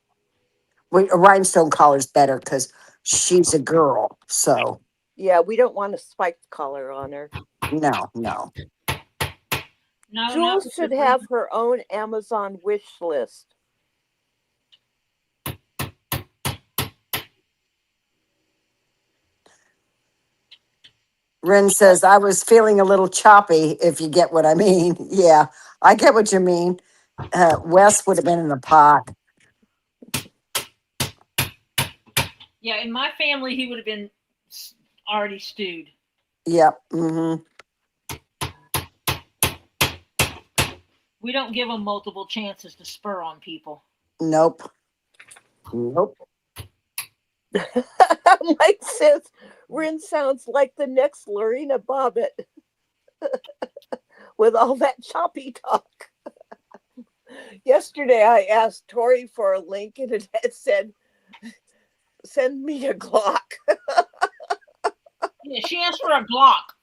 A rhinestone collar's better because she's a girl. So Yeah, we don't want a spiked collar on her. no. No, Jules should have her own Amazon wish list. Ren says, I was feeling a little choppy, if you get what I mean. Yeah, I get what you mean. Wes would have been in the pot. Yeah, in my family, he would have been already stewed. Yep. Mm-hmm. We don't give them multiple chances to spur on people. Nope. Mike says, Rin sounds like the next Lorena Bobbitt with all that choppy talk. Yesterday, I asked Tori for a link and it had said, send me a Glock. Yeah, she asked for a Glock.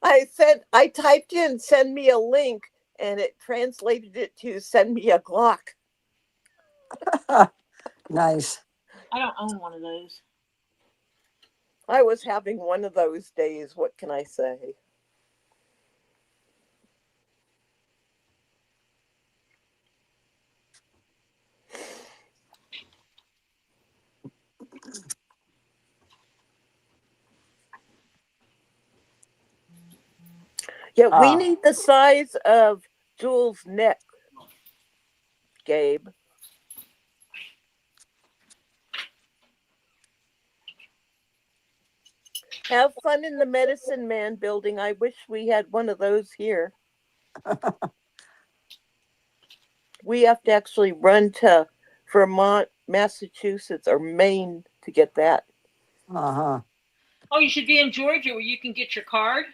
I typed in, send me a link, and it translated it to send me a Glock. Nice. I don't own one of those. I was having one of those days. What can I say? Yeah, we need the size of Jules' neck, Gabe. Have fun in the Medicine Man building. I wish we had one of those here. We have to actually run to Vermont, Massachusetts, or Maine to get that. Uh-huh. Oh, you should be in Georgia where you can get your card.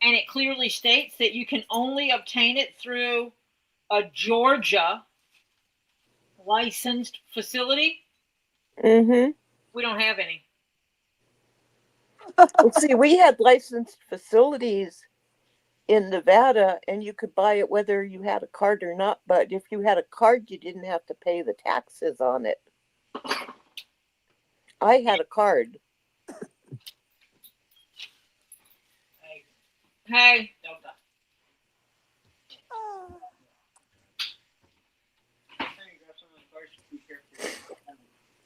And it clearly states that you can only obtain it through a Georgia licensed facility. Mm-hmm. We don't have any. Well, see, we had licensed facilities in Nevada, and you could buy it whether you had a card or not. But if you had a card, you didn't have to pay the taxes on it. I had a card. Hey.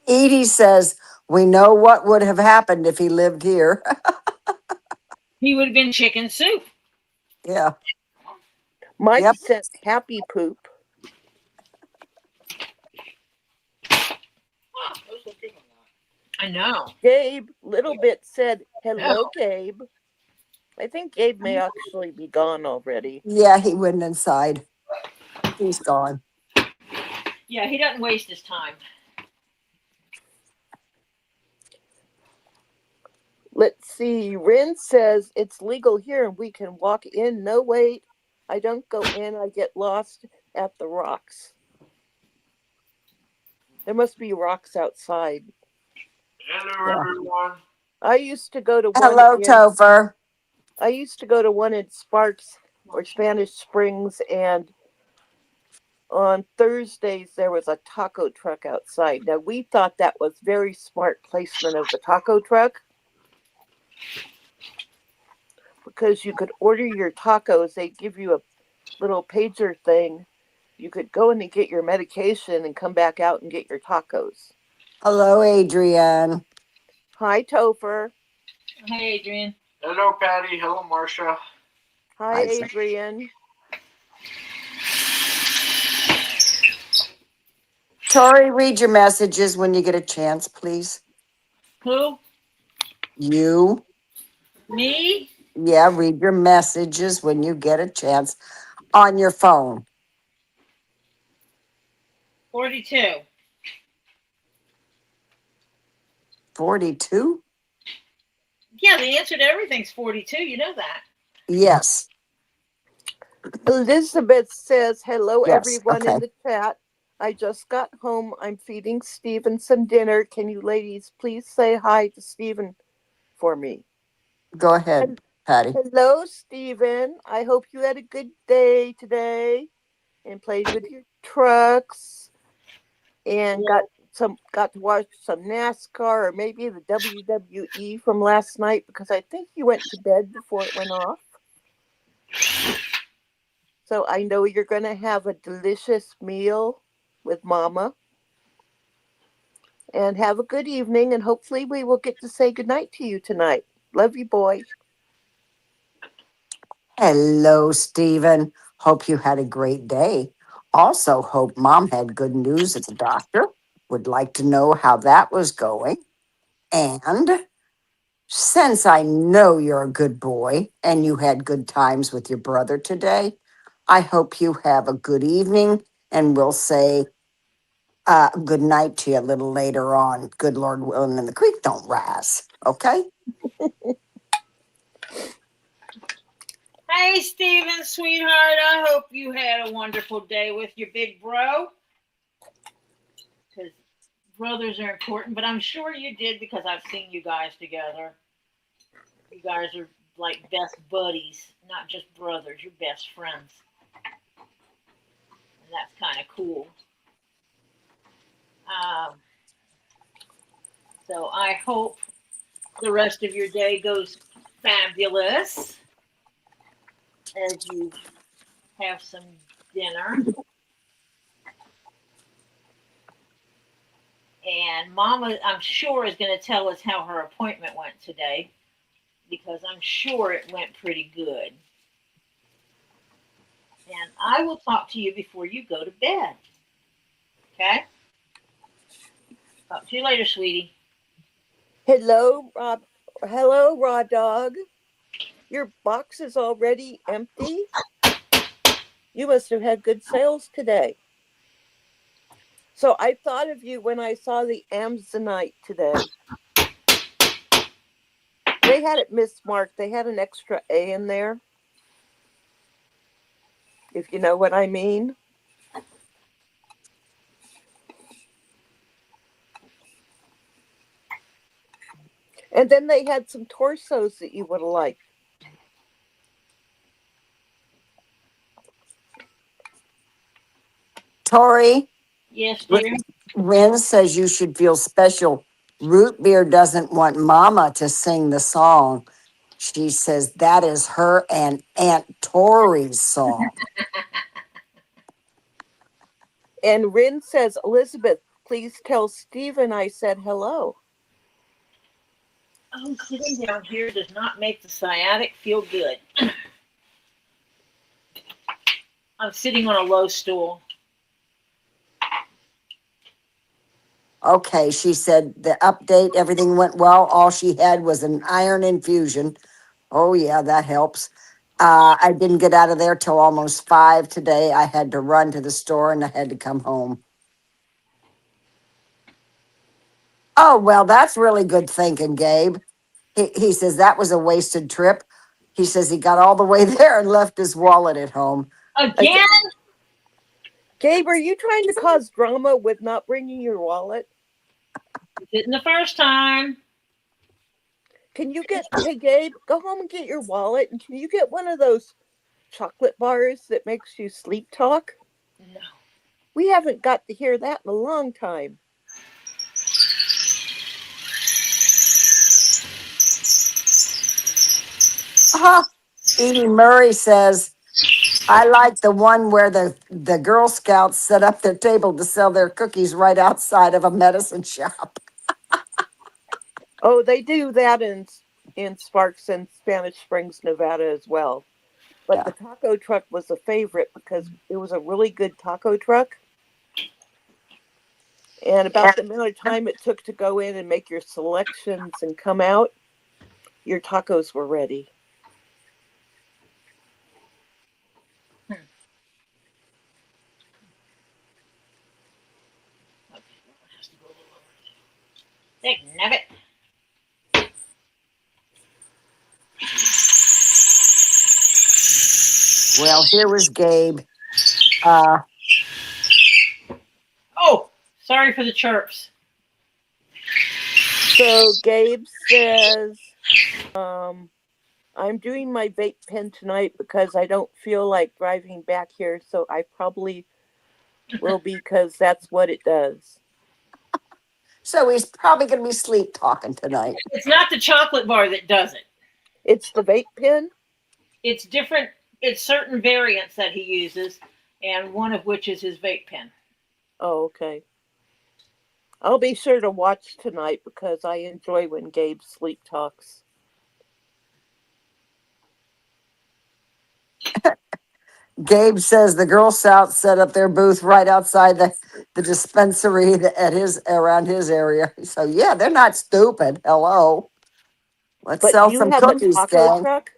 Edie says, we know what would have happened if he lived here. He would have been chicken soup. Yeah. Mike said happy poop. I know. Gabe Little Bit said, hello, Gabe. I think Gabe may actually be gone already. Yeah, he went inside. He's gone. Yeah, he doesn't waste his time. Let's see. Rin says it's legal here and we can walk in, no wait, I don't go in, I get lost at the rocks. There must be rocks outside. Hello, Yeah. everyone. I used to go to one Hello, in Topher. I used to go to one in Sparks or Spanish Springs, and on Thursdays there was a taco truck outside. Now we thought that was very smart placement of the taco truck because you could order your tacos. They'd give you a little pager thing. You could go in and get your medication and come back out and get your tacos. Hello, Adrian. Hi, Topher. Hey, Adrian. Hello, Patty. Hello, Marcia. Hi, Hi. Adrian. Tori, read your messages when you get a chance, please. Who? You. Me? Yeah, read your messages when you get a chance on your phone. 42. 42? Yeah, the answer to everything's 42. You know that. Yes. Elizabeth says, hello, Yes. everyone Okay. in the chat. I just got home. I'm feeding Stephen some dinner. Can you ladies please say hi to Stephen for me? Go ahead, Patty. Hello, Stephen. I hope you had a good day today and played with your trucks and got to watch some NASCAR or maybe the WWE from last night, because I think you went to bed before it went off. So I know you're going to have a delicious meal with Mama. And have a good evening, and hopefully we will get to say goodnight to you tonight. Love you, boy. Hello, Stephen. Hope you had a great day. Also, hope Mom had good news at the doctor. Would like to know how that was going. And since I know you're a good boy and you had good times with your brother today, I hope you have a good evening, and we'll say good night to you a little later on. Good Lord willing, and the creek don't rise. Okay? Hey, Steven, sweetheart. I hope you had a wonderful day with your big bro. Because brothers are important, but I'm sure you did because I've seen you guys together. You guys are like best buddies, not just brothers. You're best friends. And that's kind of cool. Um, so I hope the rest of your day goes fabulous as you have some dinner. And Mama, I'm sure, is going to tell us how her appointment went today, because I'm sure it went pretty good. And I will talk to you before you go to bed. Okay? Talk to you later, sweetie. Hello, Rob. Hello, Raw Dog. Your box is already empty? You must have had good sales today. So I thought of you when I saw the Amazonite today. They had it mismarked. They had an extra A in there, if you know what I mean. And then they had some torsos that you would have liked. Tori, Yes, dear. Ren says you should feel special. Root Beer doesn't want Mama to sing the song. She says that is her and Aunt Tori's song. And Rin says, Elizabeth, please tell Stephen I said hello. Oh, sitting down here does not make the sciatic feel good. I'm sitting on a low stool. Okay, she said the update, everything went well. All she had was an iron infusion. Oh, yeah, that helps. I didn't get out of there till almost 5 today. I had to run to the store and I had to come home. Oh, well, that's really good thinking, Gabe. He says that was a wasted trip. He says he got all the way there and left his wallet at home. Again? Gabe, are you trying to cause drama with not bringing your wallet? Didn't the first time. Hey Gabe, go home and get your wallet, and can you get one of those chocolate bars that makes you sleep talk? No. We haven't got to hear that in a long time. Edie Murray says, I like the one where the Girl Scouts set up their table to sell their cookies right outside of a medicine shop. Oh, they do that in Sparks and Spanish Springs, Nevada as well. But Yeah. the taco truck was a favorite because it was a really good taco truck. And about the amount of time it took to go in and make your selections and come out, your tacos were ready. Nabbit. Well, here was Gabe. Oh, sorry for the chirps. So Gabe says, I'm doing my vape pen tonight because I don't feel like driving back here, so I probably will be because that's what it does. So he's probably going to be sleep talking tonight. It's not the chocolate bar that does it. It's the vape pen? It's different. It's certain variants that he uses, and one of which is his vape pen. Oh, okay. I'll be sure to watch tonight because I enjoy when Gabe sleep talks. Gabe says the Girl Scouts set up their booth right outside the dispensary around his area. So yeah, they're not stupid. Hello. Let's But sell do you some have a cookies, taco gang. truck?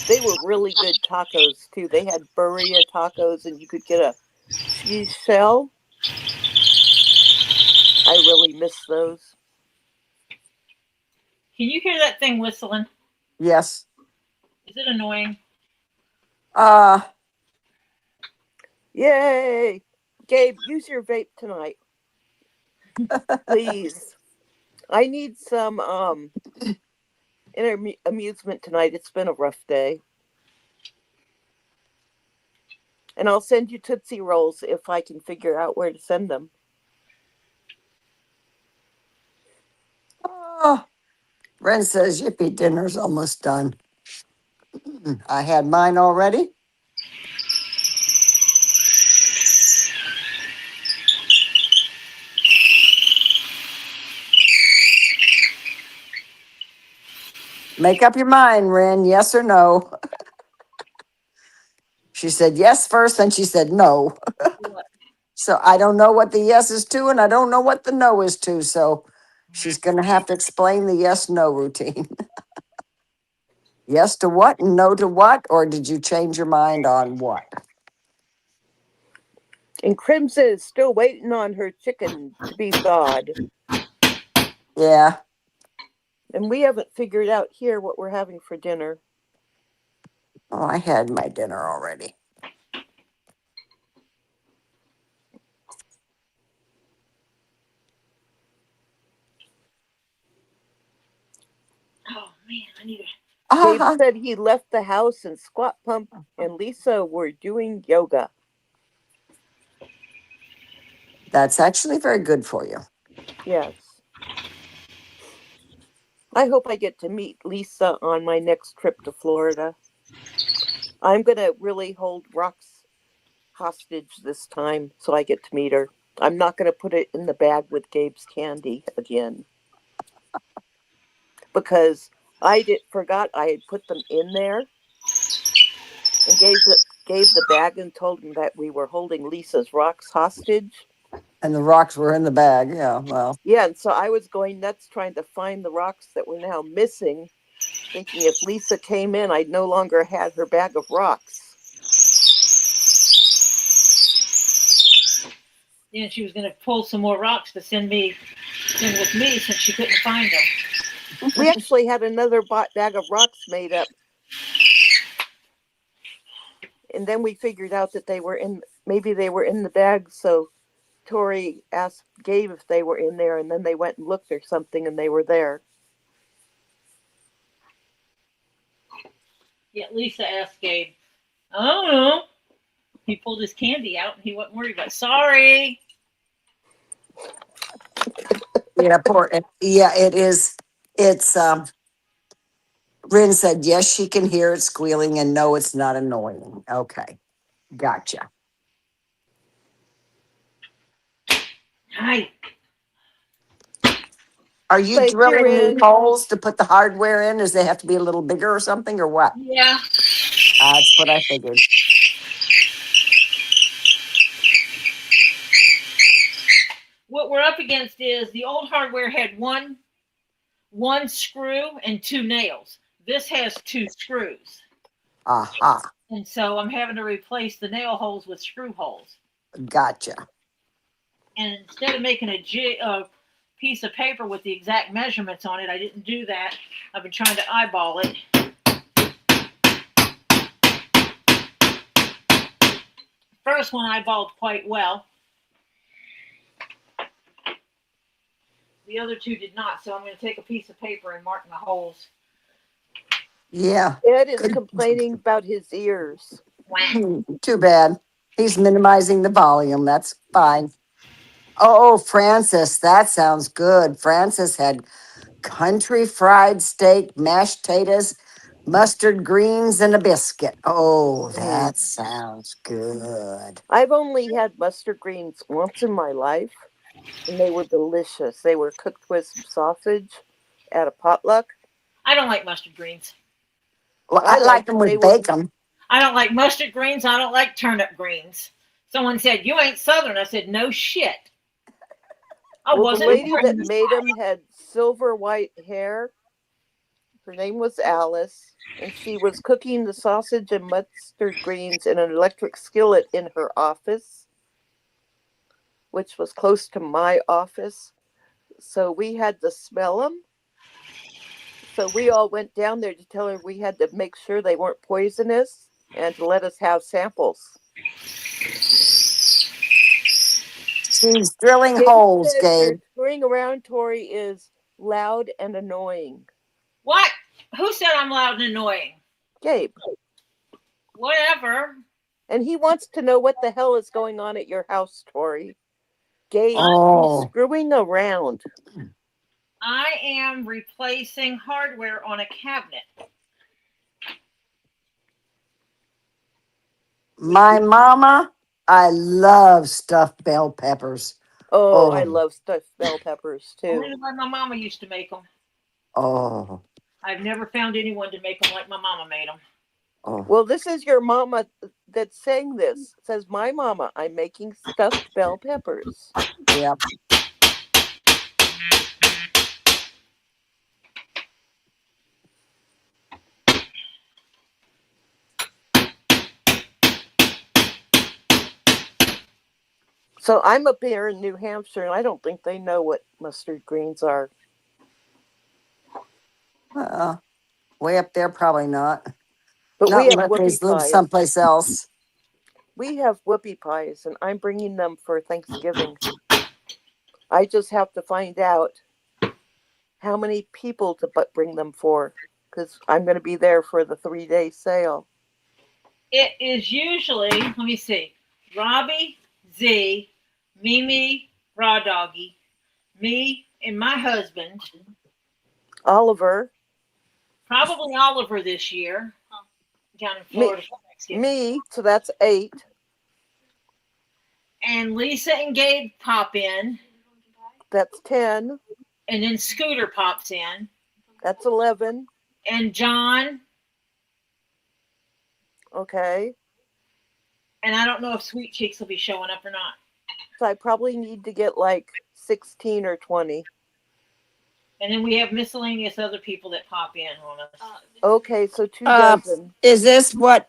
They were really good tacos too. They had burrito tacos, and you could get a cheese shell. I really miss those. Can you hear that thing whistling? Yes. Is it annoying? Yay! Gabe, use your vape tonight. Please. I need some amusement tonight. It's been a rough day. And I'll send you Tootsie Rolls if I can figure out where to send them. Ren says, yippee, dinner's almost done. I had mine already. Make up your mind, Ren, yes or no. She said yes first, then she said no. So I don't know what the yes is to, and I don't know what the no is to. So she's going to have to explain the yes-no routine. Yes to what and no to what? Or did you change your mind on what? And Crimson is still waiting on her chicken to be thawed. Yeah. And we haven't figured out here what we're having for dinner. Oh, I had my dinner already. Oh man, I need to. Gabe said he left the house and Squat Pump and Lisa were doing yoga. That's actually very good for you. Yes. I hope I get to meet Lisa on my next trip to Florida. I'm going to really hold Rox hostage this time so I get to meet her. I'm not going to put it in the bag with Gabe's candy again. Because I forgot I had put them in there and gave the bag and told him that we were holding Lisa's rocks hostage. And the rocks were in the bag. Yeah, well. Yeah, and so I was going nuts trying to find the rocks that were now missing, thinking if Lisa came in, I'd no longer had her bag of rocks. Yeah, she was going to pull some more rocks to send me been with me since she couldn't find them. We actually had another bag of rocks made up. And then we figured out that maybe they were in the bag. So Tori asked Gabe if they were in there, and then they went and looked or something, and they were there. Yeah, Lisa asked Gabe. I don't know. He pulled his candy out and he wasn't worried about it. Sorry. Yeah, poor. Yeah, it is. It's Rin said yes, she can hear it squealing, and no, it's not annoying. Okay, gotcha. Hi. Are you Thank you, drilling new Rin. holes to put the hardware in? Does they have to be a little bigger or something, or what? Yeah. That's what I figured. What we're up against is the old hardware had one screw and 2 nails. This has 2 screws. Aha, And so I'm having to replace the nail holes with screw holes. gotcha. And instead of making a piece of paper with the exact measurements on it, I didn't do that. I've been trying to eyeball it. First one eyeballed quite well. The other 2 did not, so I'm going to take a piece of paper and mark my holes. Yeah, Ed is complaining about his ears. too bad. He's minimizing the volume. That's fine. Oh, Francis, that sounds good. Francis had country fried steak, mashed potatoes, mustard greens, and a biscuit. Oh, that sounds good. I've only had mustard greens once in my life, and they were delicious. They were cooked with some sausage at a potluck. I don't like mustard greens. Well, I like them They with were bacon. I don't like mustard greens. I don't like turnip greens. Someone said, "You ain't Southern." I said, "No shit." I Well, the wasn't lady born that in the made South. them had silver white hair. Her name was Alice, and she was cooking the sausage and mustard greens in an electric skillet in her office, which was close to my office. So we had to smell them. So we all went down there to tell her we had to make sure they weren't poisonous and to let us have samples. She's drilling Gabe holes, says Gabe. your screwing around, Tori, is loud and annoying. What? Who said I'm loud and annoying? Gabe. Whatever. And he wants to know what the hell is going on at your house, Tori. Gabe, Oh. he's screwing around. I am replacing hardware on a cabinet. My mama, I love stuffed bell peppers. Oh, I Oh. love stuffed bell peppers too. Only like my mama used to make them. Oh. I've never found anyone to make them like my mama made them. Oh. Well, this is your mama that's saying this. It says, my mama, I'm making stuffed bell peppers. Yep. So I'm up here in New Hampshire, and I don't think they know what mustard greens are. Way up there, probably not. But Not we have unless whoopie they live pies. someplace else. We have whoopie pies, and I'm bringing them for Thanksgiving. I just have to find out how many people to bring them for, because I'm going to be there for the 3-day sale. It is usually, let me see, Robbie, Z, Mimi, Raw Doggy, me, and my husband. Oliver. Probably Oliver this year. Down in Florida for Thanksgiving. Me, so that's 8. And Lisa and Gabe pop in. That's 10. And then Scooter pops in. That's 11. And John. Okay. And I don't know if Sweet Cheeks will be showing up or not. So I probably need to get like 16 or 20. And then we have miscellaneous other people that pop in on us. Okay, so 2 dozen. Is this what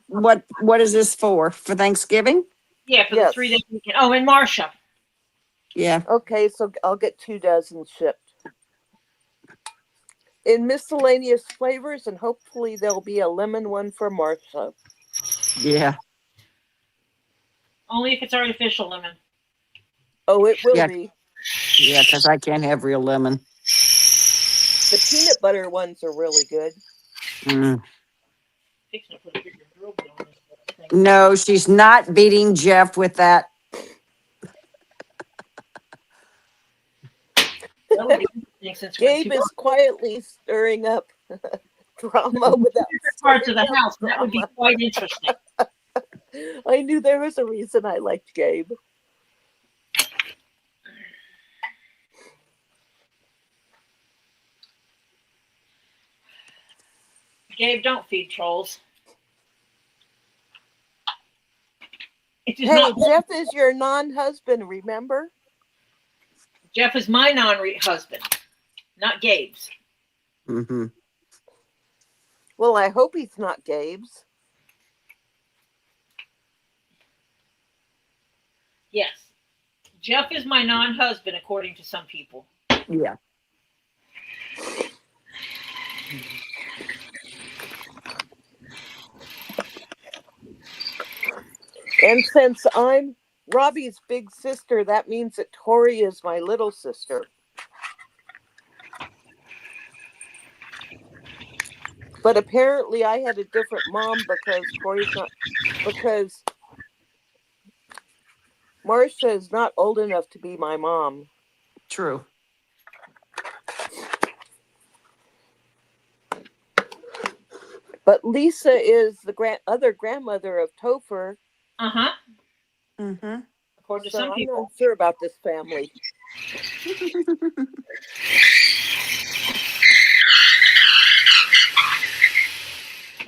is this for? For Thanksgiving? Yeah, for Yes. the 3-day weekend. Oh, and Marsha. Yeah. Okay, so I'll get 2 dozen shipped. In miscellaneous flavors, and hopefully there'll be a lemon one for Martha. Yeah. Only if it's artificial lemon. Oh, it will Yeah. be. Yeah, because I can't have real lemon. The peanut butter ones are really good. Mm. Fixing to put a bigger drill bit on this thing. No, she's not beating Jeff with that. That would be interesting since we're in Gabe two is quietly stirring up drama without different parts of the stirring up house. And that would be drama. quite interesting. I knew there was a reason I liked Gabe. Gabe, don't feed trolls. It is Hey, not. Jeff is your non-husband, remember? Jeff is my non-husband, not Gabe's. Mm-hmm. Well, I hope he's not Gabe's. Yes. Jeff is my non-husband, according to some people. Yeah. And since I'm Robbie's big sister, that means that Tori is my little sister. But apparently I had a different mom because Marcia is not old enough to be my mom. True. But Lisa is the other grandmother of Topher. Uh-huh. Mm-hmm. According to So some I'm people. not sure about this family.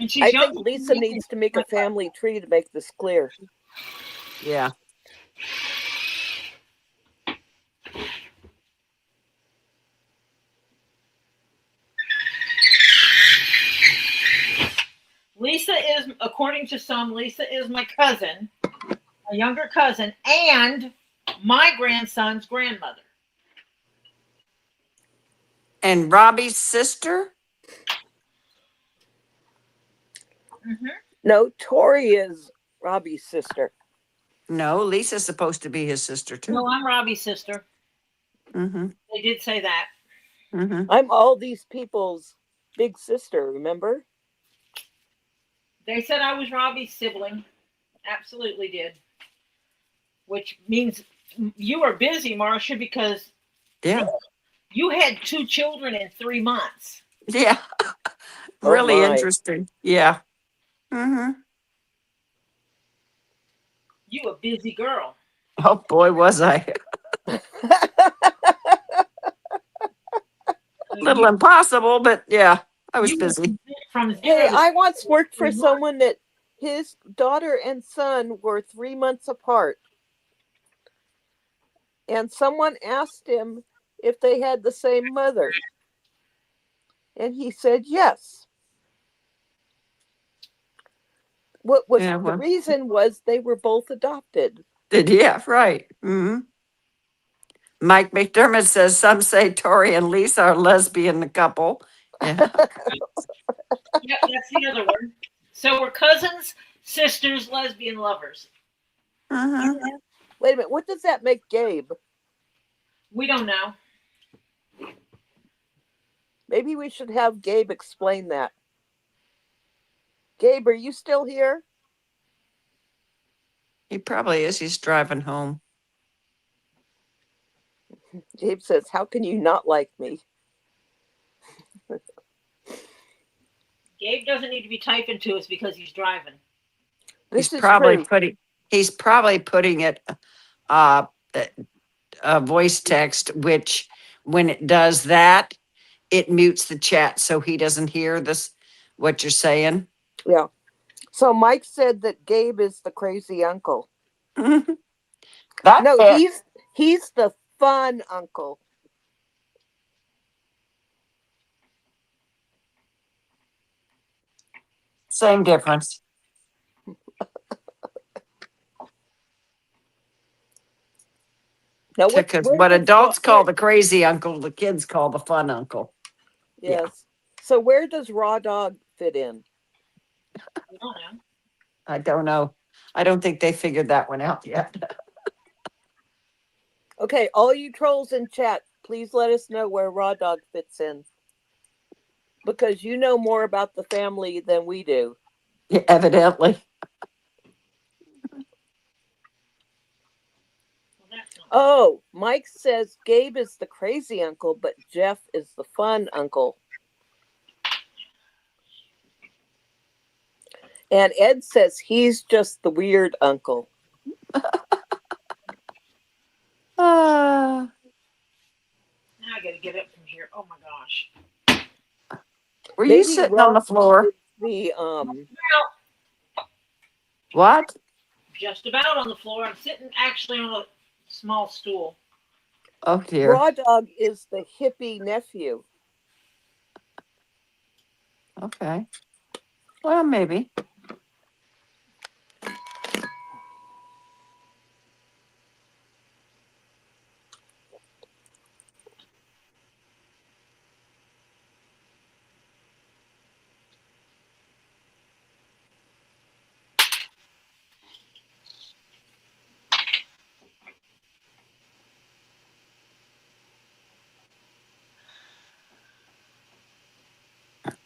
And she's I young. think Lisa needs to make a family tree to make this clear. Yeah. Lisa is, according to some, Lisa is my cousin, a younger cousin, and my grandson's grandmother. And Robbie's sister? Mm-hmm. No, Tori is Robbie's sister. No, Lisa's supposed to be his sister too. No, I'm Robbie's sister. Mm-hmm. They did say that. Mm-hmm. I'm all these people's big sister, remember? They said I was Robbie's sibling. Absolutely did. Which means you are busy, Marcia, because Yeah. you had 2 children in 3 months. Yeah. Oh, Really my. interesting. Yeah. Mm-hmm. You a busy girl. Oh boy, was I. A little impossible, but yeah, I was You busy. from 0 Hey, to I once worked for 3 months. someone that his daughter and son were 3 months apart. And someone asked him if they had the same mother. And he said yes. What was Yeah, the well, reason was they were both adopted. yeah, right. Mm-hmm. Mike McDermott says some say Tori and Lisa are lesbian couple. Yeah. Yep, that's the other one. So we're cousins, sisters, lesbian lovers. Uh-huh. Wait a minute, what does that make Gabe? We don't know. Maybe we should have Gabe explain that. Gabe, are you still here? He probably is. He's driving home. Gabe says, how can you not like me? Gabe doesn't need to be typing to us because he's driving. This He's is probably true. putting it uh a voice text, which when it does that, it mutes the chat so he doesn't hear this what you're saying. Yeah. So Mike said that Gabe is the crazy uncle. That's No, it. he's the fun uncle. Same difference. Now, Because where what does adults call the crazy uncle, the kids call the fun uncle. Yeah. Yes. So where does Raw Dog fit in? I don't know. I don't know. I don't think they figured that one out yet. Okay, all you trolls in chat, please let us know where Raw Dog fits in. Because you know more about the family than we do. Yeah, evidently. Well, that's not Oh, Mike says Gabe is the crazy uncle, but Jeff is the fun uncle. And Ed says he's just the weird uncle. Uh, Now I got to get up from here. Oh my gosh. were you Maybe sitting Raw on the floor? is the What? Just about on the floor. I'm sitting actually on a small stool. Oh dear. Raw Dog is the hippie nephew. Okay. Well, maybe.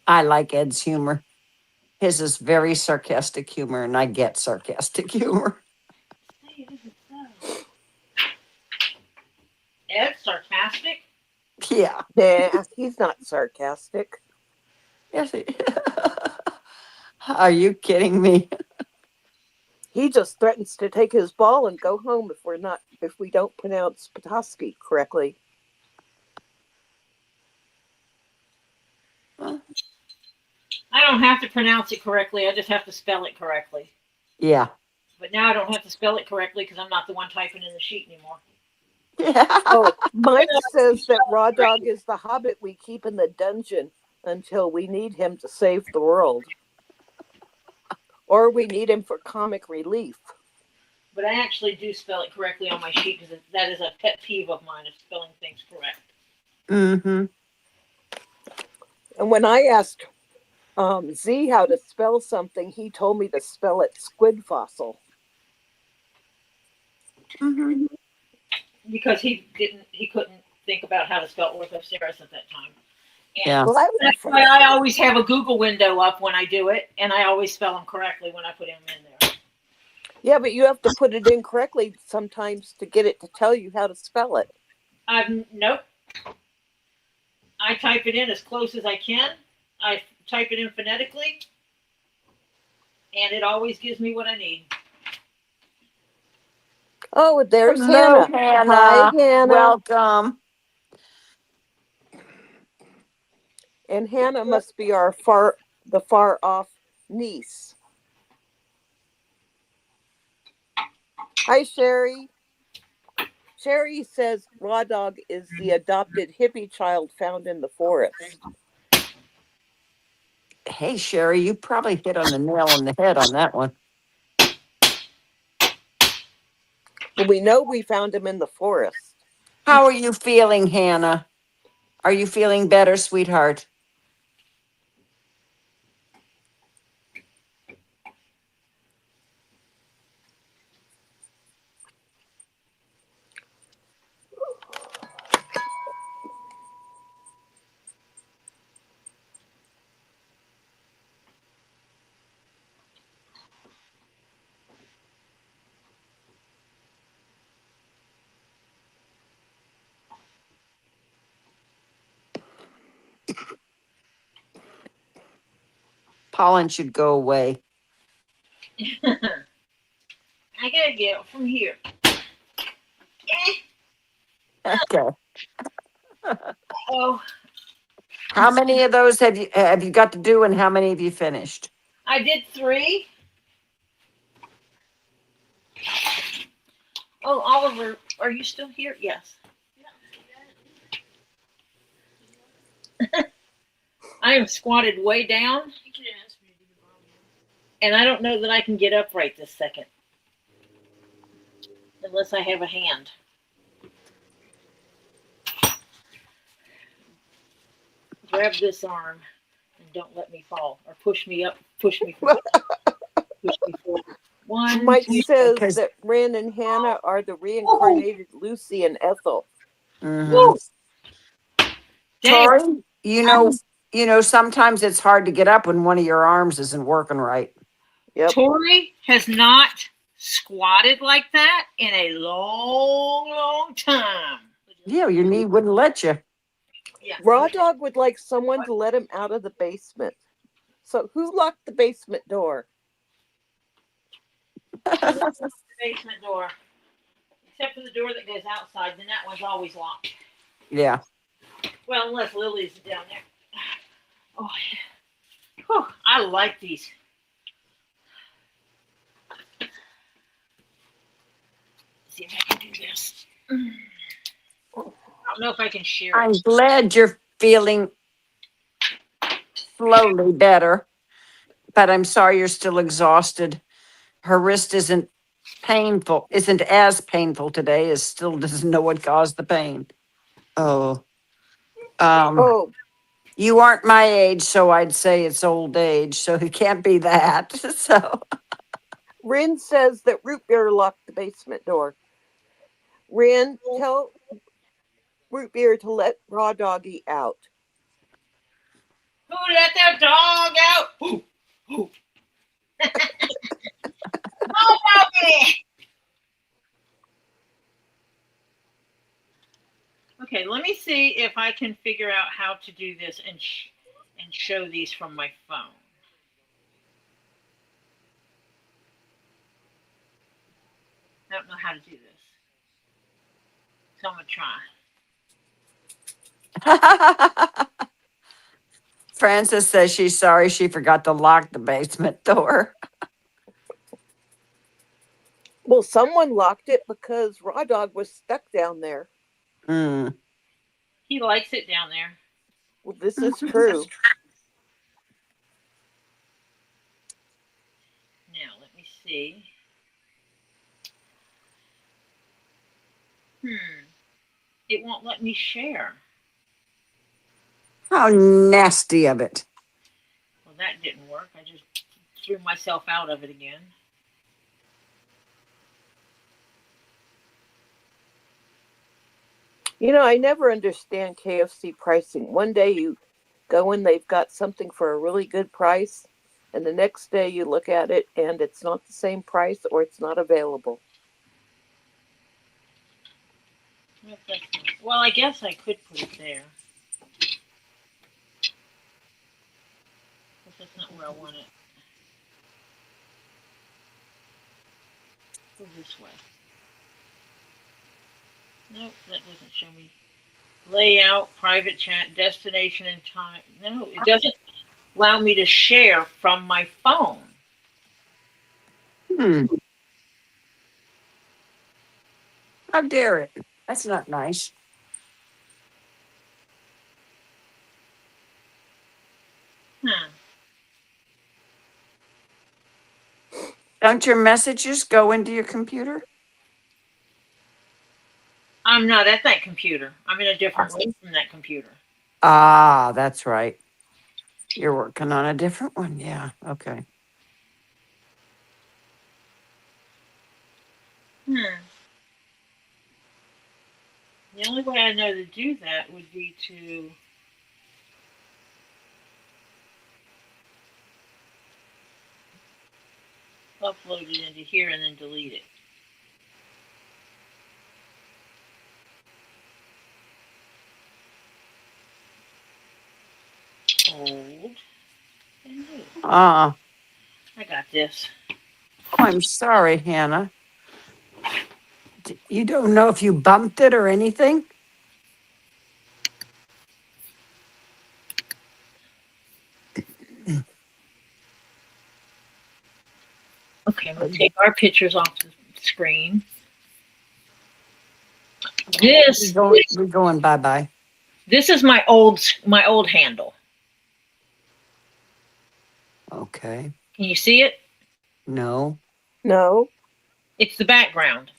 I like Ed's humor. His is very sarcastic humor, and I get sarcastic humor. Ed, sarcastic? Yeah. Nah, he's not sarcastic. Yes. Are you kidding me? He just threatens to take his ball and go home if we don't pronounce Petoskey correctly. I don't have to pronounce it correctly. I just have to spell it correctly. Yeah. But now I don't have to spell it correctly because I'm not the one typing in the sheet anymore. Oh, Mike says that Raw Dog is the hobbit we keep in the dungeon until we need him to save the world. Or we need him for comic relief. But I actually do spell it correctly on my sheet because that is a pet peeve of mine, is spelling things correct. Mm-hmm. And when I asked Z how to spell something, he told me to spell it squid fossil. Mm-hmm. Because he couldn't think about how to spell Orthoceras at that time. And Yeah. Well, that's why I always have a Google window up when I do it, and I always spell them correctly when I put them in there. Yeah, but you have to put it in correctly sometimes to get it to tell you how to spell it. Nope. I type it in as close as I can. I type it in phonetically, and it always gives me what I need. Oh, there's Hello, Hannah. Hannah. Hi, Hannah. Welcome. And Hannah must be our far off niece. Hi, Sherry. Sherry says Raw Dog is the adopted hippie child found in the forest. Hey, Sherry, you probably hit on the nail on the head on that one. Well, we know we found him in the forest. How are you feeling, Hannah? Are you feeling better, sweetheart? Pollen should go away. I gotta get it from here. Okay. Oh, How many of those have you got to do, and how many have you finished? I did 3. Oh, Oliver, are you still here? Yes. I am squatted way down, and I don't know that I can get up right this second. Unless I have a hand. grab this arm and don't let me fall, or push me up, push me forward. Push me forward. One, Mike two, says Because- that Ren and Hannah are the reincarnated Lucy and Ethel. Mhm. woo. Dang, Tori, sometimes it's hard to get up when one of your arms isn't working right. Yep. Tori has not squatted like that in a long, long time. Yeah, your knee wouldn't let you. Yeah. Raw Dog would like someone to let him out of the basement. So who locked the basement door? The basement door. Except for the door that goes outside, then that one's always locked. Yeah. Well, unless Lily's down there. Oh, whew, I like these. Let's see if I can do this. I don't know if I can share I'm it. glad you're feeling slowly better, but I'm sorry you're still exhausted. Her wrist isn't as painful today, as still doesn't know what caused the pain. Oh. Oh, You aren't my age, so I'd say it's old age, so it can't be that. So Ren says that Root Beer locked the basement door. Ren, tell Root Beer to let Raw Doggy out. Who let that dog out? Who? Who? Oh, doggy! Okay, let me see if I can figure out how to do this and show these from my phone. I don't know how to do this, so I'm gonna try. Frances says she's sorry she forgot to lock the basement door. Well, someone locked it because Raw Dog was stuck down there. Mm. He likes it down there. Well, this is true. Now, let me see. It won't let me share. How nasty of it. Well, that didn't work. I just threw myself out of it again. You know, I never understand KFC pricing. One day you go in, they've got something for a really good price, and the next day you look at it and it's not the same price or it's not available. Well, I guess I could put it there. But that's not where I want it. Go this way. Nope, that doesn't show me. Layout, private chat, destination and time. No, it doesn't allow me to share from my phone. How dare it? That's not nice. Don't your messages go into your computer? I'm not at that computer. I'm in a different room from that computer. Ah, that's right. You're working on a different one. Yeah. Okay. The only way I know to do that would be to upload it into here and then delete it. Old and new. Ah. I got this. Oh, I'm sorry, Hannah. You don't know if you bumped it or anything? Okay, I'm gonna take our pictures off the screen. This We're going bye-bye. this is my old handle. Okay. Can you see it? No. No. It's the background.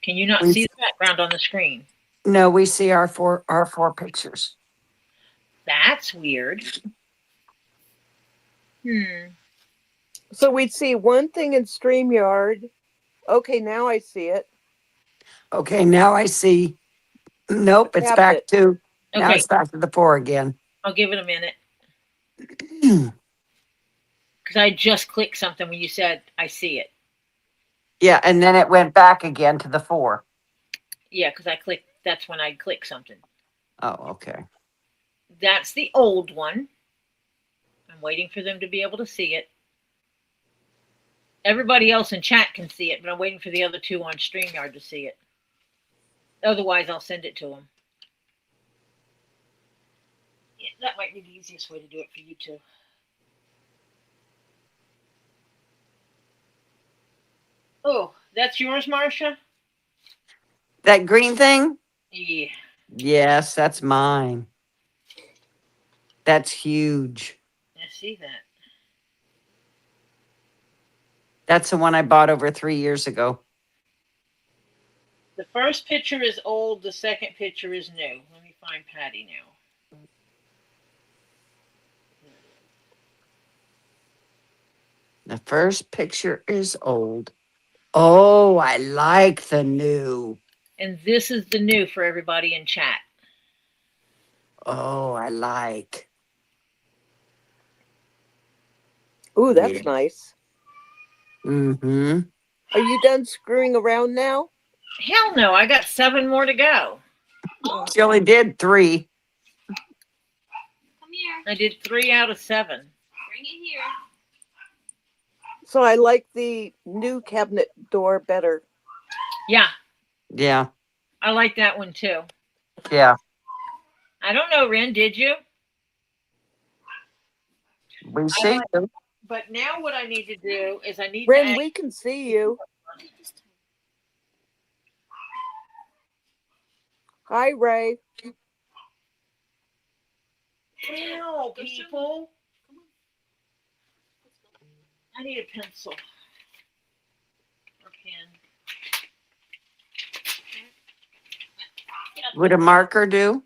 Can you not see the background on the screen? No, we see our four pictures. That's weird. So we'd see one thing in StreamYard. Okay, now I see it. Okay, now I see. Nope, it's Tapped back it. to, now Okay, it's back to the 4 again. I'll give it a minute. Because I just clicked something when you said I see it. Yeah, and then it went back again to the 4. Yeah, because I clicked, that's when I click something. Oh, okay. That's the old one. I'm waiting for them to be able to see it. Everybody else in chat can see it, but I'm waiting for the other two on StreamYard to see it. Otherwise, I'll send it to them. Yeah, that might be the easiest way to do it for you too. Oh, that's yours, Marcia? That green thing? Yeah. Yes, that's mine. That's huge. I see that. That's the one I bought over 3 years ago. The first picture is old. The second picture is new. Let me find Patty now. The first picture is old. Oh, I like the new. And this is the new for everybody in chat. Oh, I like. Ooh, that's Yeah. nice. Mm-hmm. Are you done screwing around now? Hell no, I got 7 more to go. She only did 3. Come here. I did 3 out of 7. Bring it here. So I like the new cabinet door better. Yeah, Yeah. I like that one too. Yeah. I don't know, Ren, did you? We see you. But now what I need to do is I need Ren, to we can see you. Hi, Ray. Ow, people. I need a pencil or pen. Would a marker do?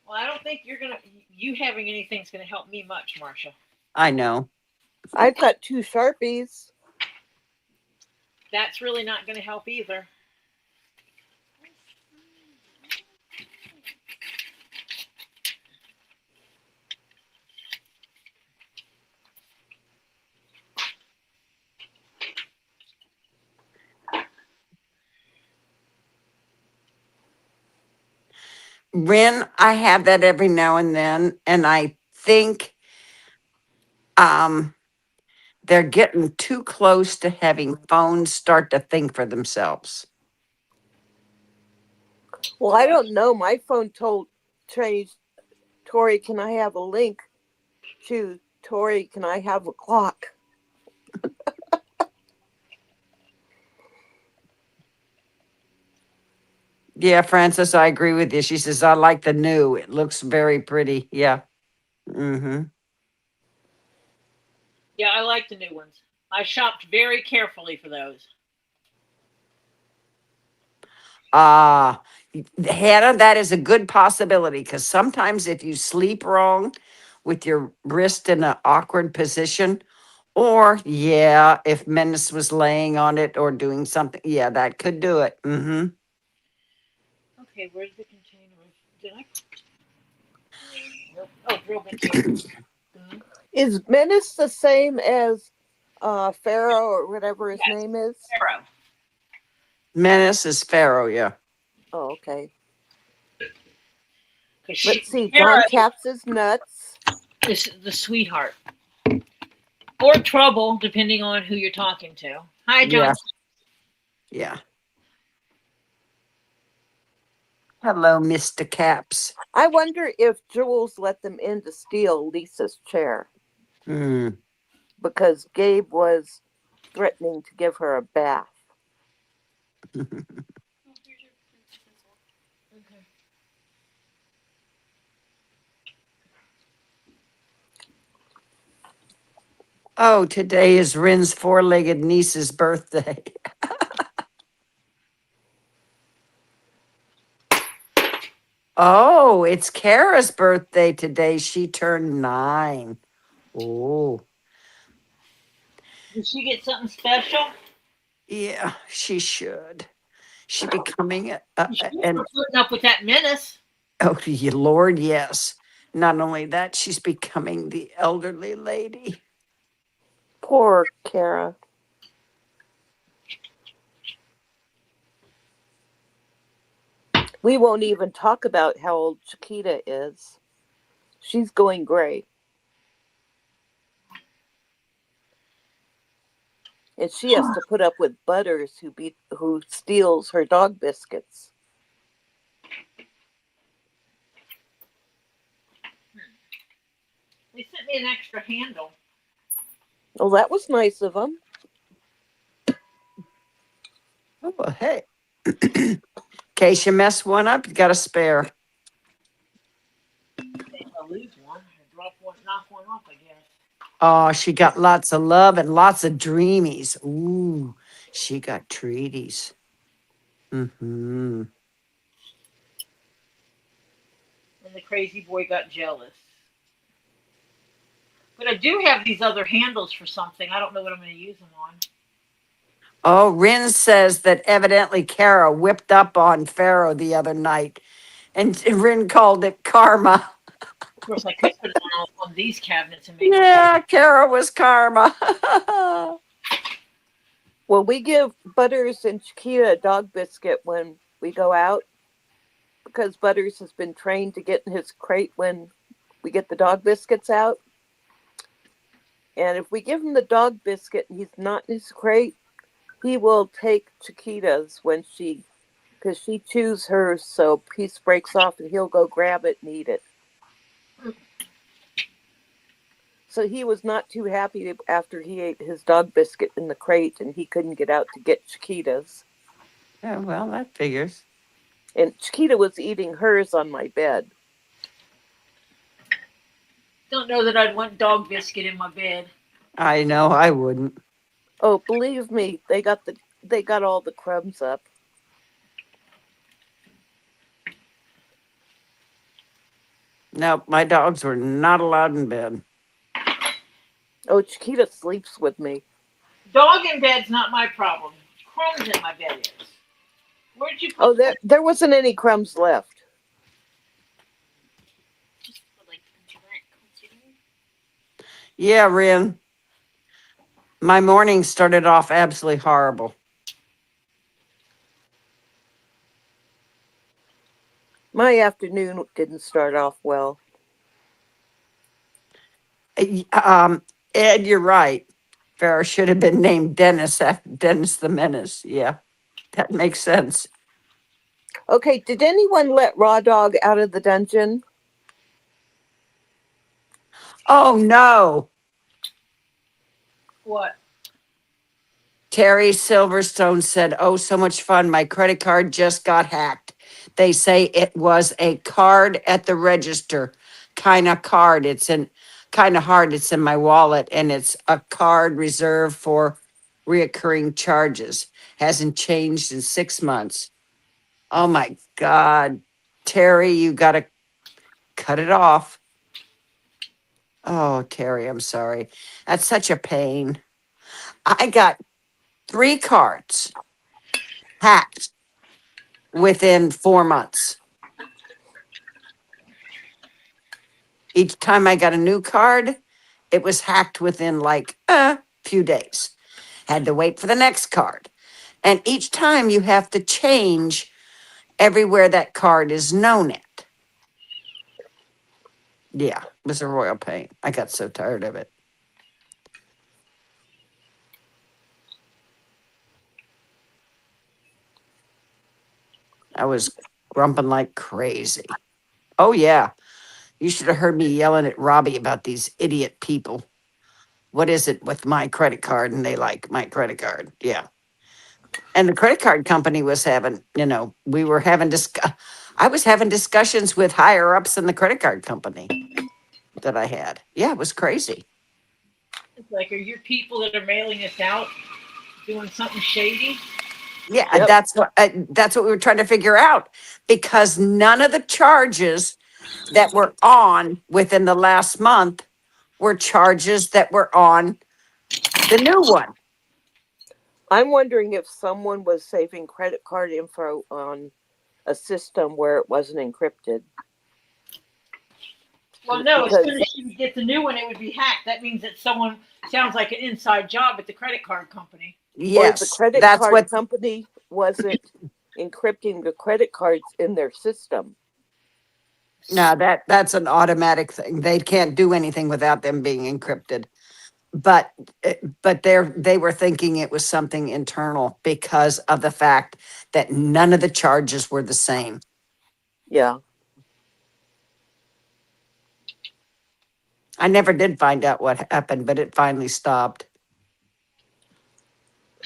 Well, I don't think you having anything's gonna help me much, Marcia. I know. I've got 2 Sharpies. That's really not gonna help either. Ren, I have that every now and then, and I think they're getting too close to having phones start to think for themselves. Well, I don't know. My phone told Tori, can I have a link to Tori, can I have a clock? Yeah, Francis, I agree with you. She says, I like the new. It looks very pretty. Yeah. Mm-hmm. Yeah, I like the new ones. I shopped very carefully for those. Hannah, that is a good possibility because sometimes if you sleep wrong with your wrist in an awkward position, or yeah, if Menace was laying on it or doing something, yeah, that could do it. Mm-hmm. Okay, where's the container? Did I? Nope. Oh, real big. Is Menace the same as Pharaoh or whatever his name is? Pharaoh. Menace is Pharaoh, yeah. Oh, okay. Let's see. John Taps is nuts. This is the sweetheart. Or trouble, depending on who you're talking to. Hi, John. Yeah. Hello, Mr. Caps. I wonder if Jules let them in to steal Lisa's chair. Because Gabe was threatening to give her a bath. Oh, today is Rin's 4-legged niece's birthday. Oh, it's Kara's birthday today. She turned 9. Oh, Did she get something special? yeah, she should. She becoming You should and for putting up with that menace. oh, Lord, yes. Not only that, she's becoming the elderly lady. Poor Kara. We won't even talk about how old Chiquita is. She's going gray. And she has to put up with Butters who steals her dog biscuits. They sent me an extra handle. Oh, that was nice of them. Oh, well, hey. In case you mess one up, you got a spare. If I lose one, or drop one, knock one off, I guess. Oh, she got lots of love and lots of dreamies. Ooh, she got treaties. Mm-hmm. And the crazy boy got jealous. But I do have these other handles for something. I don't know what I'm going to use them on. Oh, Rin says that evidently Kara whipped up on Pharaoh the other night, and Rin called it karma. Of course, I could put it on these cabinets and make them. Yeah, Kara was karma. Well, we give Butters and Chiquita a dog biscuit when we go out because Butters has been trained to get in his crate when we get the dog biscuits out. And if we give him the dog biscuit and he's not in his crate, he will take Chiquita's because she chews hers, so a piece breaks off and he'll go grab it and eat it. So he was not too happy after he ate his dog biscuit in the crate and he couldn't get out to get Chiquita's. Yeah, well, that figures. And Chiquita was eating hers on my bed. Don't know that I'd want dog biscuit in my bed. I know, I wouldn't. Oh, believe me, they got all the crumbs up. Nope, my dogs were not allowed in bed. Oh, Chiquita sleeps with me. Dog in bed's not my problem. Crumbs in my bed is. Where'd you put Oh, there wasn't any crumbs left. Just for like Gillette considering. Yeah, Rin. My morning started off absolutely horrible. My afternoon didn't start off well. Ed, you're right. Farrah should have been named Dennis after Dennis the Menace. Yeah, that makes sense. Okay, did anyone let Raw Dog out of the dungeon? Oh, no. what? Terry Silverstone said, "Oh, so much fun. My credit card just got hacked. They say it was a card at the register kind of card. It's in kind of hard. It's in my wallet, and it's a card reserved for reoccurring charges. Hasn't changed in 6 months. Oh my God. Terry, you got to cut it off." Oh, Terry, I'm sorry. That's such a pain. I got 3 cards hacked within 4 months. Each time I got a new card, it was hacked within like a few days. Had to wait for the next card. And each time you have to change everywhere that card is known at. Yeah, it was a royal pain. I got so tired of it. I was grumping like crazy. Oh, yeah. You should have heard me yelling at Robbie about these idiot people. What is it with my credit card? And they like my credit card. Yeah. And the credit card company was having, we were having I was having discussions with higher ups in the credit card company that I had. Yeah, it was crazy. It's like, are your people that are mailing this out doing something shady? Yeah, Yep. that's what we were trying to figure out, because none of the charges that were on within the last month were charges that were on the new one. I'm wondering if someone was saving credit card info on a system where it wasn't encrypted. Well, no, as Because soon as you get the new one, it would be hacked. That means that someone sounds like an inside job at the credit card company. or the Yes, credit that's card what. company wasn't encrypting the credit cards in their system. No, that's an automatic thing. They can't do anything without them being encrypted. But they were thinking it was something internal because of the fact that none of the charges were the same. Yeah. I never did find out what happened, but it finally stopped.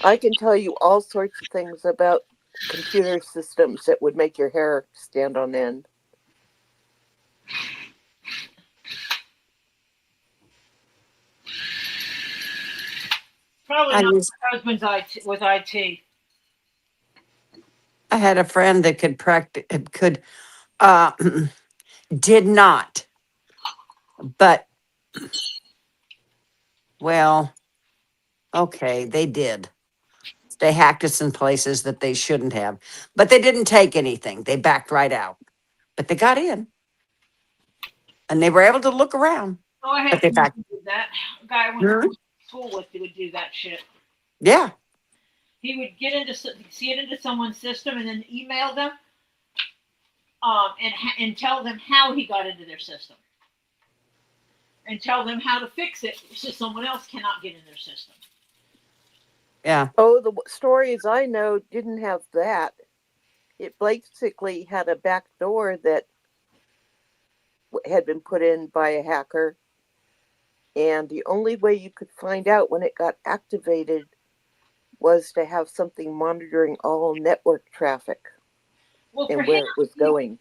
I can tell you all sorts of things about computer systems that would make your hair stand on end. Probably I not used, my husband's IT, with IT. I had a friend that could uh did not, but well, okay, they did. They hacked us in places that they shouldn't have, but they didn't take anything. They backed right out, but they got in and they were able to look around. Oh, I But had they friends backed. who did that. A guy I went Hmm? to school with who would do that shit. Yeah, He would see it into someone's system and then email them, and tell them how he got into their system, and tell them how to fix it so someone else cannot get in their system. yeah. Oh, the stories I know didn't have that. It basically had a back door that had been put in by a hacker, and the only way you could find out when it got activated was to have something monitoring all network traffic Well, for and him, where it was going.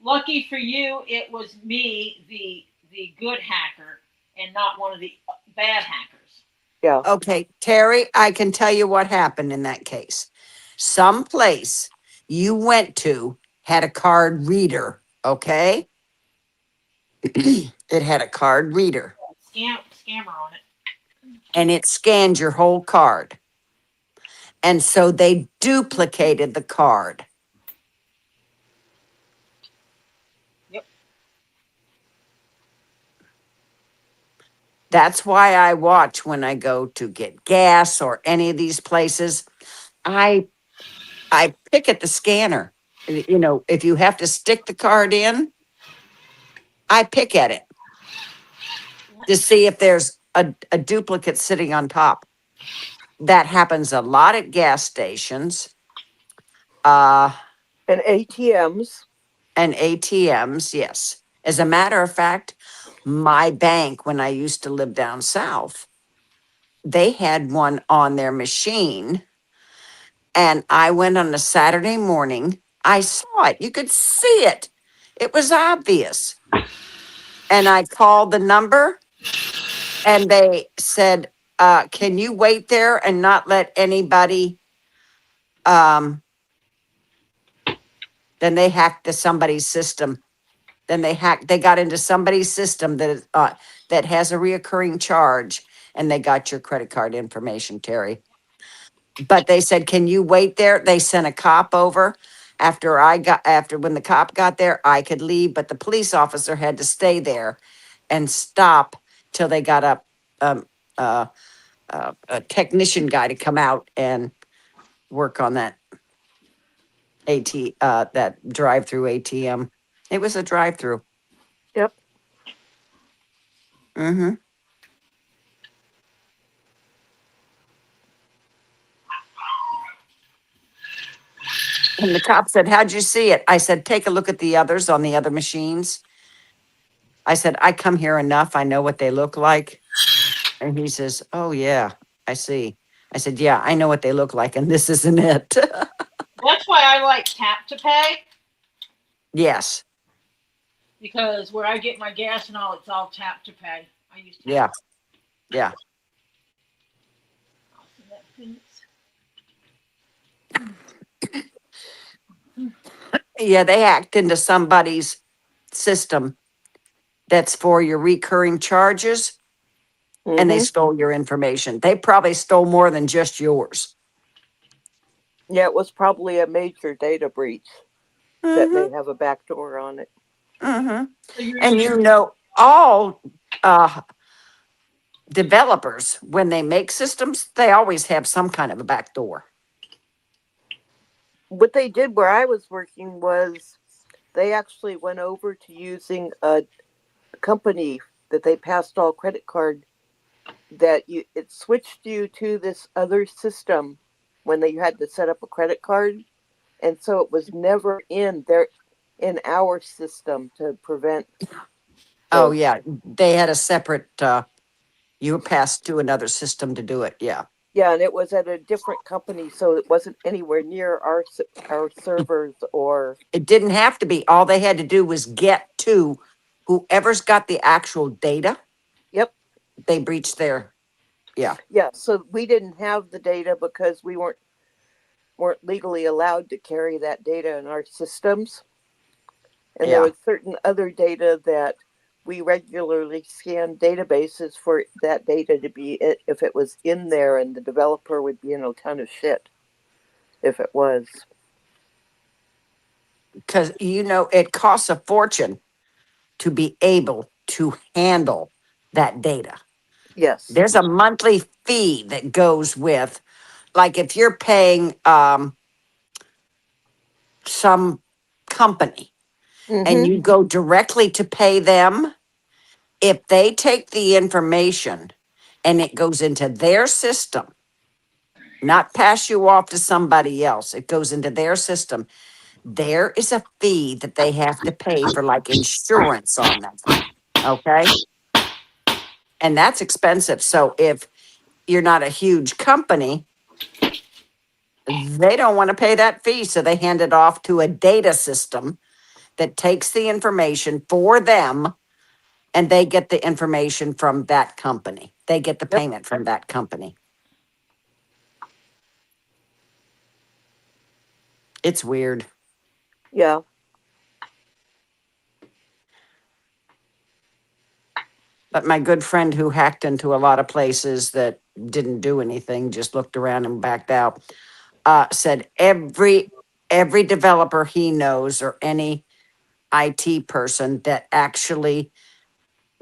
lucky for you, it was me, the good hacker, and not one of the bad hackers. Yeah. Okay, Terry, I can tell you what happened in that case. Some place you went to had a card reader, okay? It had a card reader Scammer on it. and it scanned your whole card. And so they duplicated the card. Yep. That's why I watch when I go to get gas or any of these places. I pick at the scanner. You know, if you have to stick the card in, I pick at it to see if there's a duplicate sitting on top. That happens a lot at gas stations, And ATMs. and ATMs, yes. As a matter of fact, my bank, when I used to live down south, they had one on their machine. And I went on a Saturday morning. I saw it. You could see it. It was obvious. And I called the number and they said, can you wait there and not let anybody, um, then they hacked somebody's system. Then they got into somebody's system that has a reoccurring charge, and they got your credit card information, Terry. But they said, can you wait there? They sent a cop over. After when the cop got there, I could leave, but the police officer had to stay there and stop till they got um, uh, a technician guy to come out and work on that that drive-through ATM. It was a drive-through. Yep. Mm-hmm. And the cop said, how'd you see it? I said, take a look at the others on the other machines. I said, I come here enough. I know what they look like. And he says, oh, yeah, I see. I said, yeah, I know what they look like. And this isn't it. That's why I like tap to pay, Yes. because where I get my gas and all, it's all tap to pay. I use tap. Yeah. Yeah. I'll send that, please. Yeah, they hacked into somebody's system that's for your recurring charges, and they Mm-hmm. stole your information. They probably stole more than just yours. Yeah, it was probably a major data breach that Mm-hmm. may have a backdoor on it. Mm-hmm. So you're And you know, all developers, when they make systems, they always have some kind of a backdoor. What they did where I was working was they actually went over to using a company that they passed all credit card that you it switched you to this other system when they had to set up a credit card, and so it was never in our system to prevent Oh the yeah, they had a separate. You passed to another system to do it. Yeah, yeah, and it was at a different company, so it wasn't anywhere near our servers or it didn't have to be. All they had to do was get to whoever's got the actual data. yep. They breached their. Yeah, Yeah, so we didn't have the data because we weren't legally allowed to carry that data in our systems. And there yeah. was certain other data that we regularly scan databases for that data to be if it was in there, and the developer would be in a ton of shit if it was. Because it costs a fortune to be able to handle that data. Yes. There's a monthly fee that goes with, like, if you're paying some company and Mm-hmm. you go directly to pay them, if they take the information and it goes into their system, not pass you off to somebody else, it goes into their system, there is a fee that they have to pay for, like, insurance on them. Okay. And that's expensive. So if you're not a huge company, they don't want to pay that fee. So they hand it off to a data system that takes the information for them, and they get the information from that company. They get the Yep. payment from that company. It's weird. Yeah. But my good friend who hacked into a lot of places that didn't do anything, just looked around and backed out, said every developer he knows or any IT person that actually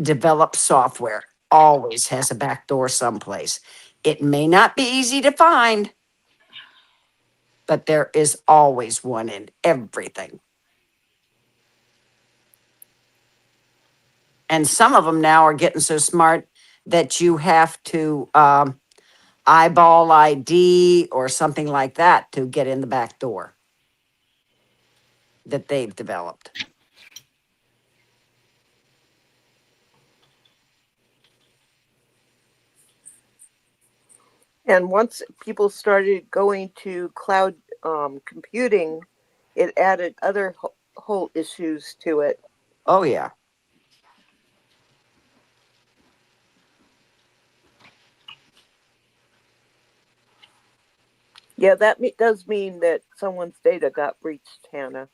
develops software always has a backdoor someplace. It may not be easy to find, but there is always one in everything. And some of them now are getting so smart that you have to eyeball ID or something like that to get in the back door that they've developed. And once people started going to cloud computing, it added other whole issues to it. Oh, yeah. Yeah, that does mean that someone's data got breached, Hannah.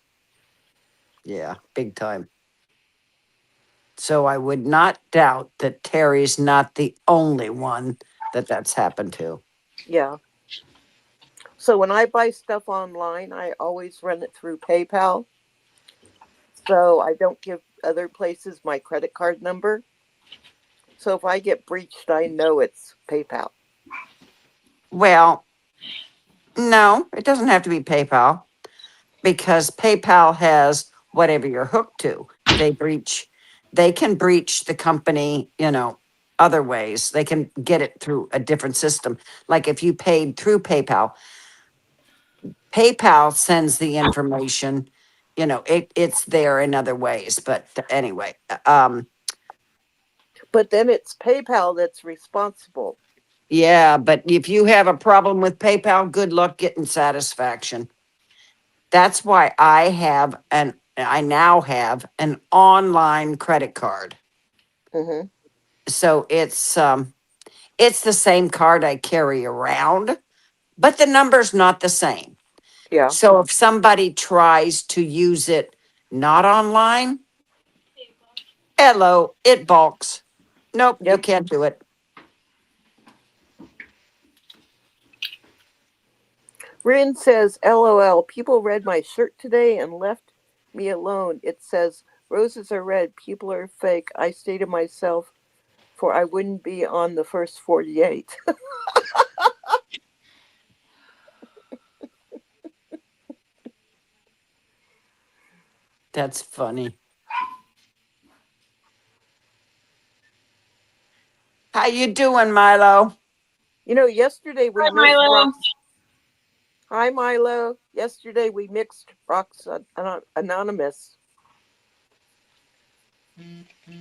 Yeah, big time. So I would not doubt that Terry's not the only one that's happened to. Yeah. So when I buy stuff online, I always run it through PayPal. So I don't give other places my credit card number. So if I get breached, I know it's PayPal. Well, no, it doesn't have to be PayPal because PayPal has whatever you're hooked to. They can breach the company, other ways. They can get it through a different system. Like if you paid through PayPal, PayPal sends the information, it's there in other ways. But anyway, But then it's PayPal that's responsible. yeah, but if you have a problem with PayPal, good luck getting satisfaction. That's why I now have an online credit card. Mm-hmm. So it's the same card I carry around, but the number's not the same. Yeah. So if somebody tries to use it not online, hello, it balks. Nope, you Yep. can't do it. Rin says, LOL, people read my shirt today and left me alone. It says, roses are red, people are fake. I stay to myself, for I wouldn't be on the first 48. That's funny. How you doing, Milo? You know, yesterday we Hi, mixed Milo. rocks. Hi, Milo. Yesterday we mixed rocks anonymous.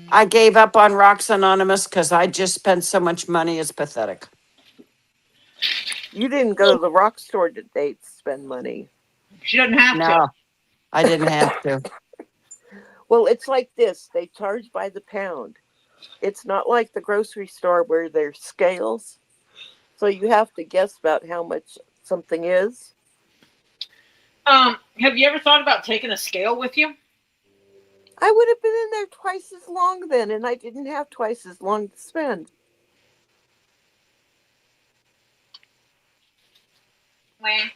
I gave up on Rocks Anonymous because I just spent so much money. It's pathetic. You didn't go to the rock store today to spend money. She doesn't have to. No, I didn't have to. Well, it's like this. They charge by the pound. It's not like the grocery store where there's scales. So you have to guess about how much something is. Have you ever thought about taking a scale with you? I would have been in there twice as long then, and I didn't have twice as long to spend. Well,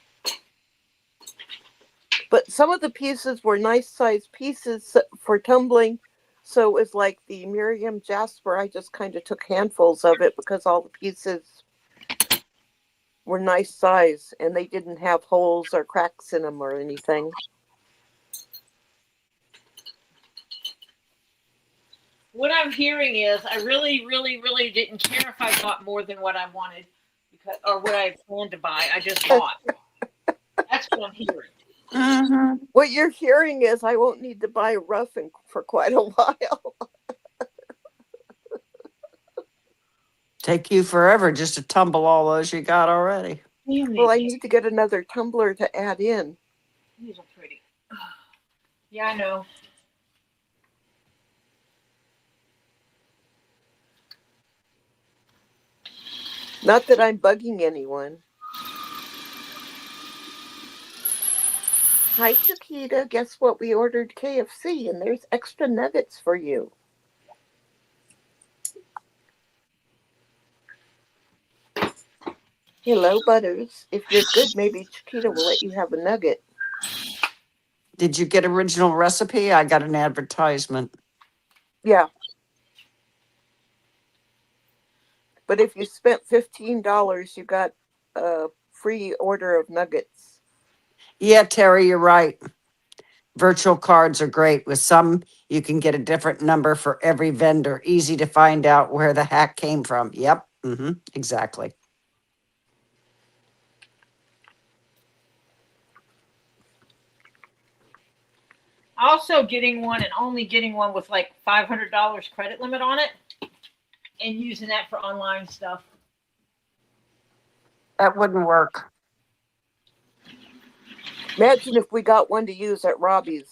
But some of the pieces were nice sized pieces for tumbling. So it was like the Miriam Jasper. I just kind of took handfuls of it because all the pieces were nice size and they didn't have holes or cracks in them or anything. what I'm hearing is I really, really, really didn't care if I bought more than what I wanted or what I planned to buy. I just bought. That's what I'm hearing. Mm-hmm. What you're hearing is I won't need to buy rough for quite a while. Take you forever just to tumble all those you got already. Well, I need to get another tumbler to add in. These are pretty. Yeah, I know. Not that I'm bugging anyone. Hi, Chiquita. Guess what? We ordered KFC and there's extra nuggets for you. Hello, Butters. If you're good, maybe Chiquita will let you have a nugget. Did you get original recipe? I got an advertisement. Yeah. But if you spent $15, you got a free order of nuggets. Yeah, Terry, you're right. Virtual cards are great. With some, you can get a different number for every vendor. Easy to find out where the hack came from. Yep. Exactly. Also, getting one and only getting one with like $500 credit limit on it, and using that for online stuff. That wouldn't work. Imagine if we got one to use at Robbie's.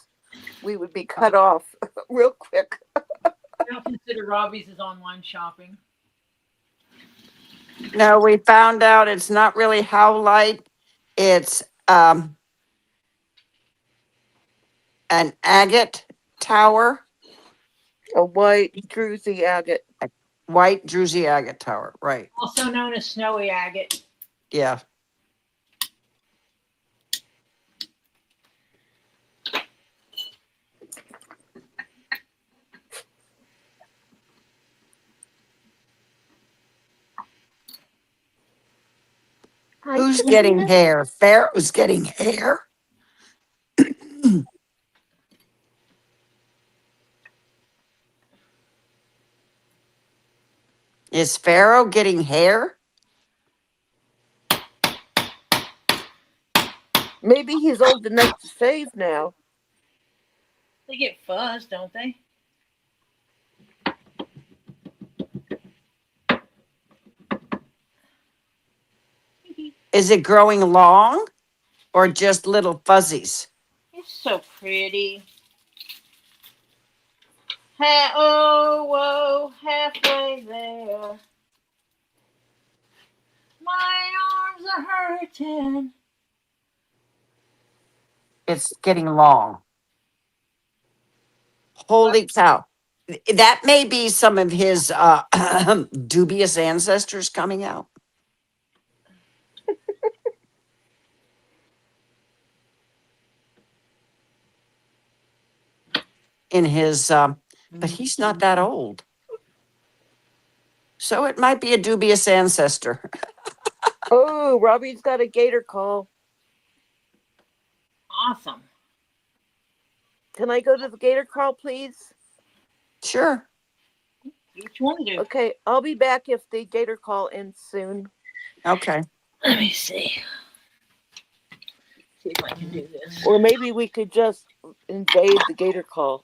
We would be cut off real quick. I don't consider Robbie's as online shopping. No, we found out it's not really howlite. It's an agate tower, A white druzy agate. white druzy agate tower. Right. Also known as snowy agate. Yeah. Hi, Who's Chiquita. getting hair? Pharaoh's getting hair. Is Pharaoh getting hair? Maybe he's old enough to shave now. They get fuzz, don't they? Is it growing long or just little fuzzies? It's so pretty. Oh, whoa, halfway there. My arms are hurting. It's getting long. Holy cow. That may be some of his dubious ancestors coming out. In his, but he's not that old. So it might be a dubious ancestor. Oh, Robbie's got a gator call. Awesome. Can I go to the gator call, please? Sure. Do what you want to do. Okay, I'll be back if the gator call ends soon. Okay. Let me see. See if I can do this. Or maybe we could just invade the gator call.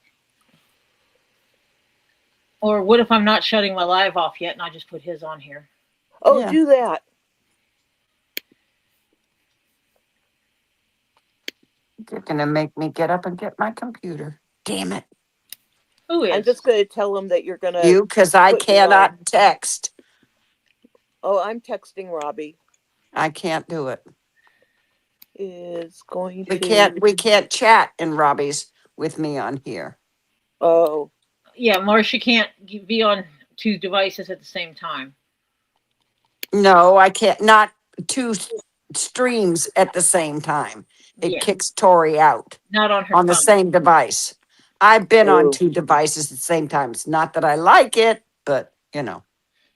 Or what if I'm not shutting my live off yet and I just put his on here? Oh, Yeah. do that. You're going to make me get up and get my computer. Damn it. Who is? I'm just going to tell him that you're going to. You, because I put you on. cannot text. Oh, I'm texting Robbie. I can't do it. Is going We to. we can't chat in Robbie's with me on here. Oh, Yeah, Marcia can't be on 2 devices at the same time. No, I can't. Not 2 streams at the same time. It Yeah, kicks Tori out not on her on the phone. same device. I've been on Oh. 2 devices at the same time. It's not that I like it, but you know.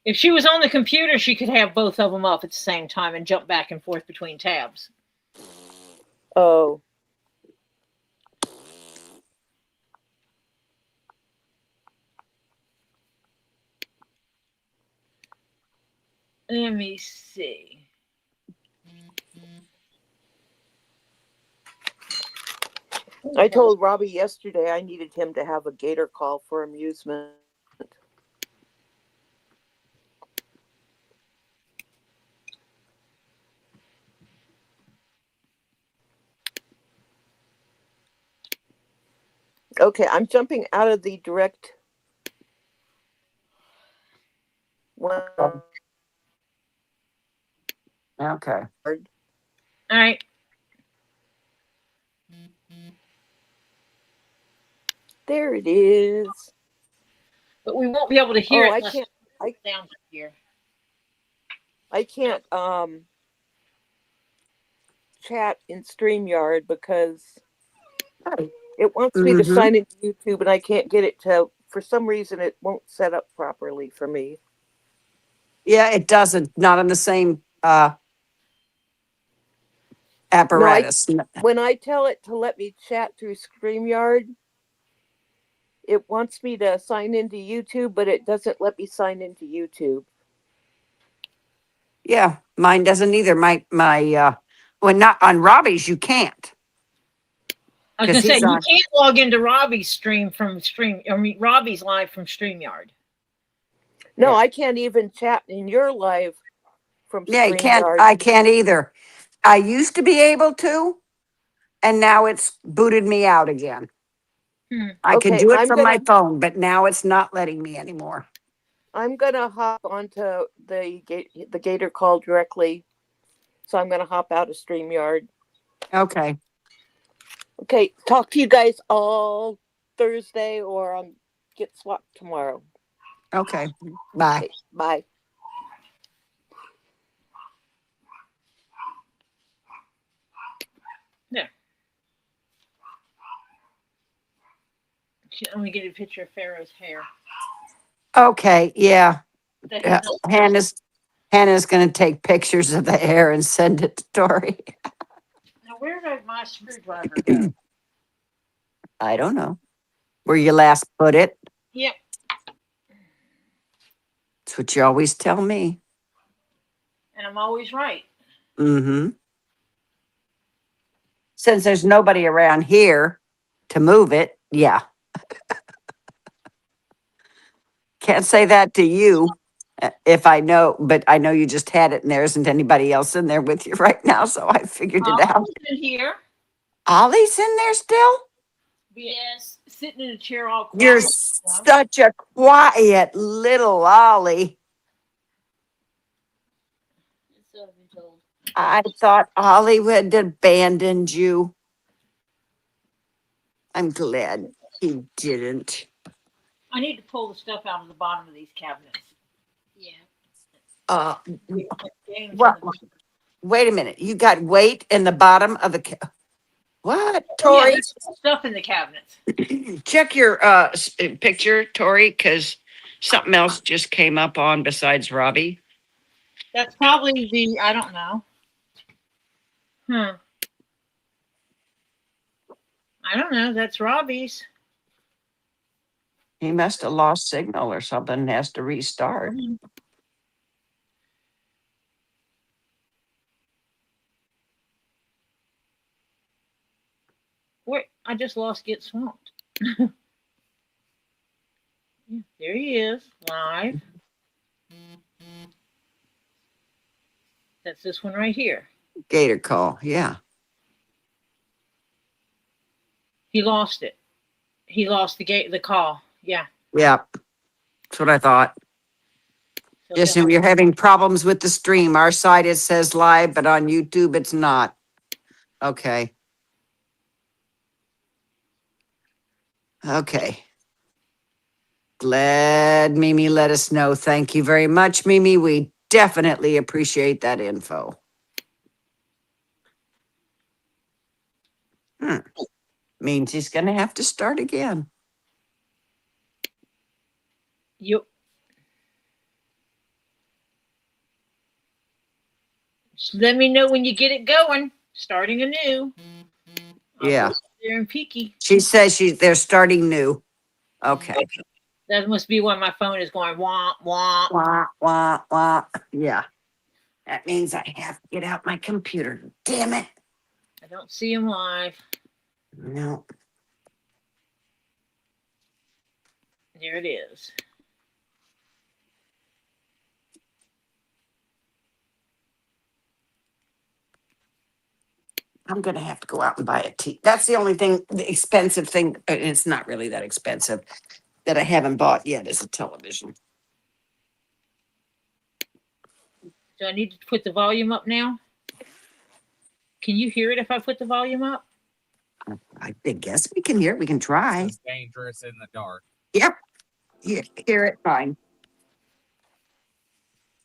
If she was on the computer, she could have both of them up at the same time and jump back and forth between tabs. oh. Let me see. I told Robbie yesterday I needed him to have a gator call for amusement. Okay, I'm jumping out of the direct one. Okay. All right. There it is. But we won't be able to hear Oh, it I unless can't. it's down here. I can't chat in StreamYard because it wants me to Mhm. sign into YouTube and I can't get it to. For some reason, it won't set up properly for me. Yeah, it doesn't. Not on the same apparatus. When I tell it to let me chat through StreamYard, it wants me to sign into YouTube, but it doesn't let me sign into YouTube. Yeah, mine doesn't either. Well, not on Robbie's, you can't. I was going 'Cause to say, he's you on- can't log into Robbie's stream from Robbie's live from StreamYard. No, Yeah. I can't even chat in your live from Yeah, you can't. StreamYard. I can't either. I used to be able to, and now it's booted me out again. I can Okay, do it from my phone, but now it's not letting me anymore. I'm gonna hop onto the Gator call directly. So I'm gonna hop out of StreamYard. Okay. Okay, talk to you guys all Thursday or get swapped tomorrow. Okay. Bye. Okay, bye. Let me get a picture of Pharaoh's hair. Okay. Yeah. That he's not- Hannah's going to take pictures of the hair and send it to Tori. Now, where did my screwdriver go? I don't know. Where you last put it? Yep. That's what you always tell me. And I'm always right. Mm-hmm. Since there's nobody around here to move it, yeah. Can't say that to you if I know, but I know you just had it and there isn't anybody else in there with you right now, so I figured it out. Ollie's in here. Ollie's in there still? Yes, sitting in a chair all quiet. You're such a quiet little Ollie. I thought Ollie had abandoned you. I'm glad he didn't. I need to pull the stuff out of the bottom of these cabinets. Yeah. Uh, Games what? in the- Wait a minute. You got weight in the bottom of the what, Oh, yeah, Tori? there's stuff in the cabinets. Check your picture, Tori, because something else just came up on besides Robbie. That's probably the, I don't know. I don't know. That's Robbie's. He must have lost signal or something and has to restart. Wait, I just lost Get Swamped. Yeah, there he is, live. That's this one right here. Gator call, yeah. He lost it. He lost the call. Yeah. Yeah, that's what I thought. So Yes, he'll and have- you're having problems with the stream. Our side it says live, but on YouTube it's not. Okay. Okay. Glad Mimi let us know. Thank you very much, Mimi. We definitely appreciate that info. Means he's gonna have to start again. You. Just let me know when you get it going. Starting anew. I'll Yeah. go there and peeky. She says they're starting new. Okay. That must be when my phone is going wah wah. Wah, wah, wah. Yeah. That means I have to get out my computer. Damn it. I don't see him live. No. There it is. I'm gonna have to go out and buy a tea. That's the only thing, the expensive thing, and it's not really that expensive, that I haven't bought yet is a television. Do I need to put the volume up now? Can you hear it if I put the volume up? I guess we can hear it. We can try. It's dangerous in the dark. Yep. Hear it fine.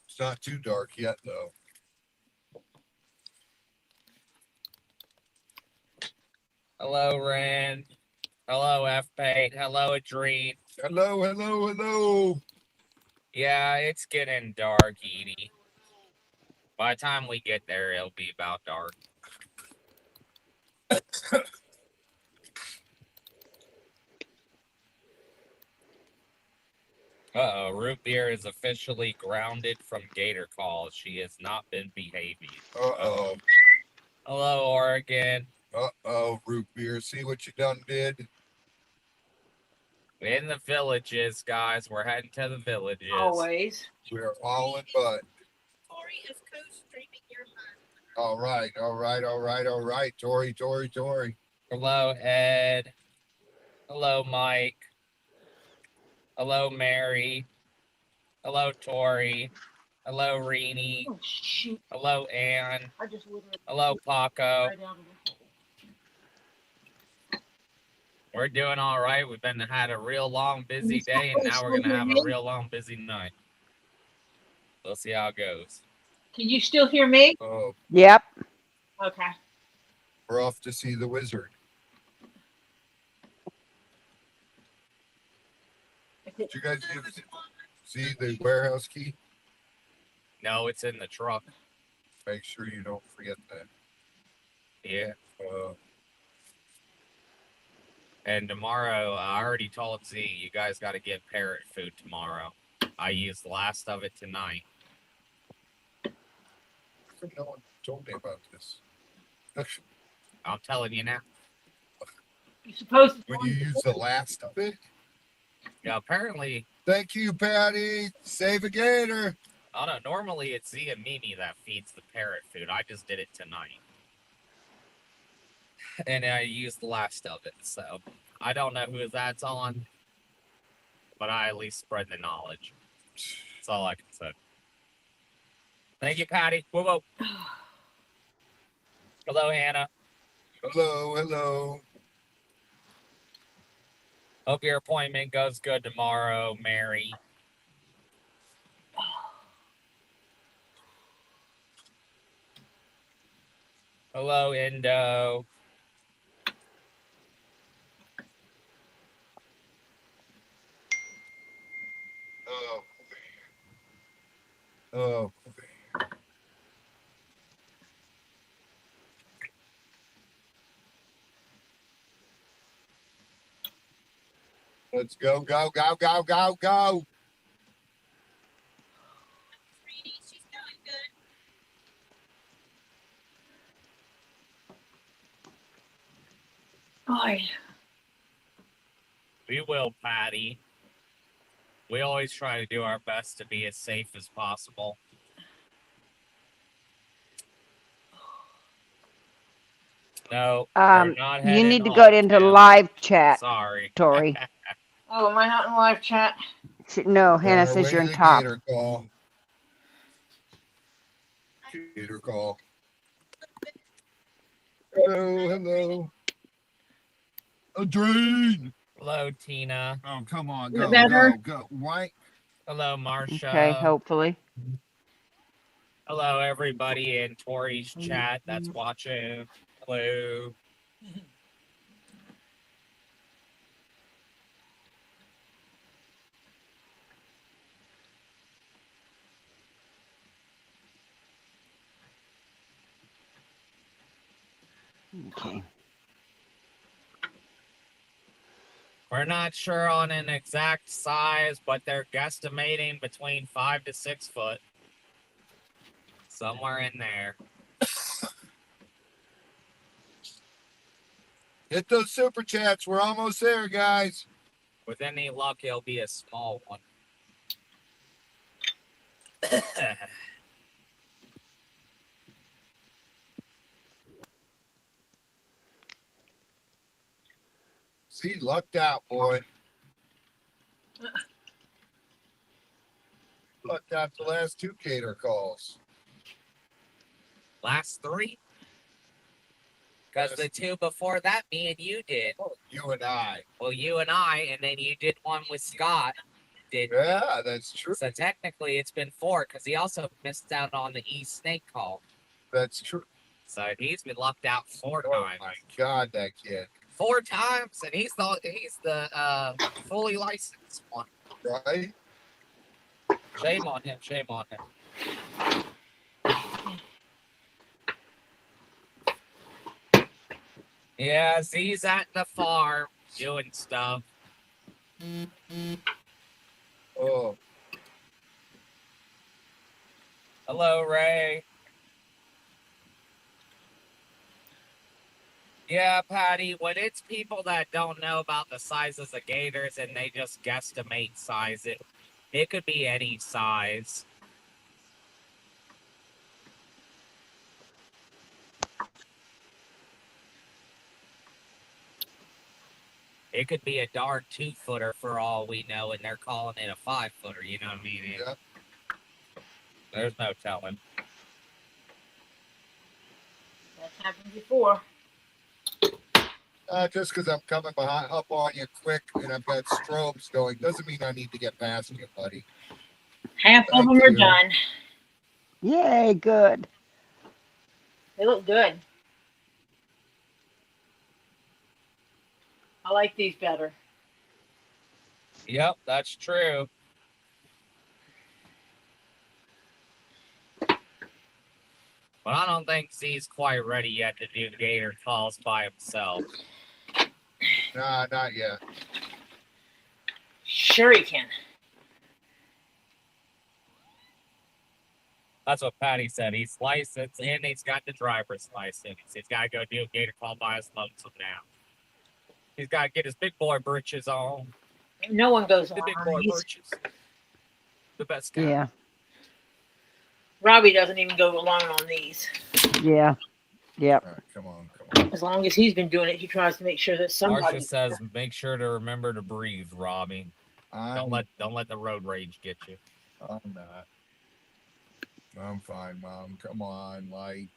It's not too dark yet, though. Hello, Ren. Hello, F-Pate. Hello, Adrene. Hello, hello, hello. Yeah, it's getting dark, Edie. By the time we get there, it'll be about dark. Uh-oh, Root Beer is officially grounded from Gator Calls. She has not been behaving. Uh-oh. Hello, Oregon. Uh-oh, Root Beer. See what you done did? In the villages, guys. We're heading to the villages. Always. We're all in butt. Tori is co-streaming your live. All right, all right, all right, all right. Tori. Hello, Ed. Hello, Mike. Hello, Mary. Hello, Tori. Hello, Reenie. Oh shoot! Hello, Ann. I just literally Hello, Paco. right out of the hole. We're doing all right. We've had a real long, busy day, and now we're gonna have a real long, busy night. We'll see how it goes. Can you still hear me? Oh, Yep. Okay. we're off to see the wizard. Did you guys see the warehouse key? No, it's in the truck. Make sure you don't forget that. Yeah. Uh, And tomorrow, I already told Z, you guys got to get parrot food tomorrow. I used the last of it tonight. no one told me about this. I'm telling you now. You're supposed to. When you use the last of it? Yeah, apparently, Thank you, Patty. Save a gator. I don't know, normally it's Z and Mimi that feeds the parrot food. I just did it tonight. And I used the last of it, so I don't know who that's on, but I at least spread the knowledge. That's all I can say. Thank you, Patty. Whoa, whoa. Hello, Hannah. Hello, hello. Hope your appointment goes good tomorrow, Mary. Hello, Indo. Oh. Oh. Let's go, go, go, go, go, go. She's doing good. Boy. We will, Patty. We always try to do our best to be as safe as possible. No, we're not You heading need to home, go into Kim. live chat, Sorry. Tori. Oh, am I not in live chat? No, Hannah says Wait you're for in the top. Gator call. Gator call. Hello, hello. A drain. Hello, Tina. Oh, come on, Is it go, better? go, go. Why? Hello, Marcia. Okay, hopefully. Hello, everybody in Tori's chat that's watching. Hello. Okay. We're not sure on an exact size, but they're guesstimating between 5 to 6 foot. Somewhere in there. Hit those super chats. We're almost there, guys. With any luck, it'll be a small one. See, lucked out, boy. Lucked out the last 2 Gator calls. Last 3? Because the 2 before that, me and you did. You and I. Well, you and I, and then you did one with Scott. Yeah, that's true. So technically, it's been 4 because he also missed out on the snake call. That's true. So he's been lucked out 4 Oh times. my God, that kid. 4 times, and he's the fully licensed one. Right? Shame on him. Shame on him. Yeah, he's at the farm doing stuff. Oh, Hello, Ray. Yeah, Patty, when it's people that don't know about the sizes of gators and they just guesstimate size, it could be any size. It could be a dark 2-footer for all we know, and they're calling it a 5-footer, you know what I mean? yeah. There's no telling. That's happened before. Just because I'm coming up on you quick and I've got strobes going doesn't mean I need to get past you, buddy. Half of Thank them are you. done. Yay, good. They look good. I like these better. Yep, that's true. But I don't think Z's quite ready yet to do gator calls by himself. Nah, not yet. Sure he can. That's what Patty said. He's licensed and he's got the driver's license. He's got to go do a gator call by his lonesome now. He's got to get his big boy britches on. No one goes The on. big boy He's- britches. The best guy. Yeah, Robbie doesn't even go along on these. yeah, yep. All right, come on. As long as he's been doing it, he tries to make sure that somebody. Marcia says, make sure to remember to breathe, Robbie. I'm Don't let the road rage get you. not. I'm fine, Mom. Come on, light.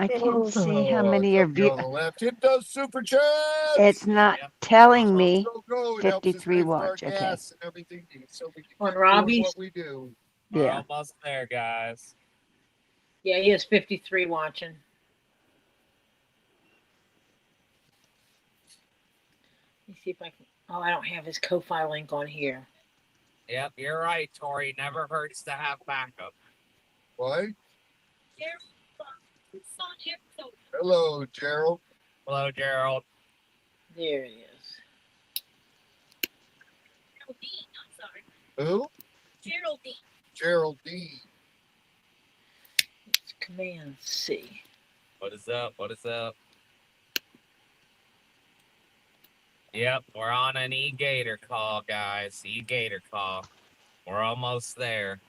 I can't see how many are Somebody on the left. Hit those super chats. It's not Yep. telling me. Go, go. It helps us 53 pay for our watch, okay. gas and everything, so we can On keep doing Robbie's? what we do. We're Yeah. almost there, guys. Yeah, he has 53 watching. Let me see if I can. Oh, I don't have his Ko-Fi link on here. Yep, you're right, Tori. Never hurts to have backup. What? Hello, Gerald. Hello, Gerald. There it is. Who? Geraldine. Geraldine. It's Command C. What is up? What is up? Yep, we're on an e-gator call, guys. E-gator call. We're almost there.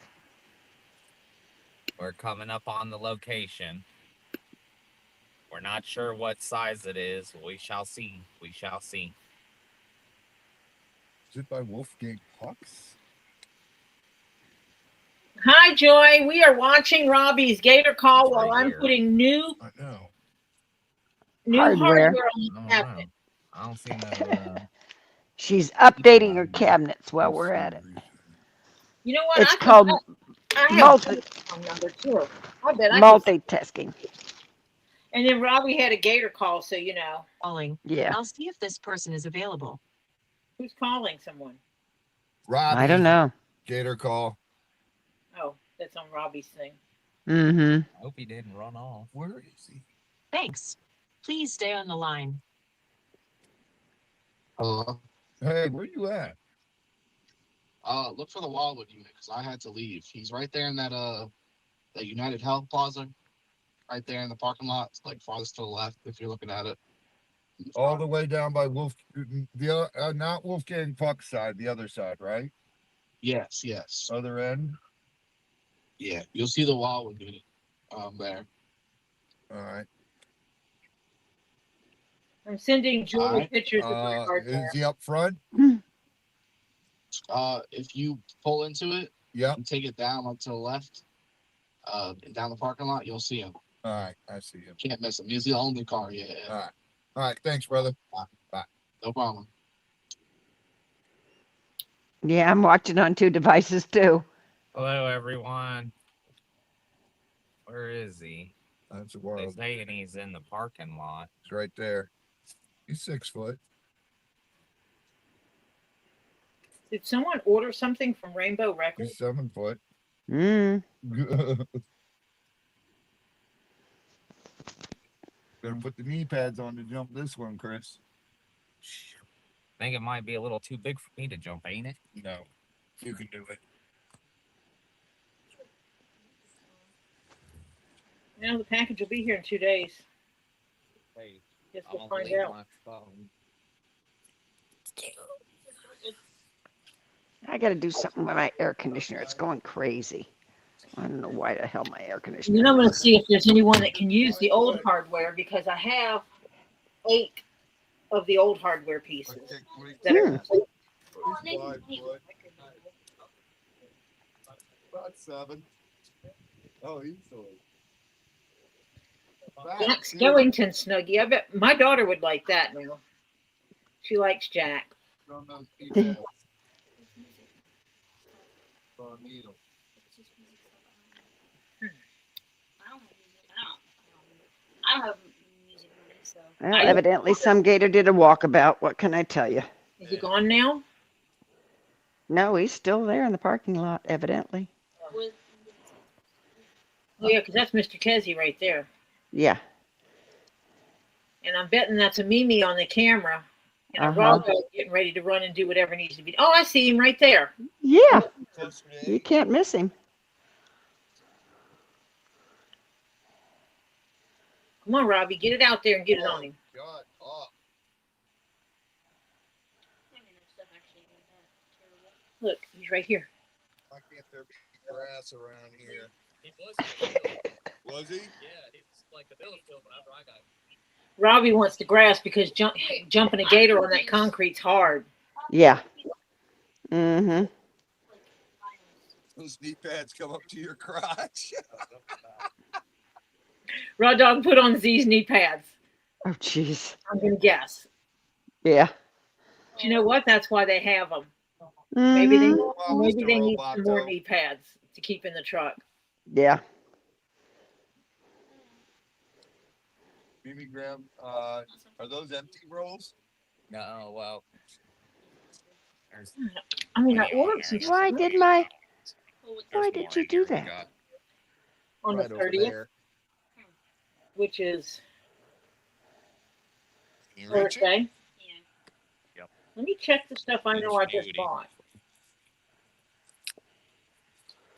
We're coming up on the location. We're not sure what size it is. We shall see. We shall see. Is it by Wolfgang Pucks? Hi, Joy. We are watching Robbie's Gator call It's while right I'm here. putting new I know. Hardware. on the I don't cabinet. know. I don't see no. She's updating her cabinets while we're at it. You know what? It's called I have multi a phone number too. I bet I could. multitasking. And then Robbie had a Gator call, so you know. Calling. Yeah. I'll see if this person is available. Who's calling someone? Robbie. I don't know. Gator call. Oh, that's on Robbie's thing. Mm-hmm. I hope he didn't run off. Where is he? Thanks. Please stay on the line. Hello. Hey, where you at? Look for the Wildwood unit because I had to leave. He's right there in that United Health Plaza, right there in the parking lot. It's like farthest to the left if you're looking at it. All the way down by not Wolfgang Puck's side, the other side, right? Yes, yes. Other end. Yeah, you'll see the Wildwood unit there. All right. I'm sending Julie Alright. pictures of my hardware. Is he up front? If you pull into it Yep. and take it down like to the left, and down the parking lot, you'll see him. All right, I see him. Can't miss him. He's the only car. Yeah. All right. All right. Thanks, brother. No problem. Yeah, I'm watching on 2 devices too. Hello, everyone. Where is he? That's a They wild. saying he's in the parking lot. It's right there. He's 6 foot. Did someone order something from Rainbow Records? He's 7 foot. Mm. Better put the knee pads on to jump this one, Chris. I think it might be a little too big for me to jump, ain't it? No, you can do it. No, the package will be here in 2 days. Hey, Guess I'm we'll gonna find leave out. my phone. I got to do something with my air conditioner. It's going crazy. I don't know why the hell my air And conditioner. then I'm going to see if there's anyone that can use the old hardware because I have 8 of the old hardware pieces that are complete. He's 5 foot. About 7. Oh, he's so. Jack Skellington Snuggie. I bet my daughter would like that now. She likes Jack. I don't have music with me, so. Well, evidently some gator did a walkabout. What can I tell you? Is he gone now? No, he's still there in the parking lot, evidently. Oh, yeah, because that's Mr. Kesey right there. Yeah. And I'm betting that's a Mimi on the camera. And a Uh-huh. Rocco getting ready to run and do whatever needs to be. Oh, I see him right there. Yeah. You can't miss him. Come on, Robbie, get it out there and get it on him. God, oh. Look, he's right here. Why can't there be grass around here? He was. Was he? Yeah, it's like the village field whenever I got. Robbie wants the grass because jumping a gator on that concrete's hard. Yeah. Mm-hmm. Those knee pads come up to your crotch. Raw Dog put on Z's knee pads. Oh, jeez. I'm gonna guess. Yeah. But you know what? That's why they have them. Hmm. Maybe Well, maybe Mr. they need some more Roboto. knee pads to keep in the truck. Yeah. Mimi Graham, are those empty rolls? No, well. There's I mean, I plenty on ordered there. some Just Why stuff did my? there's Why more did you in do here. We that? got on the Right over 30th, there. which is Can you reach it? Thursday. Yeah. Yep. Let me check the stuff I know I just Ingenuity. bought.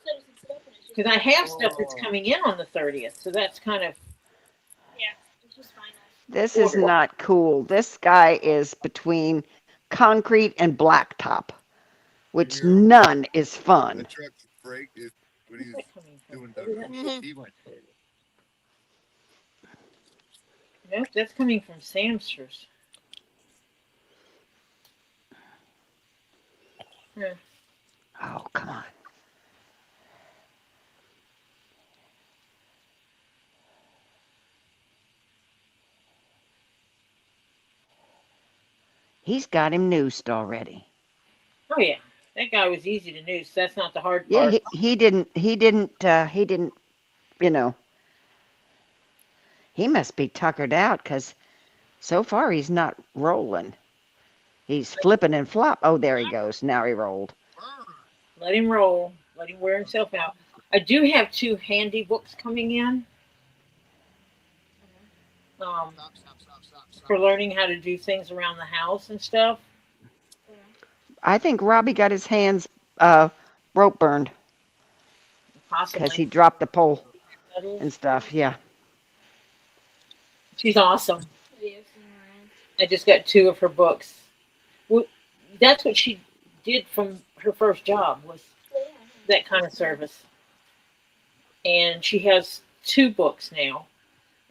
So does it sit up and it's just Because I have stuff that's Oh. coming in on the 30th, so that's kind of yeah, it's just fine. This is not cool. This guy is between concrete and blacktop, which You? none is The fun. truck's brake is what where's he's that coming from? doing Maybe the that- he went. Nope, that's coming from Samsters. Oh, come on. He's got him noosed already. Oh yeah, that guy was easy to noose. That's not the hard Yeah, part. he didn't, you know, he must be tuckered out because so far he's not rolling. He's flipping and flop. Oh, there he goes. Now he rolled. Let him roll. Let him wear himself out. I do have 2 handy books coming in. For learning how to do things around the house and stuff. I think Robbie got his hands rope burned because Possibly. he dropped the pole and stuff. Yeah. She's awesome. Have you seen her around? I just got 2 of her books. Well, that's what she did from her first job was that kind of service. And she has 2 books now.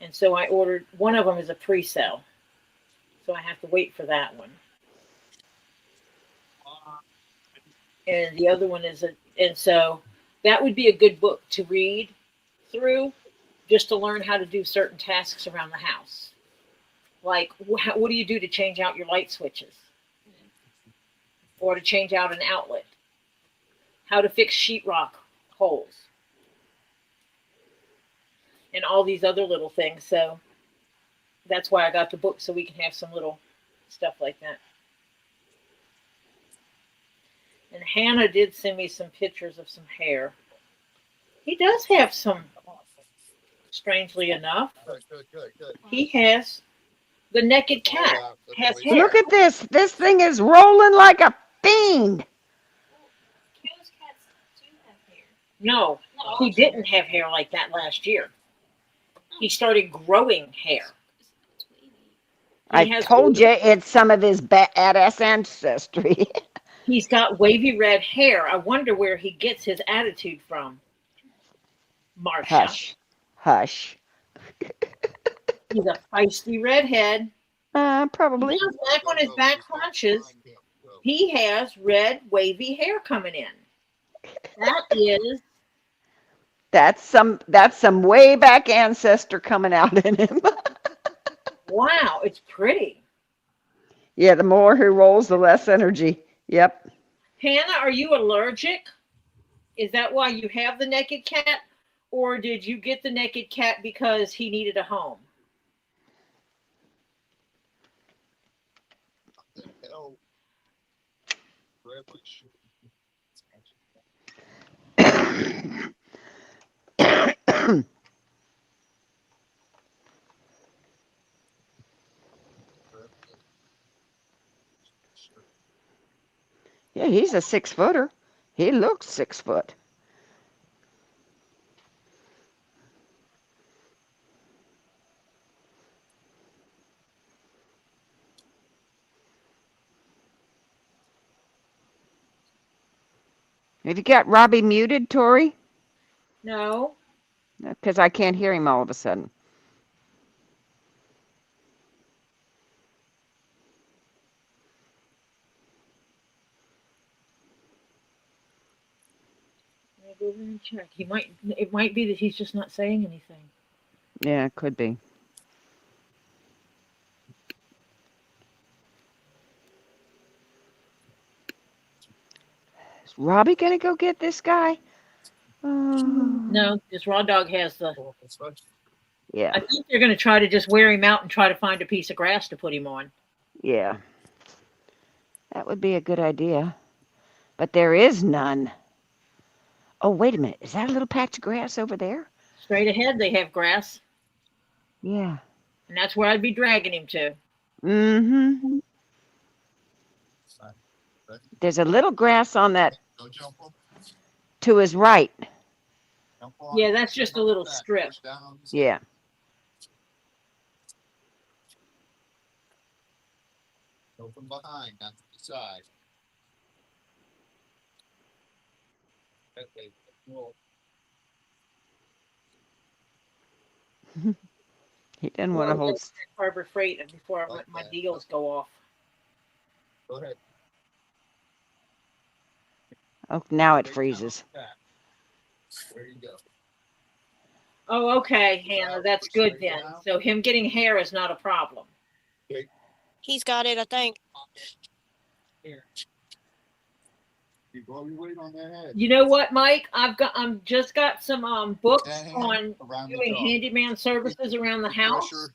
And so I ordered, one of them is a pre-sale. So I have to wait for that one. And the other one is and so that would be a good book to read through just to learn how to do certain tasks around the house. Like, what do you do to change out your light switches? Or to change out an outlet? How to fix sheetrock holes? And all these other little things. So that's why I got the book, so we can have some little stuff like that. And Hannah did send me some pictures of some hair. He does have some, strangely enough. Good. He has the naked cat. Oh, Has that's hair. Look at this. This thing is rolling like a fiend. Kayla's cats do have hair. No, he didn't have hair like that last year. He started growing hair. It's wavy. I has told wavy- you it's some of his badass ancestry. He's got wavy red hair. I wonder where he gets his attitude from. Marsha. Hush. Hush. He's a feisty redhead. Probably. Now, back on his back crunches, he has red wavy hair coming in. That is That's some way back ancestor coming out in him. wow. It's pretty. Yeah, the more he rolls, the less energy. Yep. Hannah, are you allergic? Is that why you have the naked cat? Or did you get the naked cat because he needed a home? hell. Yeah, he's a 6-footer. He looks 6 foot. Have you got Robbie muted, Tori? No. Because I can't hear him all of a sudden. Let me go over and check. It might be that he's just not saying anything. Yeah, it could be. Is Robbie gonna go get this guy? No, this raw dog has the. Yeah, I think they're going to try to just wear him out and try to find a piece of grass to put him on. yeah. That would be a good idea. But there is none. Oh, wait a minute. Is that a little patch of grass over there? Straight ahead, they have grass, Yeah. and that's where I'd be dragging him to. Mm-hmm. There's a little grass on that Go jump him. to his right. Jump on Yeah, him, that's just a on little his back, strip. push down on his Yeah. Go from behind, not to the side. Okay, cool. He didn't want to hold. Harbor Freight before I Like let my that. deals go off. Go ahead. Oh, now it Straight down freezes. on his back. There you go. Oh, okay, Hannah, that's good Straight then. down. So him getting hair is not a problem. He's got it, I think. Here. You blow your weight on that head. You know what, Mike? I'm just got some books That hand on around the doing jaw. handyman services around the house. Pressure.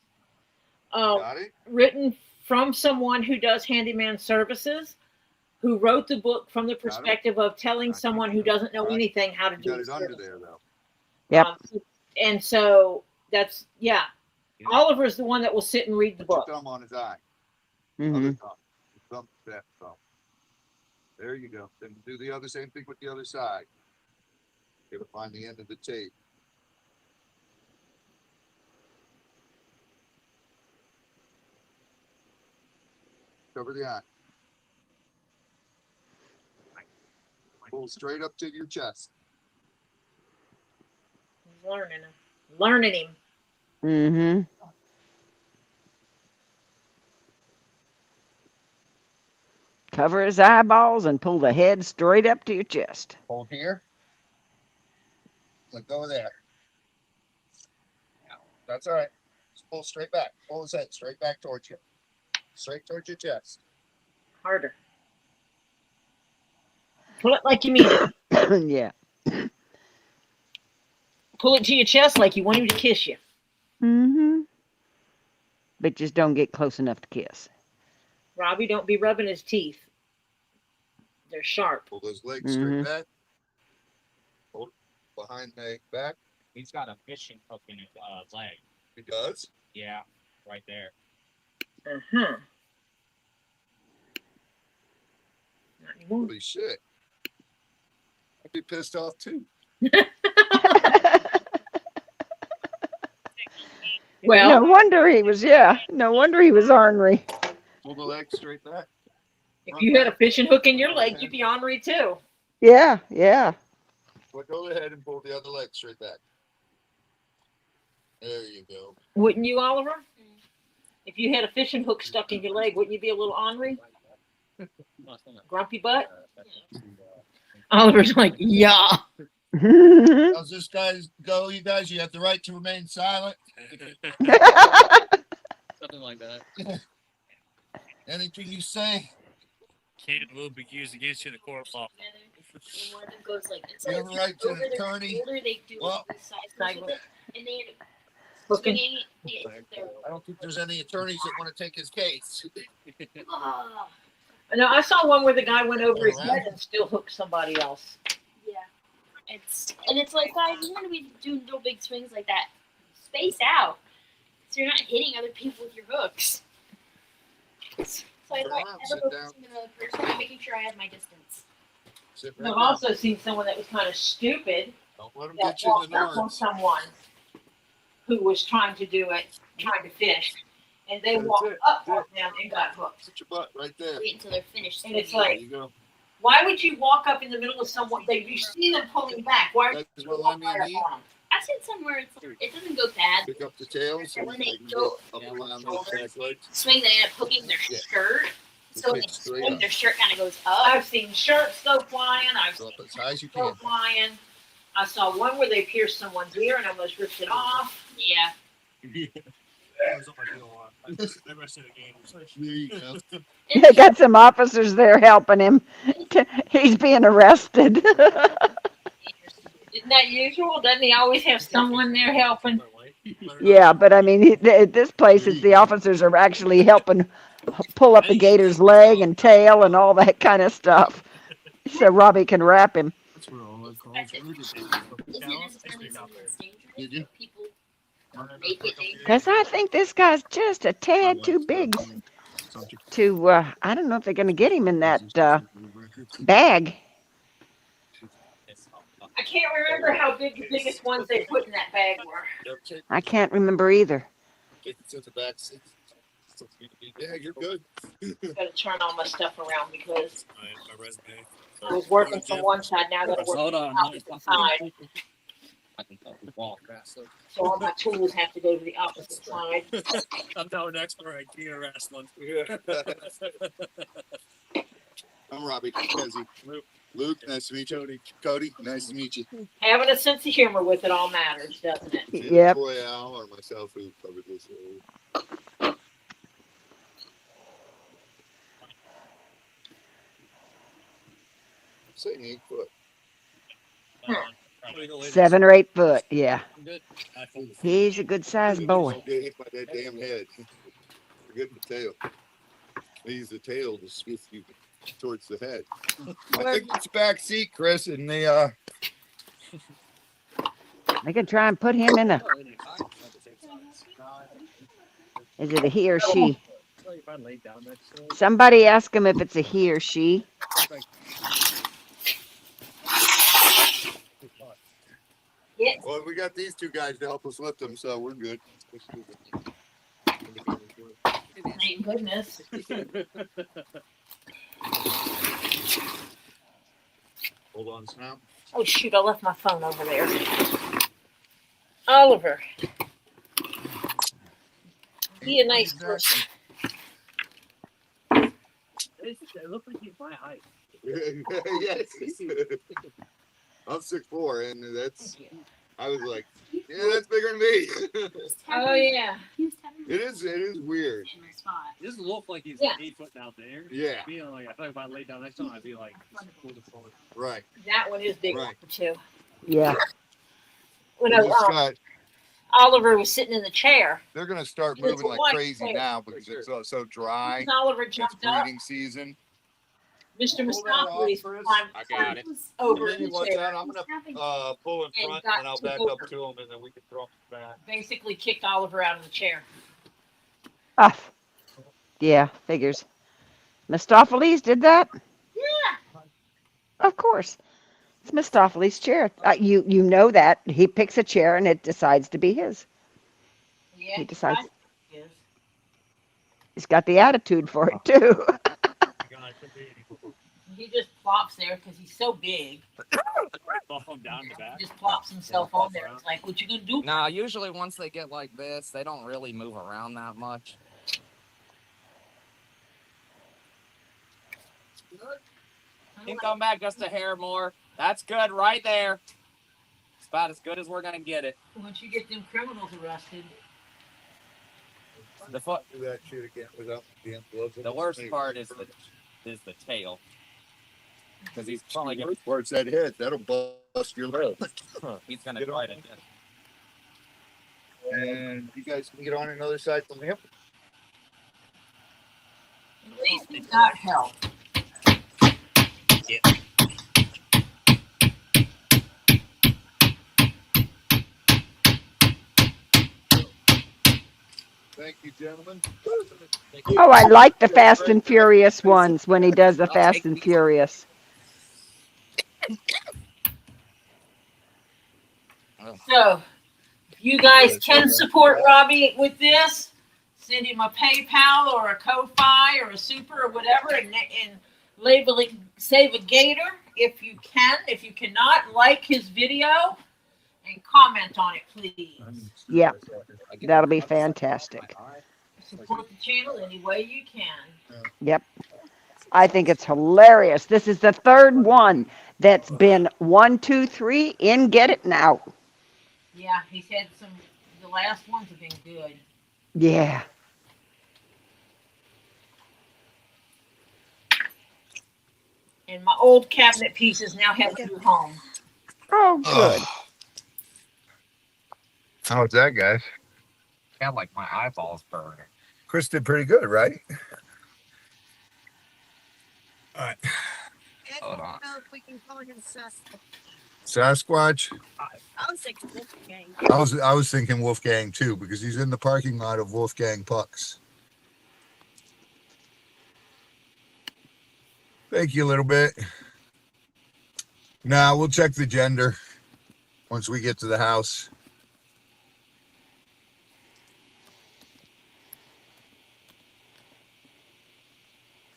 Um, Got it? written from someone who does handyman services, who wrote the book from the perspective of telling someone who doesn't know anything how to You do got the it under service. there though. Yep. And so that's Oliver's the one that will sit and read the Put book. your thumb on his eye. Mm-hmm. Other thumb. Thumb, that thumb. There you go. Then do the other same thing with the other side. You gotta find the end of the tape. Cover the eye. Pull straight up to your chest. He's learning him. Mm-hmm. Cover his eyeballs and pull the head straight up to your chest. Hold here. Let go of there. That's all right. Just pull straight back. Pull his head straight back towards you. Straight towards your chest. Harder. Pull it like you mean it. Yeah. Pull it to your chest like you want him to kiss you. Mm-hmm. But just don't get close enough to kiss. Robbie, don't be rubbing his teeth. They're sharp. Pull those legs Mhm. straight back. Hold behind the back. He's got a fishing hook in his leg. He does. Yeah, right there. Uh-huh. Not anymore. Holy shit. I'd be pissed off too. Well, no wonder he was. Yeah. No wonder he was ornery. Pull the legs straight back. if you had a fishing hook in your leg, you'd be ornery too. Yeah. Yeah. Well, go ahead and pull the other leg straight back. There you go. Wouldn't you, Oliver? If you had a fishing hook stuck in your leg, wouldn't you be a little ornery? Grumpy butt? Oliver's like, yeah. How's this guys go, you guys? You have the right to remain silent. Something like that. Anything you say. Kid will be used against you in the court of law. And one of them goes like, it's You like have a right to over an their attorney. shoulder, they do Well, this side with it, and they end up Hooking. swinging it. I don't think there's any attorneys that want to take his case. Ah, No, I saw one where the guy went over his head and still hooked somebody else. yeah. It's like, guys, you want to be doing little big swings like that. Space out, so you're not hitting other people with your hooks. So if I Sit ever down. hook another person, I'm making sure I have my distance. Sit I've right down. also seen someone that was kind of stupid Don't let him that get you in walked the up on nerves. someone who was trying to do it, trying to fish, and they That's walked it. up on them and got hooked. Put your butt right there. Wait until they're finished. And it's swinging. like, There you go. why would you walk up in the middle of someone that you see them pulling back? Why would That's you what walk I right up mean. on them? I've seen somewhere it doesn't go bad. Pick up the tails and When they can go up around those back legs. swing, they end up hooking their Yeah. shirt. So when they Pick straight swing, up. their shirt kind of goes up. I've seen shirts go flying. I've Go seen up as high as you go can. flying. I saw one where they pierced someone's ear and almost ripped it off. Yeah. There you go. They got some officers there helping him. He's being arrested. Isn't that usual? Doesn't he always have someone there helping? Yeah, but I mean, at this place, it's the officers are actually helping pull up the gator's leg and tail and all that kind of stuff, so Robbie can wrap him. Isn't it necessarily something that's dangerous? People make it dangerous. Because I think this guy's just a tad too big to, I don't know if they're going to get him in that bag. I can't remember how big the biggest ones they put in that bag were. I can't remember either. Yeah, you're good. Gotta turn all my stuff around because I was working from one side, now I gotta work from the opposite side. So all my tools have to go to the opposite side. I'm now an expert at gear wrestling. I'm Robbie. Kezi. Luke, nice to meet you. Cody, nice to meet you. Having a sense of humor with it all matters, doesn't it? Yep. Boy, Al or myself who covered this. Saying 8 foot. 7 or 8 foot, yeah. He's a good sized boy. Get hit by that damn head. Forget the tail. Use the tail to swift you towards the head. I think it's back seat, Chris, and they can try and put him in a. Is it a he or she? Somebody ask him if it's a he or she. Yes. Well, we got these two guys to help us lift them, so we're good. Thank goodness. Hold on, Snap. Oh shoot, I left my phone over there. Oliver. Be a nice person. It looks like he's my height. Yes. I'm 6'4", and that's. I was like, yeah, that's bigger than me. Oh yeah. It is weird. It doesn't look like he's Yeah. 8 foot out there. Yeah. I feel like if I laid down next to him, I'd be like, Right. That one is big Right. too. Yeah. When They just got- Oliver was sitting in the chair, they're gonna start It's moving like white crazy hair. now because it's so dry. and Oliver It's jumped up. breeding season. Mr. Pull that off, Mustopheles Chris. climbed I got it. over And then the you watch chair, out. I'm gonna pull in And front got and I'll to back over. up to him and then we can throw him back. basically kicked Oliver out of the chair. Ah, yeah, figures. Mistopheles did that? Yeah. Of course. It's Mistopheles' chair. You know that. He picks a chair and it decides to be his. Yeah. He decides. right. Yes. He's got the attitude for it, too. He just plops there because he's so big. He just plops himself on there. It's like, what you gonna do? Nah, usually once they get like this, they don't really move around that much. You can come back just a hair more. That's good right there. It's about as good as we're gonna get it. Once you get them criminals arrested. The foot. Do that shit again without the gloves. The worst part is the tail. Because he's probably gonna. Where it's that head, that'll bust your leg. He's gonna Get try on. to. And you guys can get on another side from him. At least we got help. Thank you, gentlemen. Oh, I like the Fast and Furious ones when he does the Fast and Furious. So, if you guys can support Robbie with this, send him a PayPal or a Ko-Fi or a Super or whatever, and label it Save a Gator if you can. If you cannot, like his video and comment on it, please. Yeah, that'll be fantastic. Support the channel any way you can. Yep. I think it's hilarious. This is the third one that's been 1, 2, 3 in Get It Now. Yeah, he's had some. the last ones have been good. Yeah. And my old cabinet pieces now have a new home. Oh, good. How's that, guys? Yeah, like my eyeballs burning. Chris did pretty good, right? All right. Hold on. Sasquatch. I was like, Wolfgang. I was thinking Wolfgang too, because he's in the parking lot of Wolfgang Pucks. Thank you a little bit. Nah, we'll check the gender once we get to the house.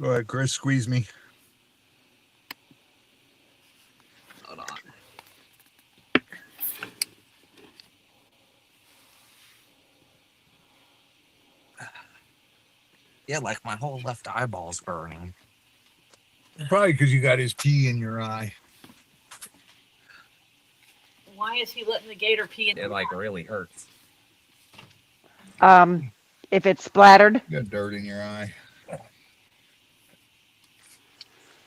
Go ahead, Chris, squeeze me. Hold on. Yeah, like my whole left eyeball's burning. Probably because you got his pee in your eye. Why is he letting the gator pee in It like really hurts. If it's splattered, You got dirt in your eye.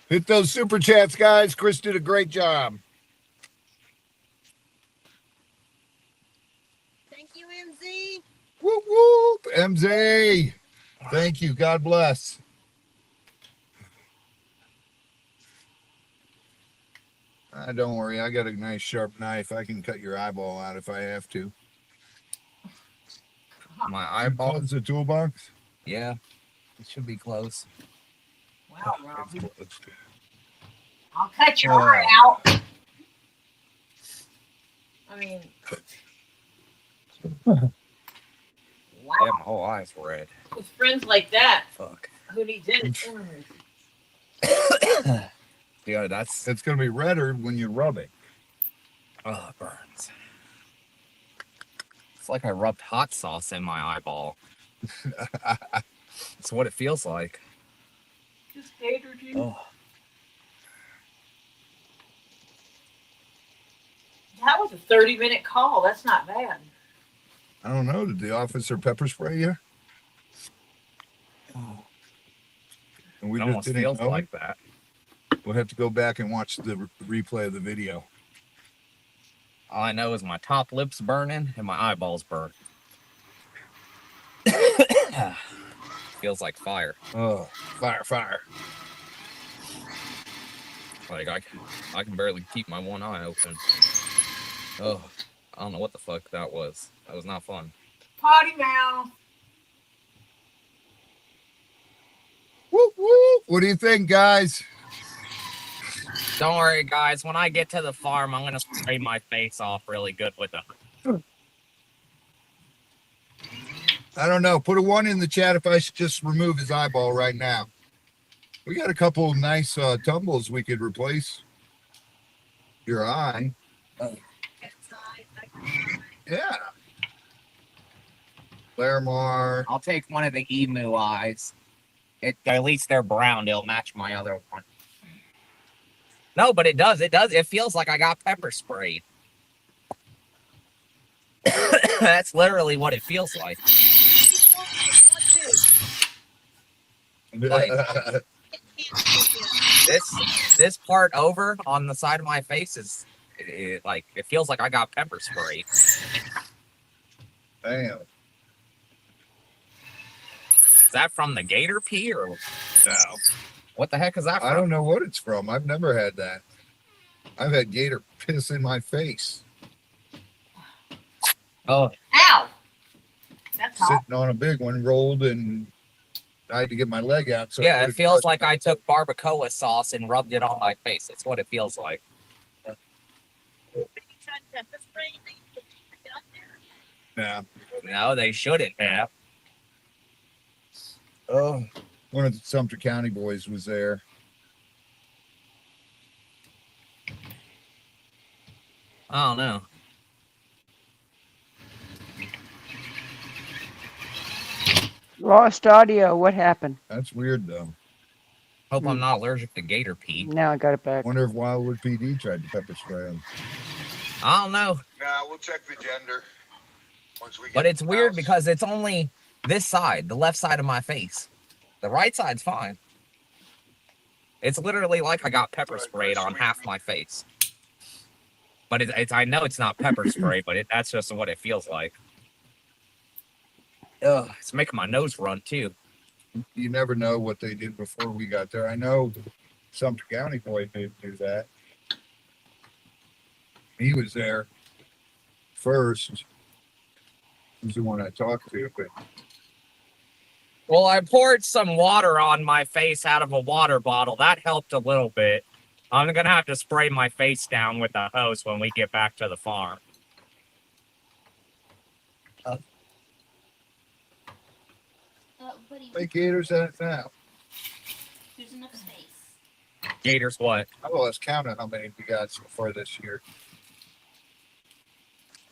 Hit those super chats, guys. Chris did a great job. Thank you, MZ. Whoop, whoop. MZ. Thank you. God bless. Don't worry. I got a nice sharp knife. I can cut your eyeball out if I have to. My eyeball. Close the toolbox. Yeah, it should be close. Wow, Robbie. I'll cut your eye out. I mean, wow. Yeah, my whole eye's red. With friends like that, Fuck. who needs it? Yeah, that's. It's going to be redder when you rub it. Oh, it burns. It's like I rubbed hot sauce in my eyeball. That's what it feels like. Just hated you. Oh. That was a 30-minute call. That's not bad. I don't know. Did the officer pepper spray you? Oh. And we It just almost didn't feels know? like that. We'll have to go back and watch the replay of the video. All I know is my top lip's burning and my eyeballs burn. Feels like fire. Oh, fire. Like I can barely keep my one eye open. Oh, I don't know what the fuck that was. That was not fun. Potty mouth. Whoop, whoop. What do you think, guys? Don't worry, guys. When I get to the farm, I'm gonna spray my face off really good with them. I don't know. Put a 1 in the chat if I should just remove his eyeball right now. We got a couple of nice tumbles we could replace your eye. Yeah. Larimar. I'll take one of the emu eyes. At least they're brown. They'll match my other one. No, but it does. It does. It feels like I got pepper sprayed. That's literally what it feels like. Like this part over on the side of my face is like it feels like I got pepper sprayed. Damn. Is that from the gator pee or No. what the heck is that from? I don't know what it's from. I've never had that. I've had gator piss in my face. Oh, Ow. That's hot. Sitting on a big one, rolled, and I had to get my leg out. So yeah, it feels like I took barbacoa sauce and rubbed it on my face. That's what it feels like. Yeah. No, they shouldn't have. Oh, one of the Sumter County boys was there. I don't know. lost audio. What happened? That's weird, though. Hope I'm not allergic to gator pee. Now I got it back. Wonder if Wildwood PD tried to pepper spray him. I don't know. Nah, we'll check the gender. But it's weird because it's only this side, the left side of my face. The right side's fine. It's literally like I got pepper sprayed on half my face. But it's I know it's not pepper spray, but that's just what it feels like. Ugh, it's making my nose run too. You never know what they did before we got there. I know Sumter County boy did do that. He was there first. He's the one I talked to, but Well, I poured some water on my face out of a water bottle. That helped a little bit. I'm gonna have to spray my face down with a hose when we get back to the farm. Buddy, hey, Gators at it now. there's enough space. Gators what? I lost count of how many we got so far this year.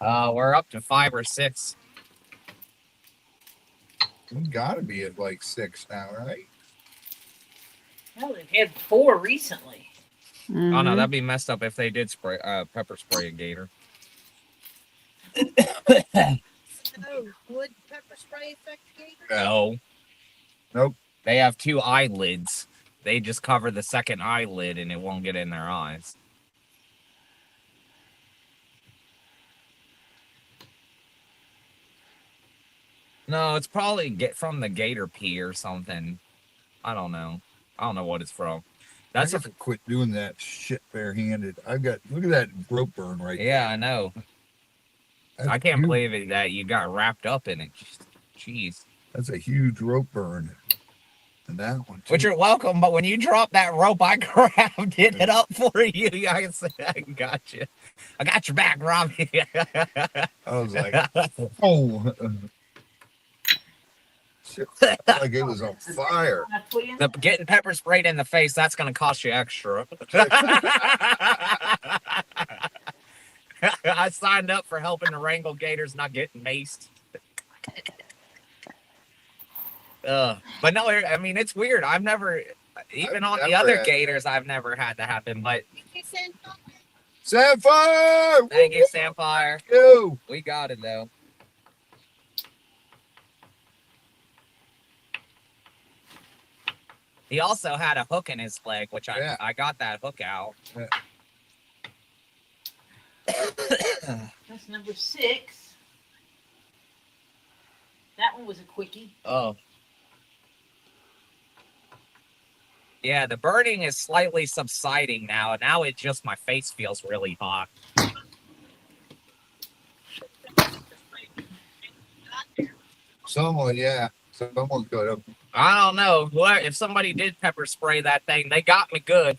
We're up to 5 or 6. We gotta be at like 6 now, right? Well, they've had 4 recently. Oh no, Mhm. that'd be messed up if they did spray pepper spray a gator. Oh, would pepper spray affect gators? No. Nope. They have 2 eyelids. They just cover the second eyelid and it won't get in their eyes. No, it's probably from the gator pee or something. I don't know. I don't know what it's from. That's That's I have to quit doing that shit barehanded. I've got look at that rope burn right yeah, I know. there. I can't huge. believe it, that you got wrapped up in it. Jeez. That's a huge rope burn. And that one too. But you're welcome, but when you dropped that rope, I grabbed it up for you. I got you. I got your back, Robbie. I was like, oh. Shit, like it was on fire. I put in Getting pepper sprayed in the face, that's going to cost you extra. I signed up for helping the wrangle gators, not getting maced. But no, I mean, it's weird. I've never, even on the never other had- gators, I've never had that happen. But Sapphire! thank you, Samfire. You! We got it, though. He also had a hook in his leg, which Yeah. I got that hook out. that's number 6. That one was a quickie. Oh. Yeah, the burning is slightly subsiding now. Now it just, my face feels really hot. Someone, yeah. Someone could have. I don't know. If somebody did pepper spray that thing, they got me good.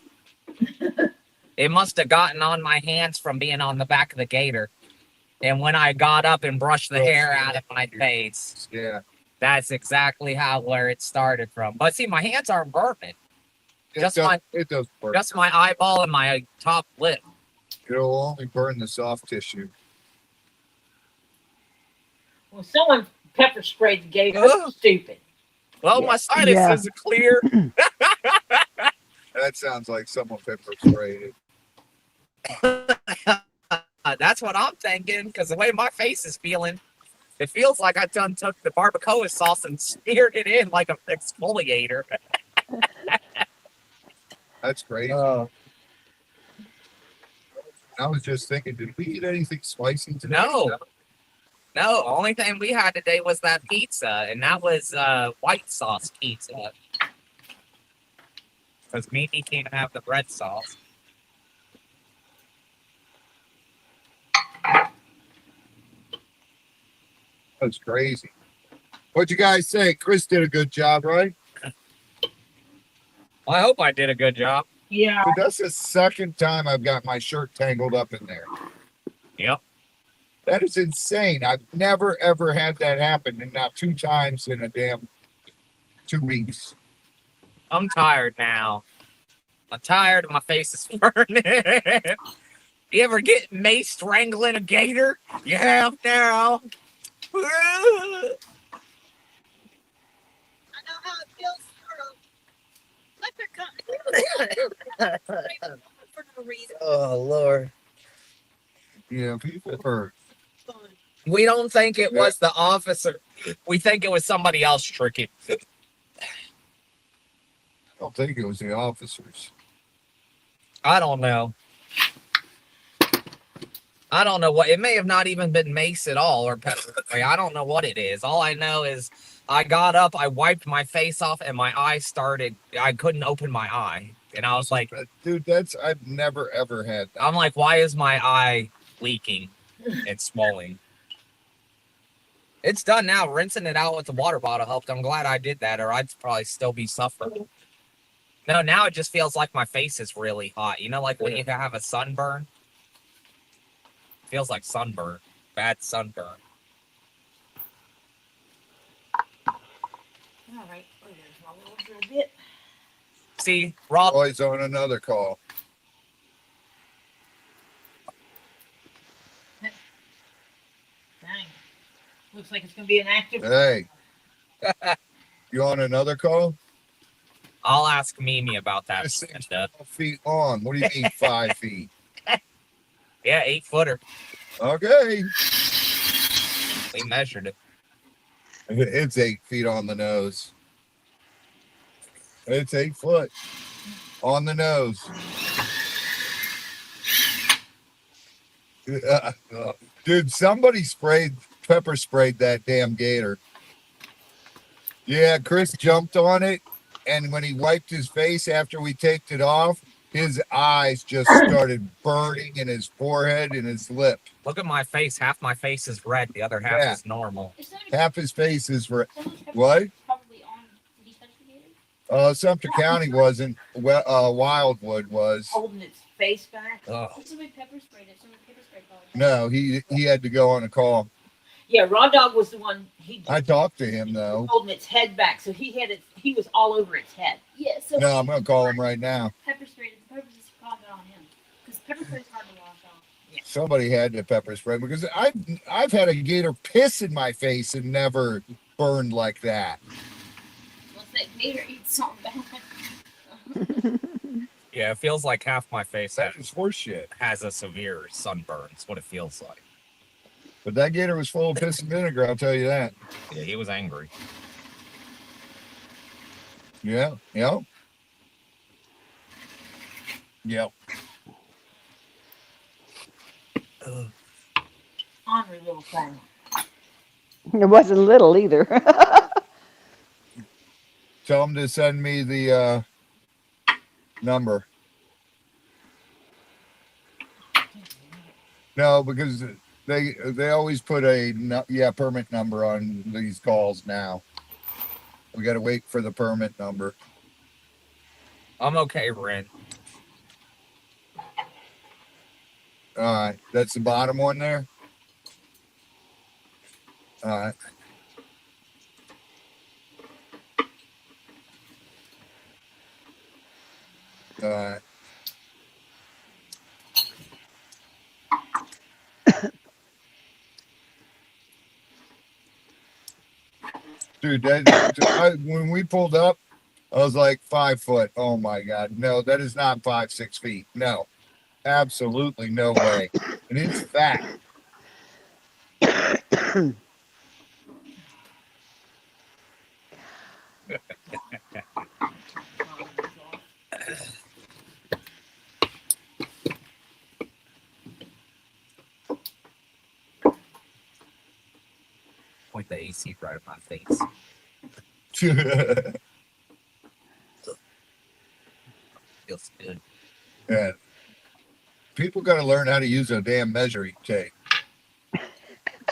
It must have gotten on my hands from being on the back of the gator. And when I got up and brushed the hair out of my face, Yeah. that's exactly where it started from. But see, my hands aren't burning. Just It does burn. Just my eyeball and my top lip. It'll only burn the soft tissue. Well, someone pepper sprayed the gator. That's stupid. Well, my sinuses are clear. That sounds like someone pepper sprayed it. That's what I'm thinking, because the way my face is feeling, it feels like I done took the barbacoa sauce and smeared it in like an exfoliator. That's great. Oh. I was just thinking, did we eat anything spicy today? No. No, only thing we had today was that pizza, and that was white sauce pizza. Because Mimi can't have the red sauce. That's crazy. What'd you guys say? Chris did a good job, right? Well, I hope I did a good job. Yeah. But that's the second time I've got my shirt tangled up in there. Yep. That is insane. I've never, ever had that happen. And now 2 times in a damn 2 weeks. I'm tired now. I'm tired. My face is burning. You ever get maced strangling a gator? You have now. I know how it feels for no reason. Oh, Lord. Yeah, people are We don't think it was the officer. We think it was somebody else tricking. I don't think it was the officers. I don't know. I don't know what it may have not even been mace at all or pepper spray. I don't know what it is. All I know is I got up, I wiped my face off, and my eye started. I couldn't open my eye, and I was like, Dude, I've never ever had that. I'm like, why is my eye leaking and swelling? It's done now. Rinsing it out with the water bottle helped. I'm glad I did that, or I'd probably still be suffering. No, now it just feels like my face is really hot. You know, like when you have a sunburn? Feels like sunburn. Bad sunburn. All right. Oh, there's my little drill bit. See, Rob. Oh, he's on another call. Dang. Looks like it's going to be an active. Hey. You on another call? I'll ask Mimi about that. This thing's 12 feet long. What do you mean 5 feet? Yeah, 8-footer. Okay. We measured it. It's 8 feet on the nose. It's 8 foot on the nose. Dude, somebody pepper sprayed that damn gator. Yeah, Chris jumped on it, and when he wiped his face after we taped it off, his eyes just started burning in his forehead and his lip. Look at my face. Half my face is red. The other half is normal. Half his face is red. What? Sumter County wasn't. Wildwood was. Holding its face back. No, he had to go on a call. Yeah, Raw Dog was the one. I talked to him though. Holding its head back, so he had it. He was all over its head. Yeah. So no, I'm gonna call him right now. Pepper spray. The pepper just caught it on him because pepper spray is hard to wash off. Yeah. Somebody had to pepper spray because I've had a gator piss in my face and never burned like that. Unless that gator eats something bad. Yeah, it feels like half my face That is horseshit. has a severe sunburn. It's what it feels like. But that gator was full of piss and vinegar, I'll tell you that. Yeah, he was angry. Yeah, yep. Yep. Ornery little thing. It wasn't little either. Tell him to send me the number. No, because they always put a permit number on these calls now. We got to wait for the permit number. I'm okay, Ren. All right, that's the bottom one there. All right. All right. Dude, when we pulled up, I was like 5 foot. Oh my God. No, that is not 5-6 feet. No, absolutely no way. And it's fat. Point the AC right in my face. Feels good. Yeah. People got to learn how to use a damn measuring tape.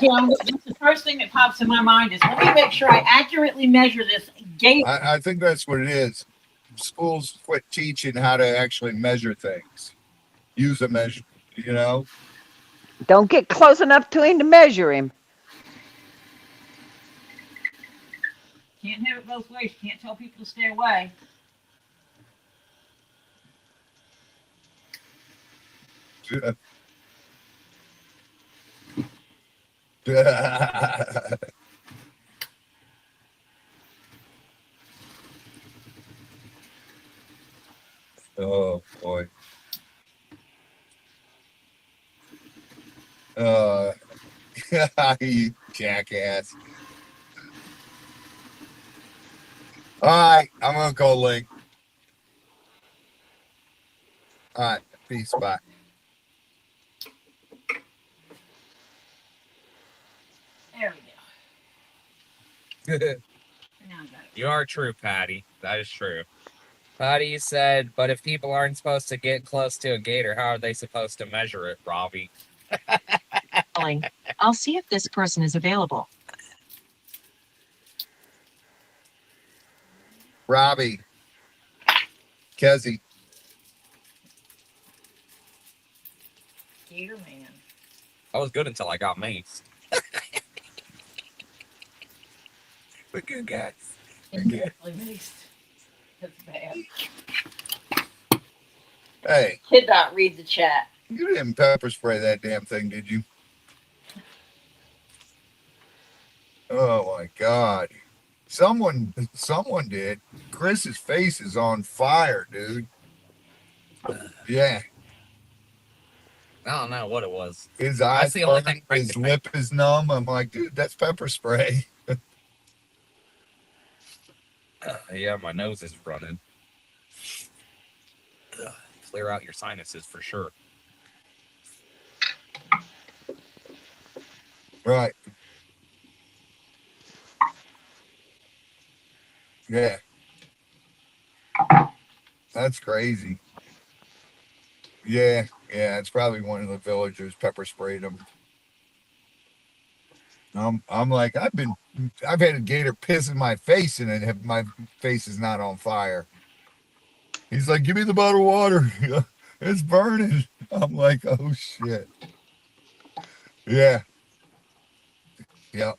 Jim, the first thing that pops in my mind is let me make sure I accurately measure this gate. I think that's what it is. Schools quit teaching how to actually measure things. Use a measure, you know? Don't get close enough to him to measure him. Can't have it both ways. You can't tell people to stay away. Oh boy. You jackass. All right, I'm gonna call Link. All right, peace, bye. There we go. Now I got it. You are true, Patty. That is true. Patty said, but if people aren't supposed to get close to a gator, how are they supposed to measure it, Robbie? Calling. I'll see if this person is available. Robbie. Kezzy. Gator man. I was good until I got maced. We're good guys. Indirectly maced. That's bad. Hey, Did not read the chat. you didn't pepper spray that damn thing, did you? Oh my God. Someone did. Chris's face is on fire, dude. Yeah. I don't know what it was. His That's eyes the only burn, thing. his lip is numb. I'm like, dude, that's pepper spray. Yeah, my nose is running. Clear out your sinuses for sure. Right. Yeah. That's crazy. Yeah, it's probably one of the villagers pepper sprayed him. I'm like, I've had a gator piss in my face and my face is not on fire. He's like, give me the bottle of water. It's burning. I'm like, oh shit. Yeah. Yep.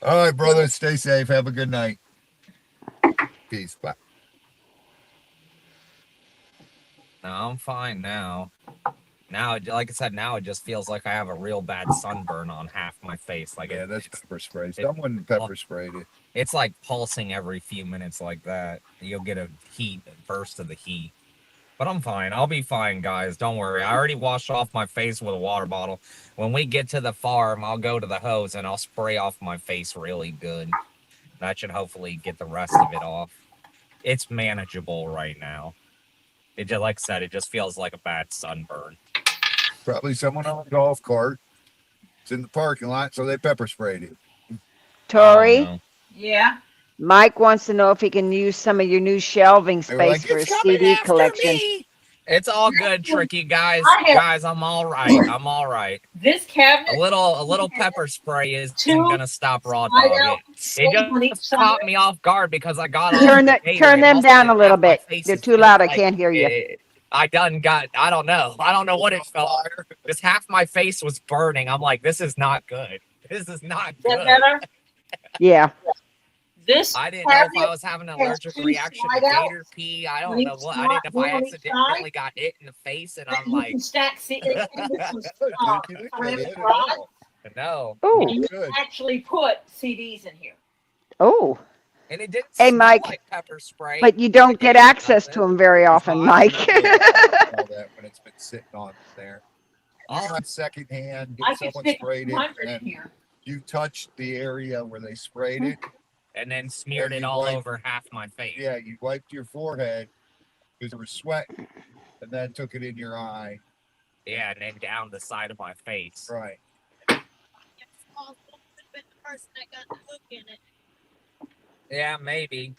All right, brother. Stay safe. Have a good night. Peace. Bye. No, I'm fine now. Now, like I said, now it just feels like I have a real bad sunburn on half my face. Like, Yeah, that's pepper spray. Someone pepper sprayed it. It's like pulsing every few minutes like that. You'll get a burst of the heat. But I'm fine. I'll be fine, guys. Don't worry. I already washed off my face with a water bottle. When we get to the farm, I'll go to the hose and I'll spray off my face really good. That should hopefully get the rest of it off. It's manageable right now. It just, like I said, it just feels like a bad sunburn. Probably someone on a golf cart. It's in the parking lot, so they pepper sprayed it. Tori, Yeah. Mike wants to know if he can use some of your new shelving They were space like, for it's his coming CD after collection. me. It's all good, Tricky guys. Guys, I'm all right. I'm all right. This cabinet. A little pepper spray isn't Two gonna stop Raw slide Dog. out It just caught me off guard because I got Turn on the gator turn and them also down a half little my bit. face They're is too felt loud. I like can't hear you. I don't know what it felt like. This half my face was burning. I'm like, this is not good. This is not Is that good. better? Yeah. This I didn't know if I cabinet was having an has allergic two reaction to slide outs. gator pee. I don't One know each what. I side- didn't know if I one on each accidentally side. got hit in the face and I'm You like, can stack ceramic You didn't get it at rods, all. no. Oh. and you Good. can actually put CDs in here. Oh. And it didn't Hey, smell Mike, like pepper spray. but you don't It get didn't access to nothing. them very often, Mike. All that when it's been sitting on there. All On second hand, I if could someone stick sprayed it, 200 and in then here. you touched the area where they sprayed it. and then smeared And it you all wipe- over half my face. Yeah, you wiped your forehead because it was sweating, and then took it in your eye. Yeah, and then down the side of my face. Right. Yeah, maybe.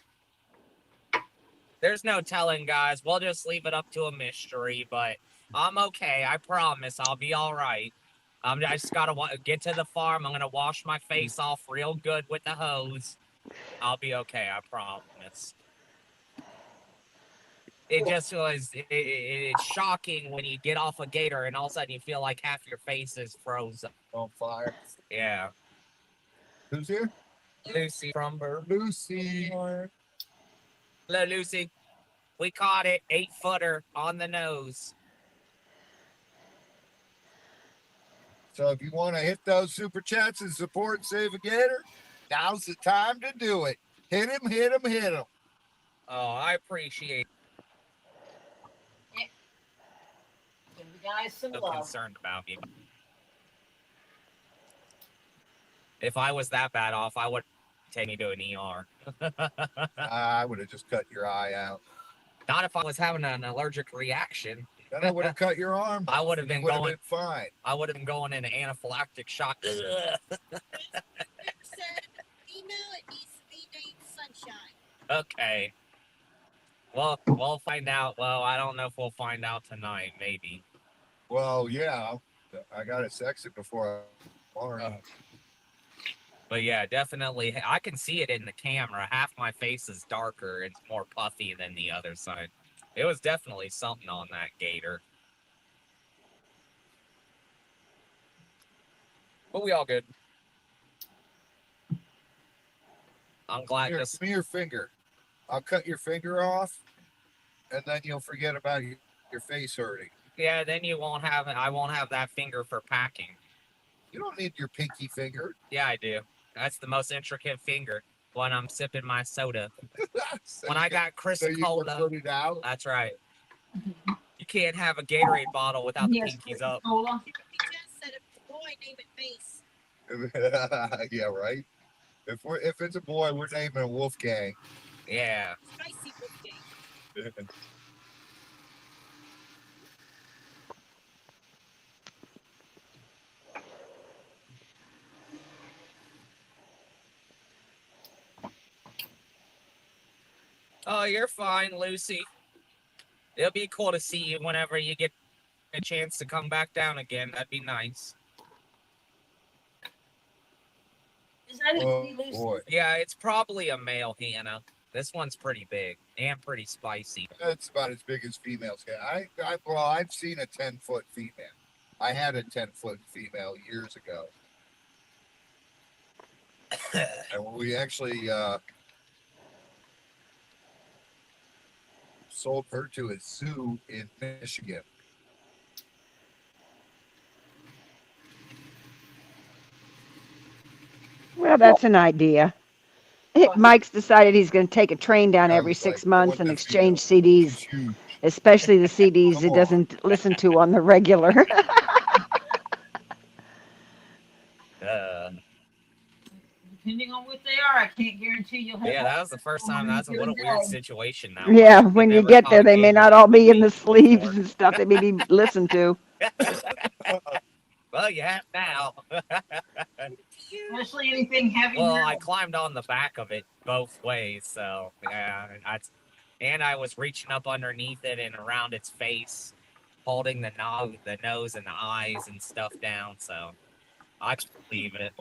There's no telling, guys. We'll just leave it up to a mystery, but I'm okay. I promise I'll be all right. I just gotta get to the farm. I'm gonna wash my face off real good with the hose. I'll be okay. I promise. It just was. It's shocking when you get off a gator and all of a sudden you feel like half your face is frozen. On fire. Yeah. Who's here? Lucy from Lucy. Hello, Lucy. We caught it. 8-footer on the nose. So if you want to hit those super chats and support Save a Gator, now's the time to do it. Hit him, hit him, hit him. Oh, I appreciate it. Give the guys some So love. concerned about me. If I was that bad off, I would take me to an ER. I would have just cut your eye out. Not if I was having an allergic reaction. Then I would have cut your arm. I would have been Would have going. been fine. I would have been going into anaphylactic shock. Said, female, it needs to be named Sunshine. Okay. Well, we'll find out. Well, I don't know if we'll find out tonight. Maybe. Well, yeah, I gotta sex it before I. But yeah, definitely. I can see it in the camera. Half my face is darker and more puffy than the other side. It was definitely something on that gator. But we all good. I'm glad Here, this. give me your finger. I'll cut your finger off, and then you'll forget about your face hurting. Yeah, then you won't have. I won't have that finger for packing. You don't need your pinky finger. Yeah, I do. That's the most intricate finger when I'm sipping my soda. So When you I got Chris so you can Cola. put it out. That's right. You can't have a Gatorade bottle without the pinkies up. Cola. He just said, if it's a boy, name it Face. Yeah, right. If it's a boy, we're naming a Wolfgang. Yeah. Spicy Wolfgang. Oh, you're fine, Lucy. It'll be cool to see you whenever you get a chance to come back down again. That'd be nice. Is that Oh a Lucy? boy, Yeah, it's probably a male Hannah. This one's pretty big and pretty spicy. that's about as big as females get. I've seen a 10-foot female. I had a 10-foot female years ago, and we actually sold her to a zoo in Michigan. Well, that's an idea. Mike's decided he's going to take a train down every 6 months and exchange CDs, Huge. especially the CDs he doesn't listen to on the regular. Depending on what they are, I can't guarantee you'll have. Yeah, that was the first time. That's a little weird situation now. Yeah, We when you never get caught there, a they may gator not all be in the before. sleeves and stuff. They may be listened to. Well, you have now. Especially anything heavy. Well, metal. I climbed on the back of it both ways, so yeah. And I was reaching up underneath it and around its face, holding the nose and the eyes and stuff down. So I just leave it.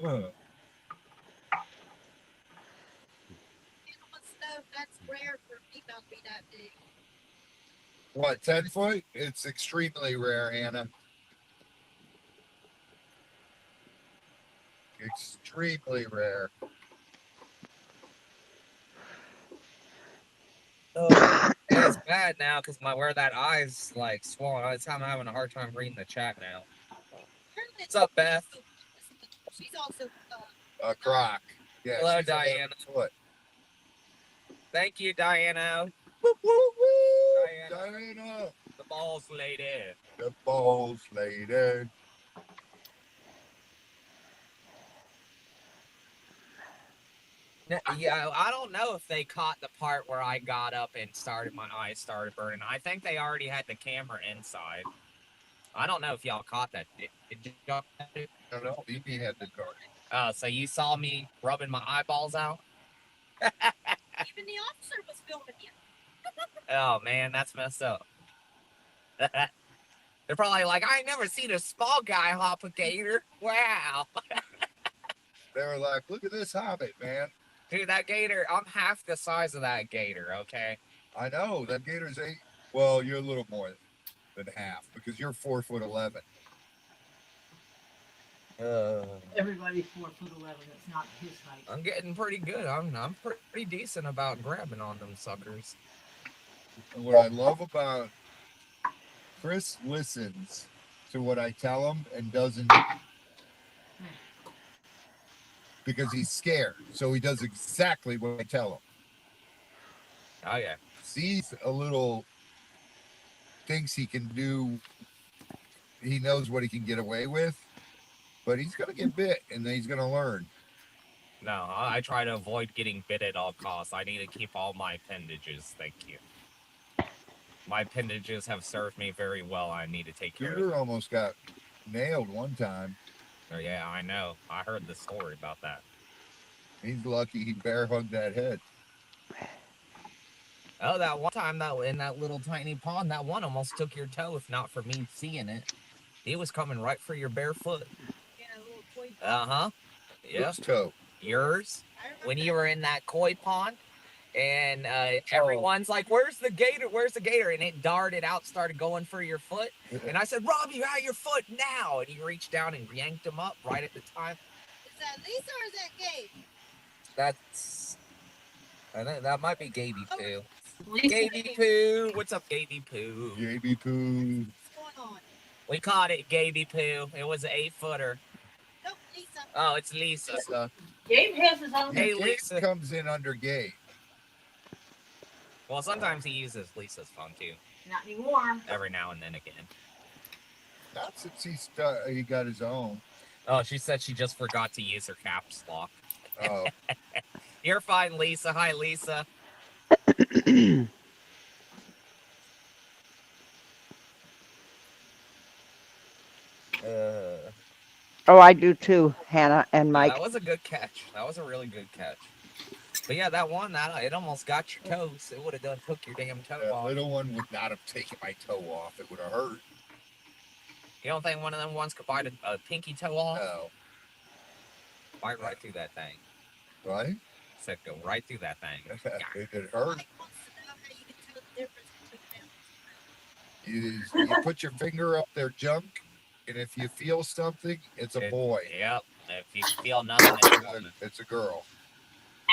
That's rare for a female to be that big. What, 10 foot? It's extremely rare, Anna. Extremely rare. Oh, it's bad now because where that eye's like swollen. I'm having a hard time reading the chat now. What's up, Beth? She's also A croc. Yeah. Hello, she's 11 Diana. foot. Thank you, Diana. Woo, woo, woo. Diana. Diana. The balls lady. The balls lady. Yeah, I don't know if they caught the part where I got up and my eyes started burning. I think they already had the camera inside. I don't know if y'all caught that. Did y'all? I don't know. BB had the card. Oh, so you saw me rubbing my eyeballs out? even the officer was filming you. Oh man, that's messed up. They're probably like, I ain't never seen a small guy hop a gator. Wow. They were like, look at this hobbit, man. Dude, that gator, I'm half the size of that gator, okay? I know, that gator's 8. Well, you're a little more than half because you're 4'11". Everybody's 4'11". It's not his height. I'm getting pretty good. I'm pretty decent about grabbing on them suckers. And what I love about Chris listens to what I tell him and doesn't because he's scared. So he does exactly what I tell him. Oh yeah. Sees a little, thinks he can do, he knows what he can get away with, but he's gonna get bit and then he's gonna learn. No, I try to avoid getting bit at all costs. I need to keep all my appendages. Thank you. My appendages have served me very well. I need to take care of Peter them. almost got nailed one time. Oh, yeah, I know. I heard the story about that. He's lucky he bear hugged that head. Oh, that one time that in that little tiny pond, that one almost took your toe if not for me seeing it. He was coming right for your bare foot. Yeah, a little koi pond. Uh-huh. Yeah. Whose toe? Yours. When you were in that koi pond. And Oh. everyone's like, where's the gator? Where's the gator? And it darted out, started going for your foot. And I said, Rob, you got your foot now. And he reached down and yanked him up right at the time. Is that Lisa or is that Gabe? That's... I think that might be Gaby Poo. Lisa, Gaby Poo. What's up, Gaby Poo? Gaby Poo. What's going on? We caught it, Gaby Poo. It was an 8-footer. Nope, Lisa. Oh, it's Lisa. Gabe has his own. Hey, Gabe Lisa. comes in under Gabe. Well, sometimes he uses Lisa's phone, too. Not anymore. Every now and then again. Not since he got his own. Oh, she said she just forgot to use her caps lock. Oh. You're fine, Lisa. Hi, Lisa. Oh, I do too, Hannah and Mike. That was a good catch. That was a really good catch. But yeah, that one, it almost got your toes. It would have done took your damn toe That off. little one would not have taken my toe off. It would have hurt. You don't think one of them ones could bite a pinky toe off? No. Bite right through that thing. Right? Said go right through that thing. It could hurt. Mike wants to know how you can tell the difference between them. You put your finger up their junk, and if you feel something, it's a boy. Yep. If you feel nothing, it's a woman. It's a girl.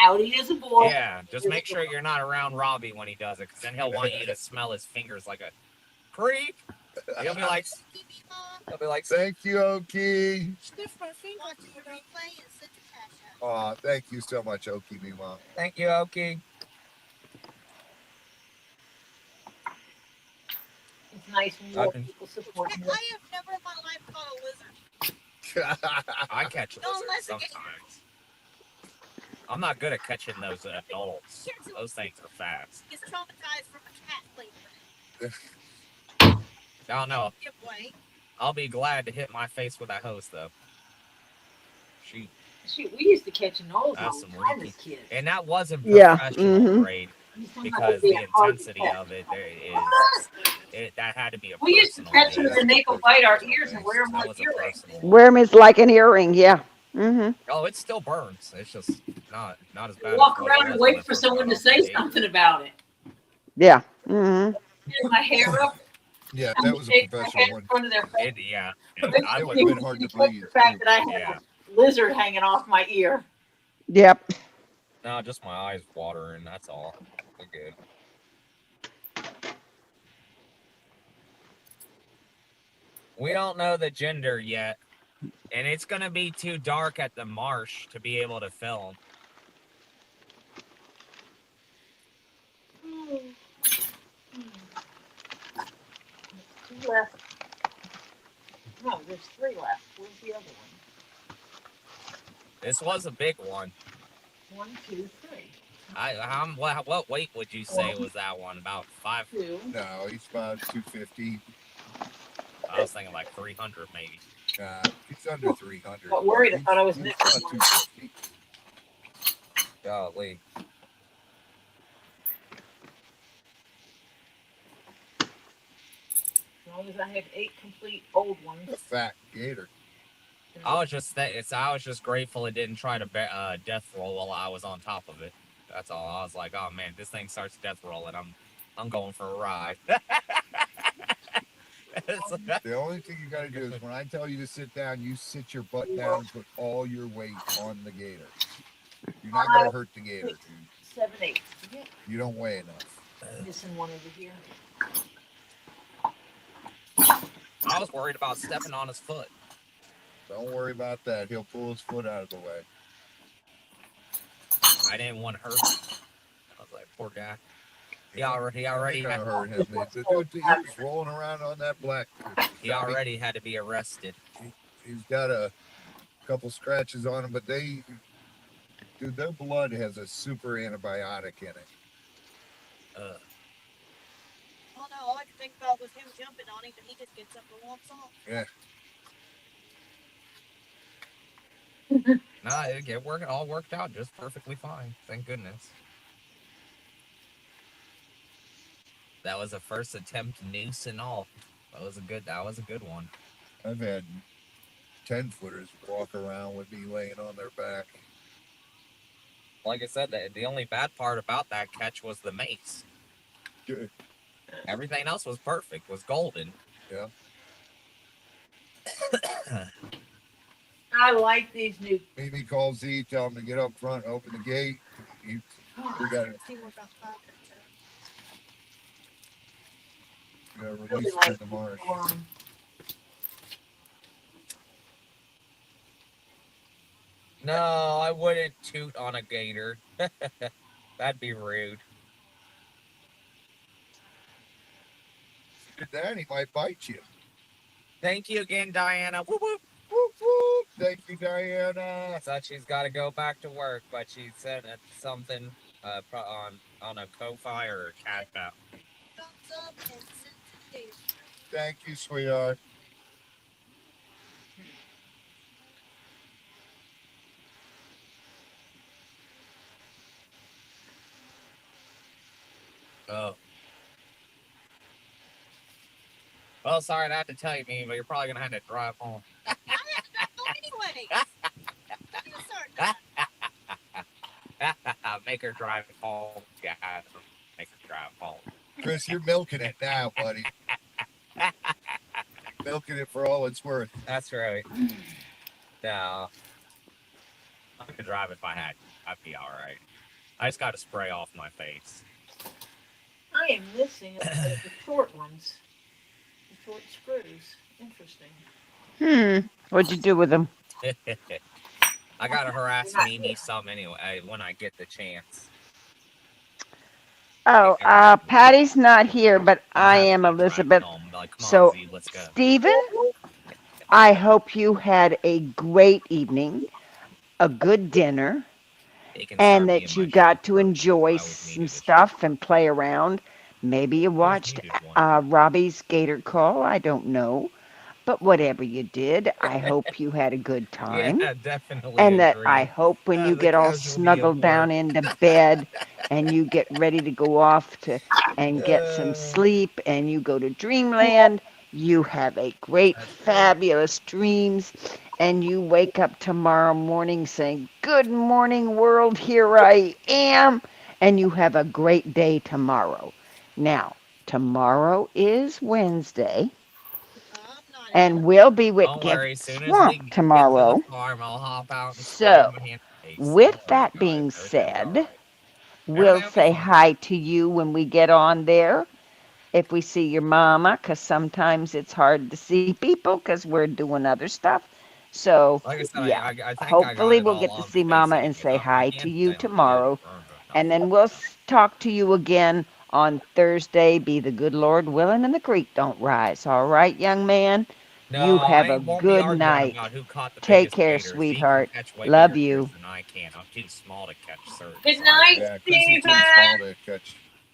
Audi is a boy. Yeah, just make sure you're not around Robbie when he does it, because then he'll want you to smell his fingers like a creep. He'll be like, Thank you, Okie. Sniff my finger. Watch the replay and send your cash out. Aw, thank you so much, Okie, me mom. thank you, Okie. It's nice when more people support I you. have never in my life caught a lizard. I catch Don't lizards listen to sometimes. I'm not good at catching those adults. Those things are fast. He's traumatized from a cat playing with I don't know. it. Giveaway. I'll be glad to hit my face with that hose, though. Shoot. Shoot, we used to catch an old That's all some the time leaky. as kids. And that wasn't Yeah, professional mhm. grade, because the intensity of it, that had to be a We used to personal catch them grade. and make them bite our ears and wear them That like was a earrings. personal. Wear 'em is like an earring, yeah. Mm-hmm. Oh, it still burns. It's just not as bad. Walk as what it around and was wait when it for first someone got to say off the table. something about it. Yeah. Mm-hmm. Get my hair up. Yeah, and that was a shake my head professional in one. front of their face. Yeah. But It would have been hard to because bleed. the fact that I had Yeah. a lizard hanging off my ear. Yep. No, just my eyes watering. That's all. We're good. We don't know the gender yet, and it's gonna be too dark at the marsh to be able to film. Two left. No, there's three left. Where's the other one? This was a big one. 1, 2, 3. What weight would you say was that one? About 5? 2. No, he's about 250. I was thinking like 300 maybe. He's under 300. Got worried. I thought I was He's missing about one. 250. Golly. As long as I have 8 complete old ones. A fat gator. I was just grateful it didn't try to death roll while I was on top of it. That's all. I was like, oh man, this thing starts death rolling. I'm going for a ride. The only thing you gotta do is when I tell you to sit down, you sit your butt down and put all your weight on the gator. You're not gonna hurt the gator. 7, 8. Yeah. You don't weigh enough. Missing one over here. I was worried about stepping on his foot. Don't worry about that. He'll pull his foot out of the way. I didn't want to hurt him. I was like, poor guy. He already Kinda had, hurt him. The dude, he was rolling around on that black. he already had to be arrested. He's got a couple scratches on him, but Dude, their blood has a super antibiotic in it. Ugh. Oh no, all I could think about was him jumping on him, but he just gets up and walks off. Yeah. Nah, it all worked out just perfectly fine. Thank goodness. That was a first attempt noose and all. That was a good one. I've had 10-footers walk around with me laying on their back. Like I said, the only bad part about that catch was the mace. Good. Everything else was perfect, was golden. Yeah. I like these new. Mimi calls Z, tell him to get up front, open the gate. We got to See what about release him in the marsh. No, I wouldn't toot on a gator. That'd be rude. Did that, he might bite you. Thank you again, Diana. Whoop, whoop. Whoop, whoop. Thank you, Diana. Thought she's got to go back to work, but she said something on a Ko-Fi or a CashApp. thumbs up and send to Thank you, sweetheart. Oh. Well, sorry to have to tell you, Mimi, but you're probably going to have to drive home. I have to go anyway. Make her drive home. Yeah, make her drive home. Chris, you're milking it now, buddy. Milking it for all it's worth. That's right. No. I could drive if I had. I'd be all right. I just got to spray off my face. I am missing the short ones. The short screws. Interesting. What'd you do with them? I gotta harass Mimi some anyway when I get the chance. Oh, Patty's not here, but I am, Elizabeth. So, Stephen, I hope you had a great evening, a good dinner, and that you got to enjoy some stuff and play around. Maybe you watched Robbie's Gator Call. I don't know. But whatever you did, I hope you had a good time. Yeah, definitely. And that I hope when you get all snuggled down into bed and you get ready to go off and get some sleep and you go to dreamland, you have a great, fabulous dreams, and you wake up tomorrow morning saying, "Good morning, world, here I am," and you have a great day tomorrow. Now, tomorrow is Wednesday. And we'll be with Get Swamp tomorrow. So, with that being said, we'll say hi to you when we get on there. If we see your mama, because sometimes it's hard to see people because we're doing other stuff. So, yeah, hopefully we'll get to see mama and say hi to you tomorrow. And then we'll talk to you again on Thursday. Be the good Lord willing and the creek don't rise. All right, young man? No, You have a good night. Take care, sweetheart. Love you. I can't. I'm too small to catch certain. Good night, Yeah, Stephen.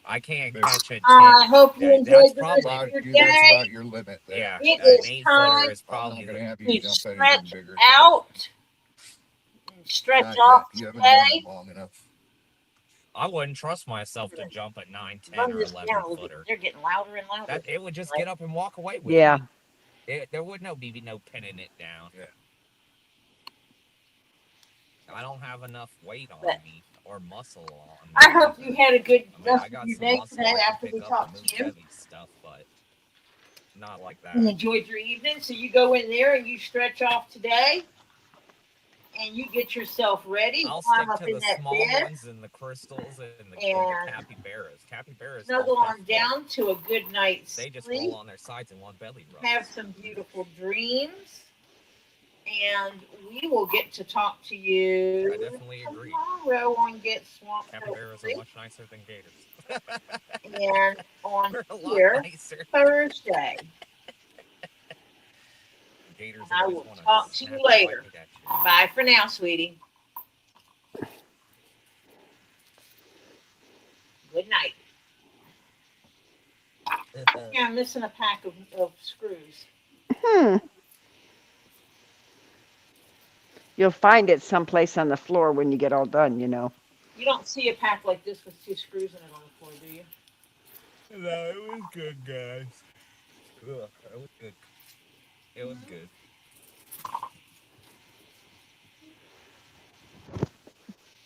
I can't catch a I hope you enjoyed the rest About, of your that's day. about your limit there. Yeah, It an is 8-footer time is I'm not probably going to have to you jump anything stretch bigger. out and stretch Not off yet. You haven't done today. it long enough. I wouldn't trust myself to jump at 9, 10, Run or this 11 down. footer. They're getting louder and louder. That it would just get up and walk away with Yeah. me. There would be no pinning it down. Yeah. I don't have enough weight on me or muscle on me. I hope you had a good I rest got of your some day muscle today I can after we pick up talked and to move you. heavy stuff, but not like that. And enjoyed your evening. So you go in there and you stretch off today. And you get yourself ready. I'll Climb stick up to in the that small bed. ones and the crystals and the And capybaras. Capybaras snuggle don't on have down to a good night's They just sleep. roll on their sides and want belly rubs. Have some beautiful dreams. And we will get to talk to you I definitely agree. tomorrow on Get Swamped. Capybaras are much nicer than gators. And on They're a lot here nicer. Thursday. Gators I always will wanna talk to snap you a bite later. at you. Bye for now, sweetie. Good night. Yeah, I'm missing a pack of screws. You'll find it someplace on the floor when you get all done, you know. You don't see a pack like this with 2 screws in it on the floor, do you? No, it was good, guys. Ugh, it was good. It was good.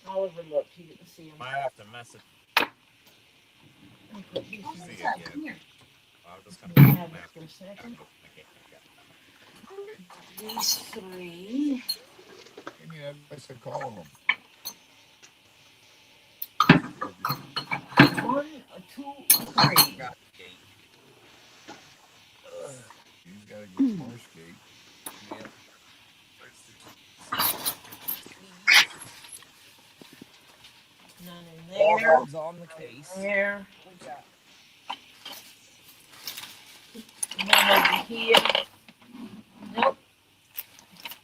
I'll overlook. He didn't see them. Might have to message. See you again. I'm just gonna put them out. For a second. These 3. Give me that. I said call them. 1, 2, 3. Got the gate. He's got to get Marsh gate. Yep. None in there. All on the case. There. None over here. Nope.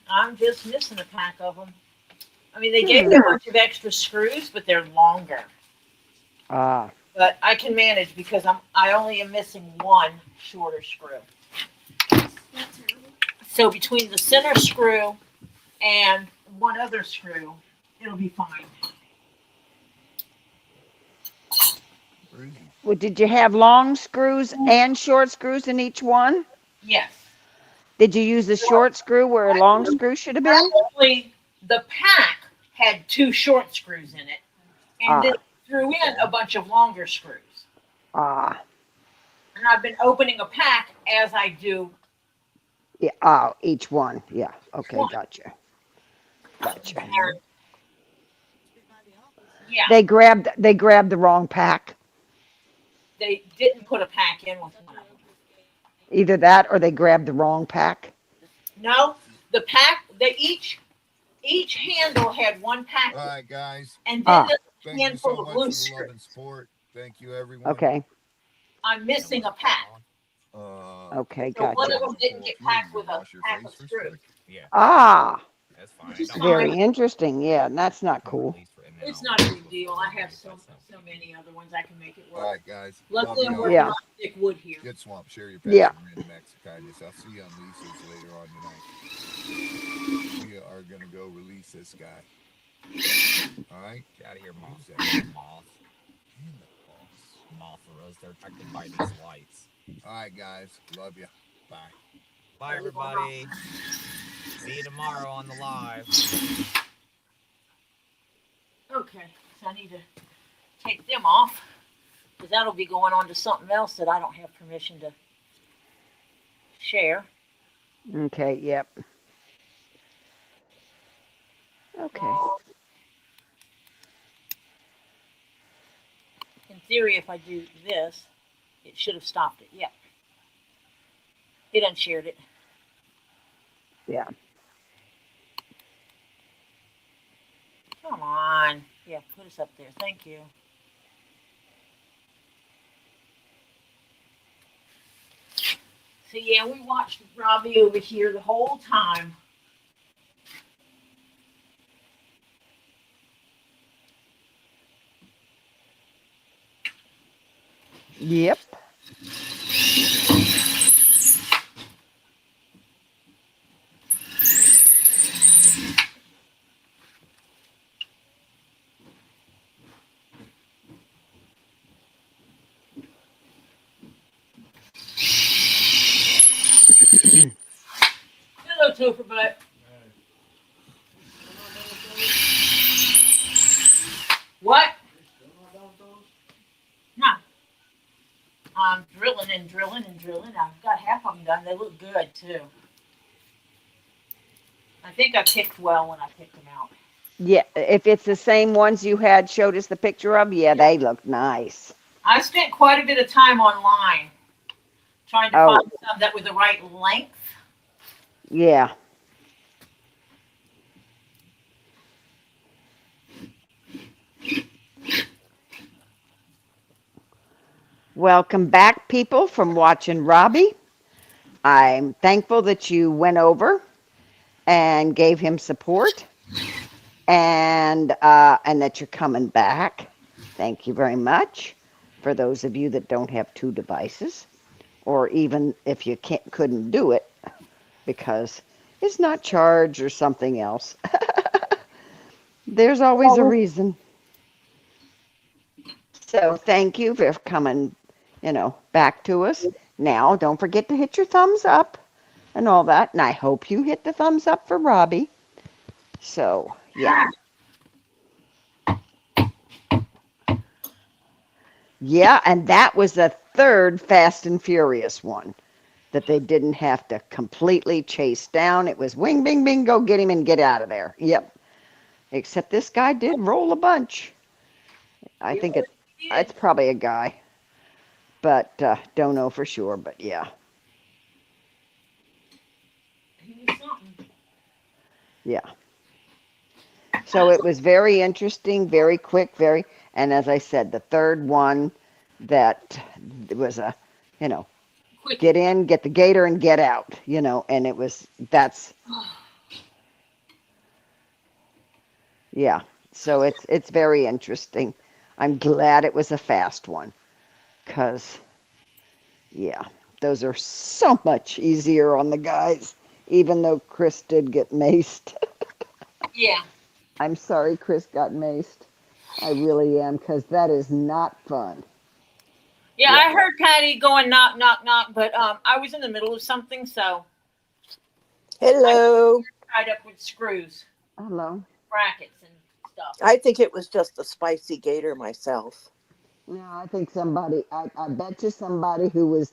I'm just missing a pack of them. I mean, they gave me a bunch of extra screws, but they're longer. Ah. But I can manage because I only am missing 1 shorter screw. So between the center screw and 1 other screw, it'll be fine. Well, did you have long screws and short screws in each one? Yes. Did you use the short screw where a long screw should have been? Actually, the pack had 2 short screws in it, and then threw in a bunch of longer screws. Ah. And I've been opening a pack as I do. Yeah. Oh, each one. Yeah. Okay. One. Gotcha. Gotcha. Yeah. They grabbed the wrong pack. They didn't put a pack in with one of them. Either that or they grabbed the wrong pack. No, the pack. They each handle had 1 pack. All right, guys. And then the Thank you handful so of much blue for the love screws. and support. Thank you, everyone. Okay. I'm missing a pack. Okay. So one of Gotcha. them didn't get packed with a pack of screws. Yeah, Ah. that's fine. Which is Very fine. interesting. Yeah. That's not cool. It's not a big deal. I have so many other ones I can make it All work. right, guys. Luckily, I'm Love working Yeah. on thick wood here. Get swamp. Share your Yeah. passion, random acts of kindness. I'll see you on Lisa's later on tonight. We are gonna go release this guy. All right. Get out of here, moth. Mothras, they're attracted by these lights. All right, guys. Love you. Bye. Bye, everybody. See you tomorrow on the live. Okay, so I need to take them off because that'll be going on to something else that I don't have permission to share. Okay. Yep. Okay. In theory, if I do this, it should have stopped it. Yeah. It unshared it. Yeah. Come on. Yeah, put us up there. Thank you. So yeah, we watched Robbie over here the whole time. Yep. Hello, Topher Butt. What? No. I'm drilling and drilling and drilling. I've got half of them done. They look good, too. I think I picked well when I picked them out. Yeah. If it's the same ones you had showed us the picture of, yeah, they look nice. I spent quite a bit of time online trying to find some that were the right length. Yeah. Welcome back, people, from watching Robbie. I'm thankful that you went over and gave him support, and that you're coming back. Thank you very much. for those of you that don't have two devices, or even if you couldn't do it because it's not charged or something else. There's always a reason. So thank you for coming, back to us. Now, don't forget to hit your thumbs up and all that. And I hope you hit the thumbs up for Robbie. So, yeah. Yeah, and that was the third Fast and Furious one that they didn't have to completely chase down. It was wing, bing, bing, go get him and get out of there. Yep. Except this guy did roll a bunch. I think it's probably a guy, but don't know for sure. But yeah, yeah. So it was very interesting, very quick, and as I said, the third one that was a, get in, get the gator, and get out, and yeah. So it's very interesting. I'm glad it was a fast one, because, yeah, those are so much easier on the guys, even though Chris did get maced. Yeah. I'm sorry Chris got maced. I really am, because that is not fun. Yeah, I heard Patty going knock, knock, knock, but I was in the middle of something, so. Hello. Tied up with screws. Hello. Brackets and stuff. I think it was just a spicy gator myself. No, I think somebody, I bet you somebody who was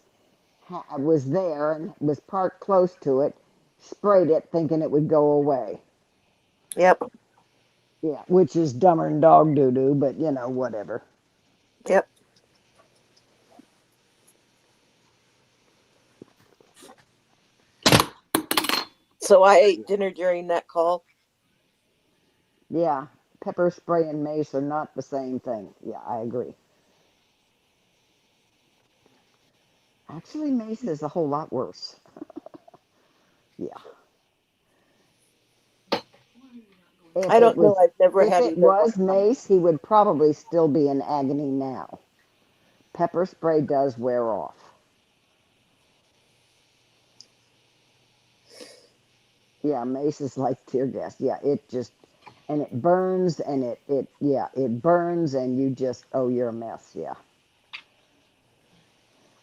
there and was parked close to it, sprayed it thinking it would go away. Yep. Yeah, which is dumber than dog doo-doo, but whatever. Yep. So I ate dinner during that call. Yeah, pepper spray and mace are not the same thing. Yeah, I agree. Actually, mace is a whole lot worse. Yeah. I don't know. I've never If had it either one. was mace, he would probably still be in agony now. Pepper spray does wear off. Yeah, mace is like tear gas. Yeah, and it burns, and it burns, and you just, you're a mess. Yeah.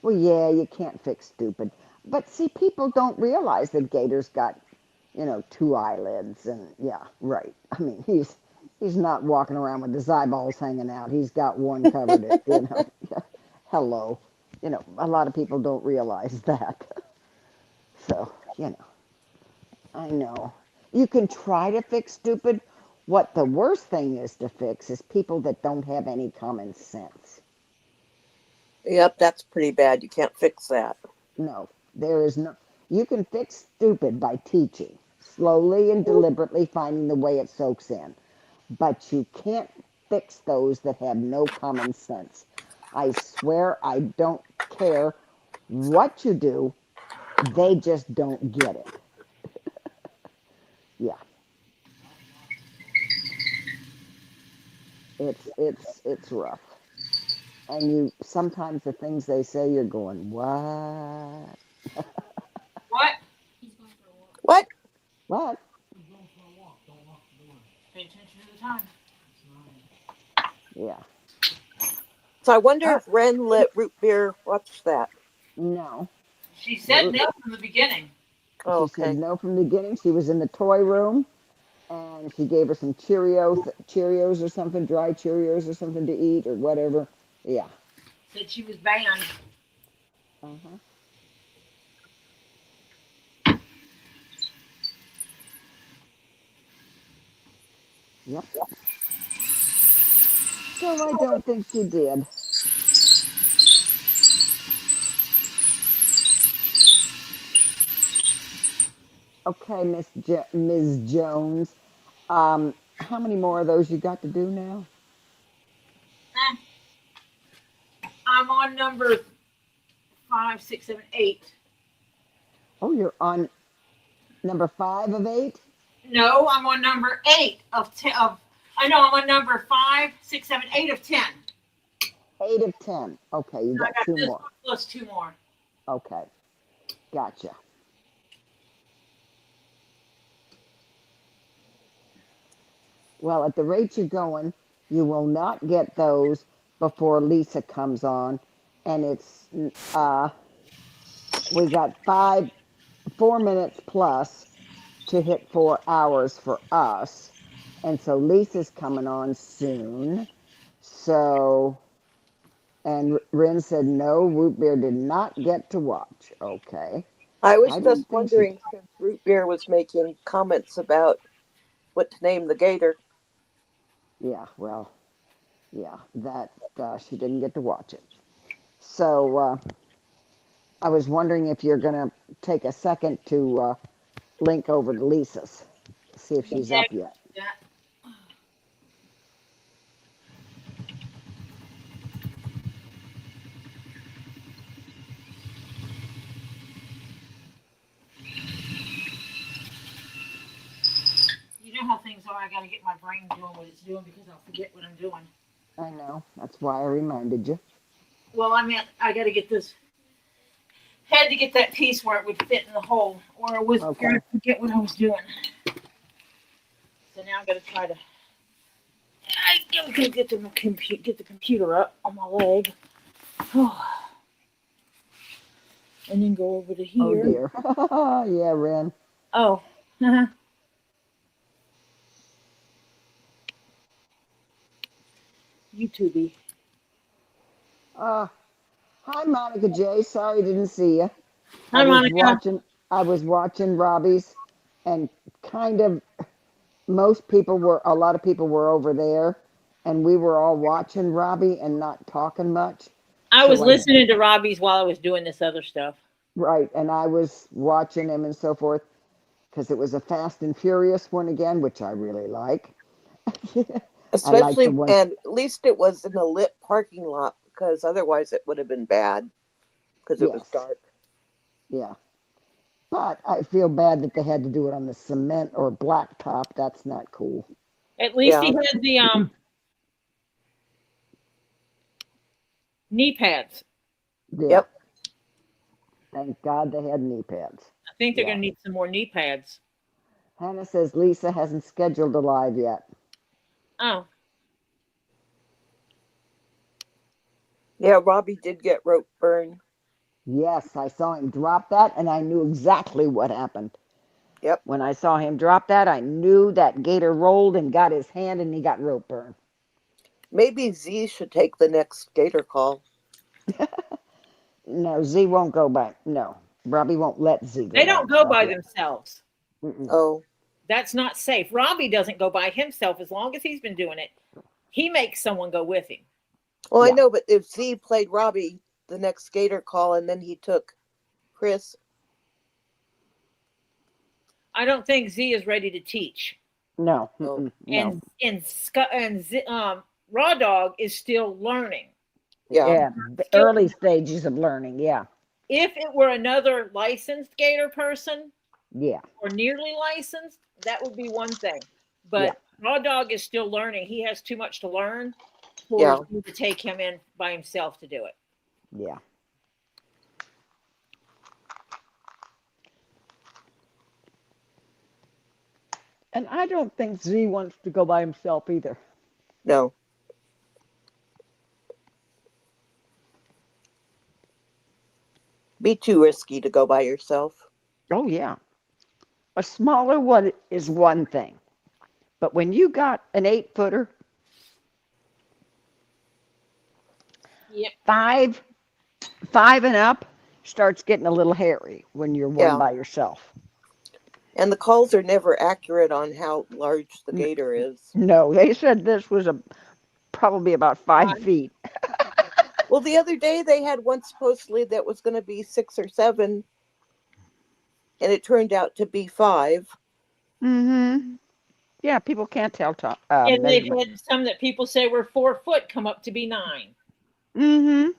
Well, yeah, you can't fix stupid. But see, people don't realize that Gator's got, two eyelids, and yeah, right. I mean, he's not walking around with his eyeballs hanging out. He's got one covered. Hello. A lot of people don't realize that. So, I know. You can try to fix stupid. What the worst thing is to fix is people that don't have any common sense. Yep, that's pretty bad. You can't fix that. No, there is no. You can fix stupid by teaching, slowly and deliberately finding the way it soaks in. But you can't fix those that have no common sense. I swear I don't care what you do, they just don't get it. Yeah. It's rough. And sometimes the things they say, you're going, what? What? What? What? Pay attention to the time. Yeah. So I wonder if Ren let Root Beer watch that. No. She said no from the beginning. Oh, She said no from the beginning. She was in the toy room, and she gave her some Cheerios or something, dry Cheerios or something to eat or whatever. Yeah. Said she was banned. Uh-huh. Yep. So I don't think she did. Okay, Ms. Jones. How many more of those you got to do now? I'm on number 5, 6, 7, 8. Oh, you're on number 5 of 8? No, I'm on number 8 of 10. I know I'm on number 5, 6, 7, 8 of 10. 8 of 10. Okay, you I got got 2 this more. one plus 2 more. Okay, gotcha. Well, at the rate you're going, you will not get those before Lisa comes on. And it's, we got 4 minutes plus to hit 4 hours for us. And so Lisa's coming on soon. So, and Ren said, no, Root Beer did not get to watch. Okay. I was I just didn't think she, wondering since Root Beer was making comments about what to name the gator. yeah, well, yeah, that she didn't get to watch it. So I was wondering if you're going to take a second to link over to Lisa's, see if she's up yet. Yeah. You know how things are. I got to get my brain doing what it's doing because I'll forget what I'm doing. I know. That's why I reminded you. Well, I mean, I got to get this. Had to get that piece where it would fit in the hole, or I was Okay. going to forget what I was doing. So now I'm going to try to. I can get the computer up on my leg, and then go over to Oh here. dear. Yeah, Ren. Oh. YouTube. Hi, Monica J. Sorry, didn't see you. Hi, Monica. I was watching Robbie's, and kind of a lot of people were over there, and we were all watching Robbie and not talking much. I So was listening to Robbie's while I was doing this other stuff. Right, and I was watching him and so forth because it was a Fast and Furious one again, which I really like. Especially, and at least it was in a lit parking lot because otherwise it would have been bad because it was dark. Yeah. But I feel bad that they had to do it on the cement or blacktop. That's not cool. At least he had the knee pads. Yeah. Yep. Thank God they had knee pads. I think they're going to need some more knee pads. Hannah says Lisa hasn't scheduled a live yet. Oh. Yeah, Robbie did get rope burn. Yes, I saw him drop that, and I knew exactly what happened. Yep. When I saw him drop that, I knew that gator rolled and got his hand, and he got rope burn. Maybe Z should take the next gator call. No, Z won't go by. No, Robbie won't let Z go. They don't go by themselves. Oh. That's not safe. Robbie doesn't go by himself as long as he's been doing it. He makes someone go with him. Well, I know, but if Z played Robbie the next gator call and then he took Chris. I don't think Z is ready to teach. No. No. And Raw Dog is still learning. Yeah, the early stages of learning, yeah. If it were another licensed gator person, yeah, or nearly licensed, that would be one thing. But Raw Dog is still learning. He has too much to learn for you to take him in by himself to do it. Yeah. And I don't think Z wants to go by himself either. No. Be too risky to go by yourself. Oh, yeah. A smaller one is one thing. But when you got an 8-footer, five and up starts getting a little hairy when you're one by yourself. And the calls are never accurate on how large the gator is. No, they said this was probably about 5 feet. Well, the other day they had one supposedly that was going to be 6 or 7, and it turned out to be 5. Mm-hmm. Yeah, people can't tell. And they've had some that people say were 4 foot come up to be 9. Mm-hmm.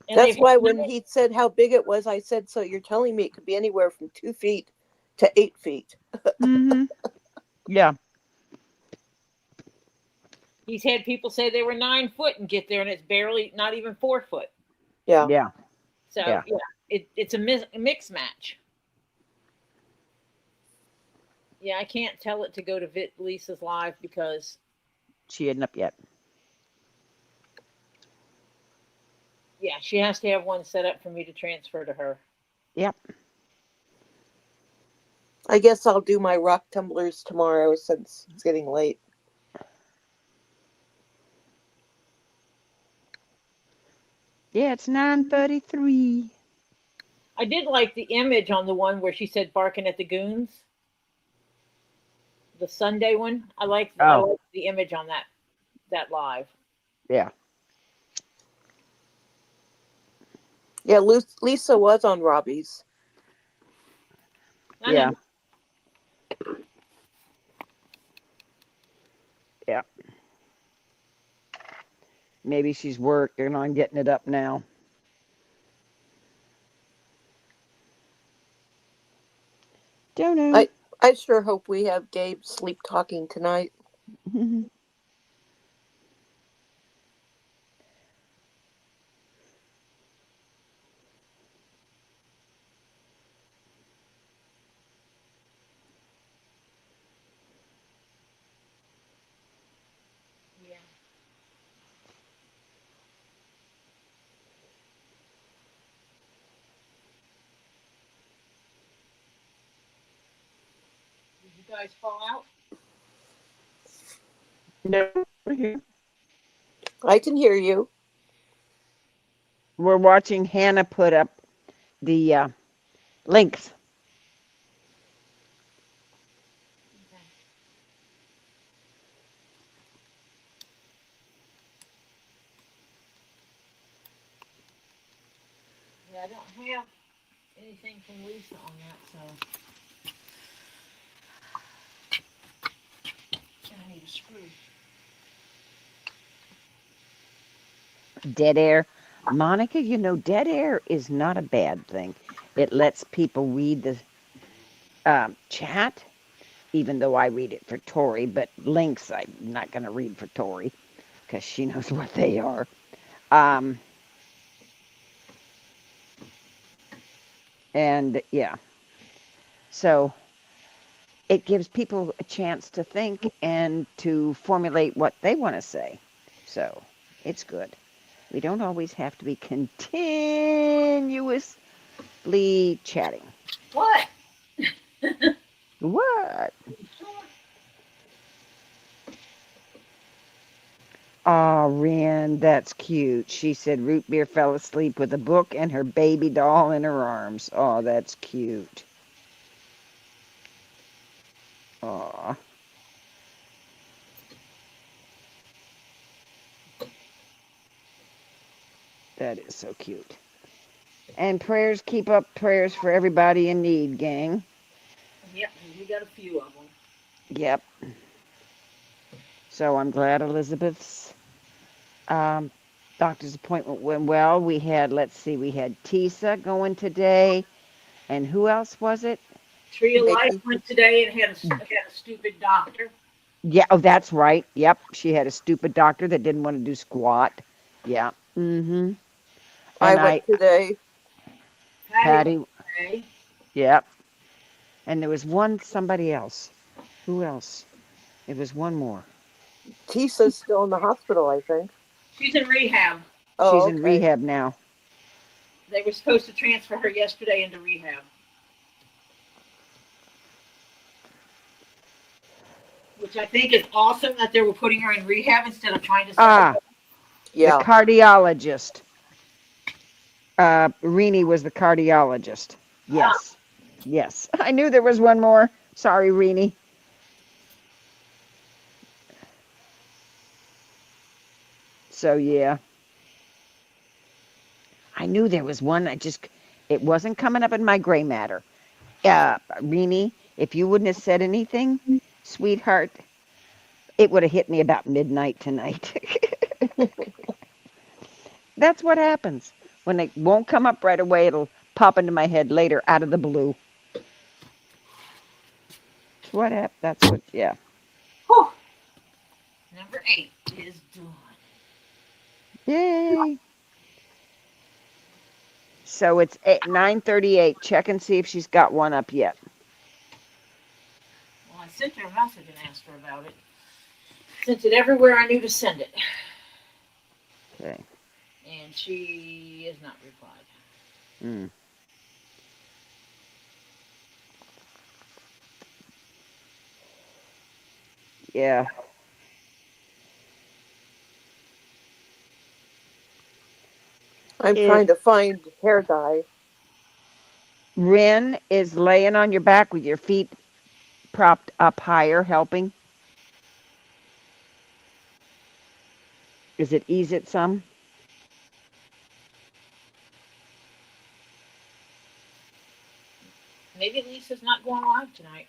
And that's why when he said how big it was, I said, so you're telling me it could be anywhere from 2 feet to 8 feet. Mm-hmm. Yeah. He's had people say they were 9 foot and get there, and it's barely not even 4 foot. Yeah. Yeah. So Yeah. it's a mix match. Yeah, I can't tell it to go to Lisa's live because She isn't up yet. yeah, she has to have one set up for me to transfer to her. Yep. I guess I'll do my rock tumblers tomorrow since it's getting late. Yeah, it's 9:33. I did like the image on the one where she said barking at the goons. The Sunday one. I liked the image on that live. Yeah. Yeah, Lisa was on Robbie's. I Yeah. know. Yeah. Maybe she's working on getting it up now. Don't know. I sure hope we have Gabe sleep talking tonight. Yeah. Did you guys fall out? No, we're here. I can hear you. We're watching Hannah put up the links. Yeah, I don't have anything from Lisa on that, so I need a screw. Dead air. Monica, you know, dead air is not a bad thing. It lets people read the chat, even though I read it for Tori, but links I'm not going to read for Tori because she knows what they are. And yeah, so it gives people a chance to think and to formulate what they want to say. So it's good. We don't always have to be continuously chatting. What? What? Oh, Ren, that's cute. She said Root Beer fell asleep with a book and her baby doll in her arms. Oh, that's cute. Aw. That is so cute. And prayers, keep up prayers for everybody in need, gang. Yep, we got a few of them. Yep. So I'm glad Elizabeth's doctor's appointment went well. We had Teesa going today. And who else was it? Tree of Life went today and had a stupid doctor. Yeah, oh, that's right. Yep, she had a stupid doctor that didn't want to do squat. Yeah. Mm-hmm. I went today. Patty. Okay. Yep. And there was somebody else. Who else? It was one more. Teesa's still in the hospital, I think. She's in rehab. Oh, she's in rehab now. They were supposed to transfer her yesterday into rehab. Which I think is awesome that they were putting her in rehab instead of trying to send her. Yeah. The cardiologist. Rini was the cardiologist. Yes. Yes. I knew there was one more. Sorry, Rini. So, yeah. I knew there was one. It wasn't coming up in my gray matter. Rini, if you wouldn't have said anything, sweetheart, it would have hit me about midnight tonight. That's what happens. When it won't come up right away, it'll pop into my head later out of the blue. What happened? That's what, yeah. Whew. Number 8. is done. Yay. So it's 9:38. Check and see if she's got one up yet. Well, I sent her a message and asked her about it. Sent it everywhere I knew to send it. Okay. And she has not replied. Mm. Yeah. I'm trying to find hair dye. Rin is laying on your back with your feet propped up higher, helping. Does it ease it some? Maybe Lisa's not going live tonight.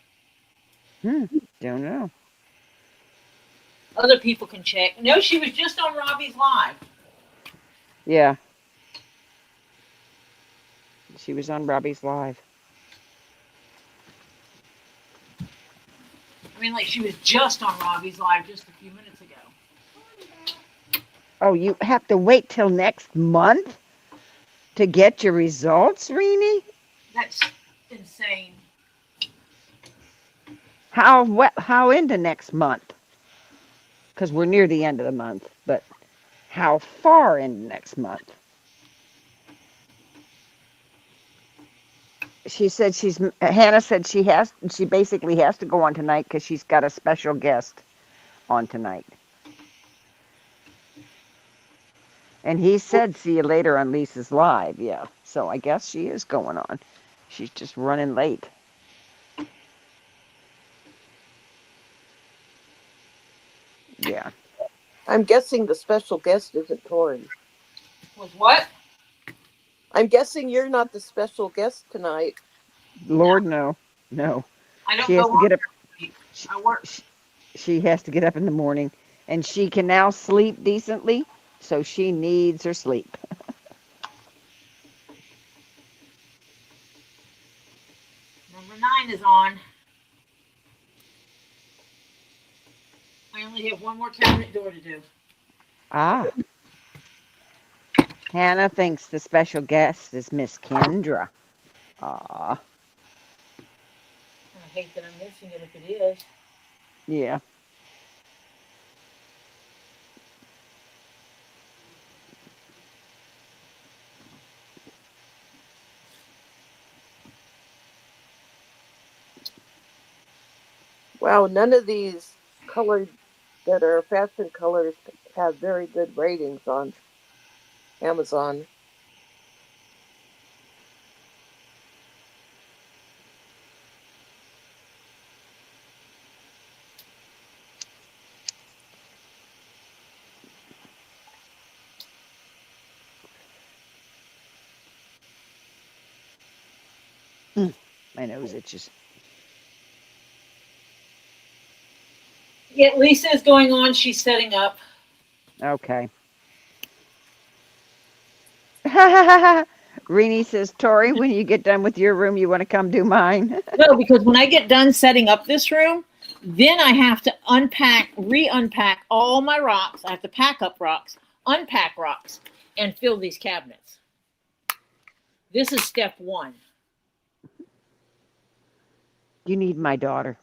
Don't know. Other people can check. No, she was just on Robbie's live. Yeah. She was on Robbie's live. I mean, like, she was just on Robbie's live just a few minutes ago. Oh, you have to wait till next month to get your results, Rini? That's insane. How into next month? Because we're near the end of the month, but how far into next month? Hannah said she basically has to go on tonight because she's got a special guest on tonight. And he said, see you later on Lisa's live. Yeah. So I guess she is going on. She's just running late. Yeah. I'm guessing the special guest isn't Tori. Was what? I'm guessing you're not the special guest tonight. Lord, no. No. I don't She has go to get on up. this week. I work. She has to get up in the morning. And she can now sleep decently, so she needs her sleep. Number 9 is on. I only have one more cabinet door to do. Ah. Hannah thinks the special guest is Miss Kendra. Ah. I hate that I'm missing it if it is. Yeah. Wow, none of these colors that are fashion colors have very good ratings on Amazon. My nose itches. Yeah, Lisa is going on. She's setting up. Okay. Rini says, Tori, when you get done with your room, you want to come do mine? No, because when I get done setting up this room, then I have to re-unpack all my rocks. I have to pack up rocks, unpack rocks, and fill these cabinets. This is step 1. You need my daughter.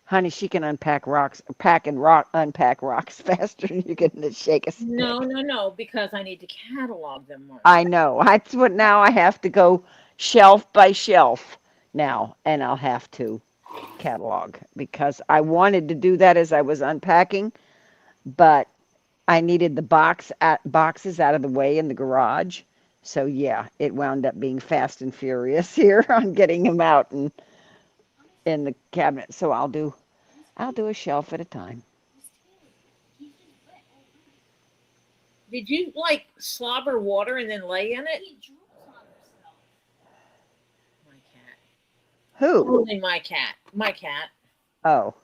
Honey, she can unpack rocks faster than you can shake a stick. No, because I need to catalog them more. I know. That's what now I have to go shelf by shelf now, and I'll have to catalog because I wanted to do that as I was unpacking, but I needed the boxes out of the way in the garage. So yeah, it wound up being fast and furious here on getting them out and in the cabinet. So I'll do a shelf at a time. Did you like slobber water and then lay in it? My cat. Who? Only my cat. My cat. Oh.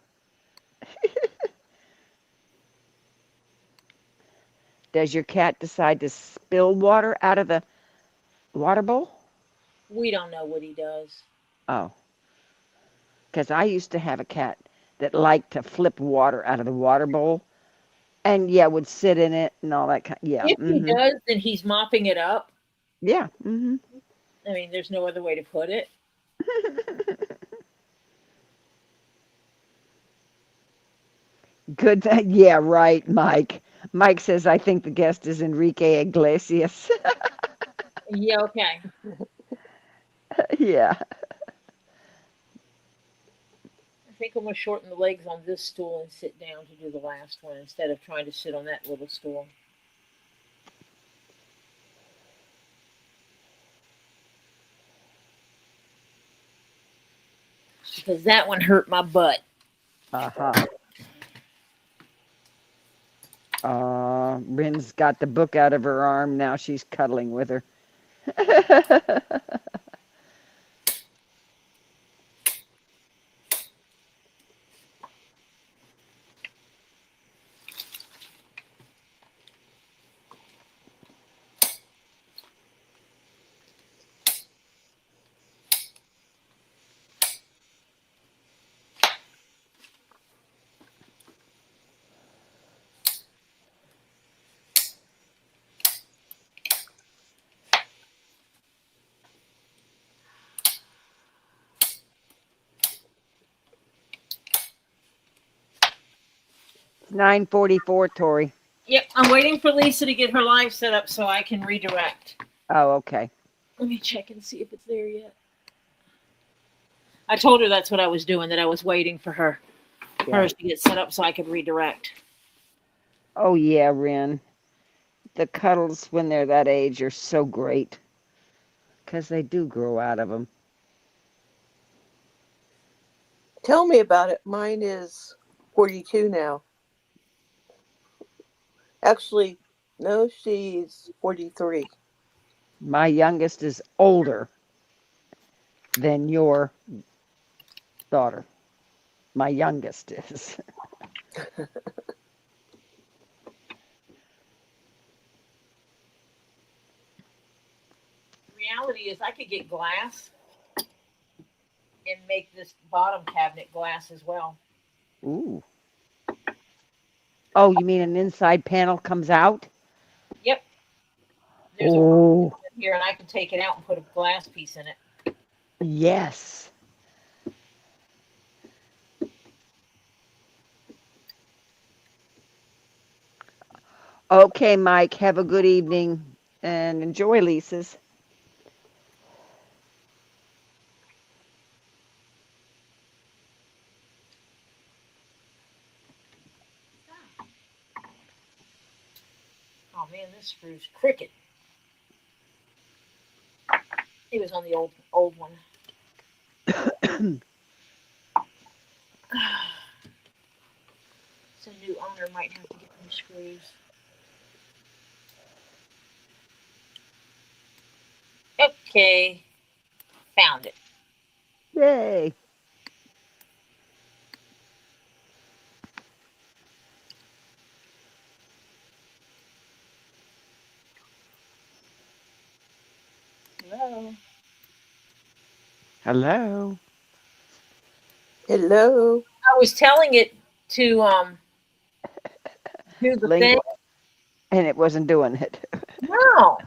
Does your cat decide to spill water out of the water bowl? We don't know what he does. Oh. Because I used to have a cat that liked to flip water out of the water bowl And yeah, would sit in it and all that kind. Yeah. If he Mm-hmm. does, then he's mopping it up. Yeah. Mm-hmm. I mean, there's no other way to put it. Good. Yeah. Right, Mike. Mike says I think the guest is Enrique Iglesias. Yeah, okay. Yeah. I think I'm going to shorten the legs on this stool and sit down to do the last one instead of trying to sit on that little stool. Because that one hurt my butt. Uh-huh. Rin's got the book out of her arm. Now she's cuddling with her. 9:44, Tori. Yep, I'm waiting for Lisa to get her live set up so I can redirect. Oh, okay. Let me check and see if it's there yet. I told her that's what I was doing, that I was waiting for hers to get set up so I could redirect. Oh, yeah, Rin. The cuddles when they're that age are so great. Because they do grow out of them. Tell me about it. Mine is 42 now. Actually, no, she's 43. My youngest is older than your daughter. My youngest is. Reality is I could get glass and make this bottom cabinet glass as well. Ooh. Oh, you mean an inside panel comes out? Yep. There's a Oh, in here and I can take it out and put a glass piece in it. yes. Okay, Mike, have a good evening and enjoy Lisa's. Oh man, this screw's crooked. It was on the old one. So new owner might have to get new screws. Okay. Found it. Yay. Hello. Hello. Hello. I was telling it to do the thing. And it wasn't doing it. No,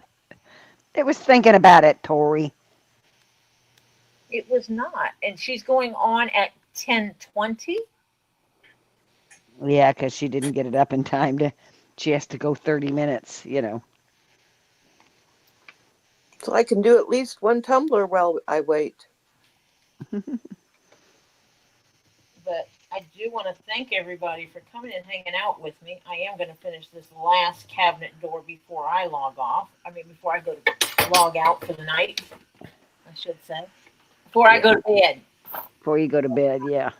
It was thinking about it, Tori. it was not. And she's going on at 10:20. Yeah, because she didn't get it up in time to. She has to go 30 minutes, you know. So I can do at least one tumbler while I wait. But I do want to thank everybody for coming and hanging out with me. I am going to finish this last cabinet door before I log off. I mean, before I go to log out for the night, I should say. Before I go to bed. Before you go to bed, yeah.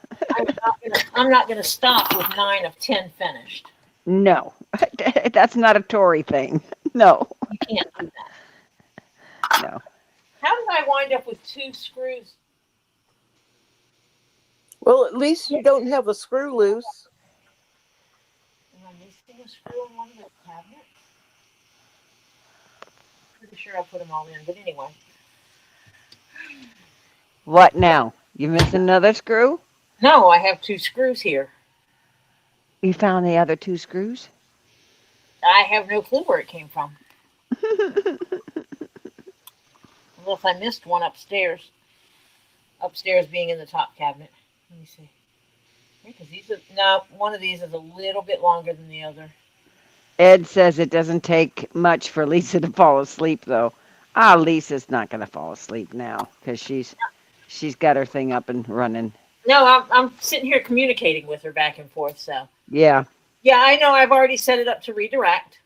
I'm not gonna stop with 9 of 10 finished. No, that's not a Tory thing. No, You can't do that. no. How did I wind up with 2 screws? Well, at least you don't have a screw loose. Am I missing a screw in one of the cabinets? Pretty sure I put them all in, but anyway. What now? You missing another screw? No, I have 2 screws here. You found the other 2 screws? I have no clue where it came from. Unless I missed one upstairs. Upstairs being in the top cabinet. Let me see. Because these are no, one of these is a little bit longer than the other. Ed says it doesn't take much for Lisa to fall asleep, though. Lisa's not going to fall asleep now because she's got her thing up and running. No, I'm sitting here communicating with her back and forth. So Yeah. yeah, I know. I've already set it up to redirect.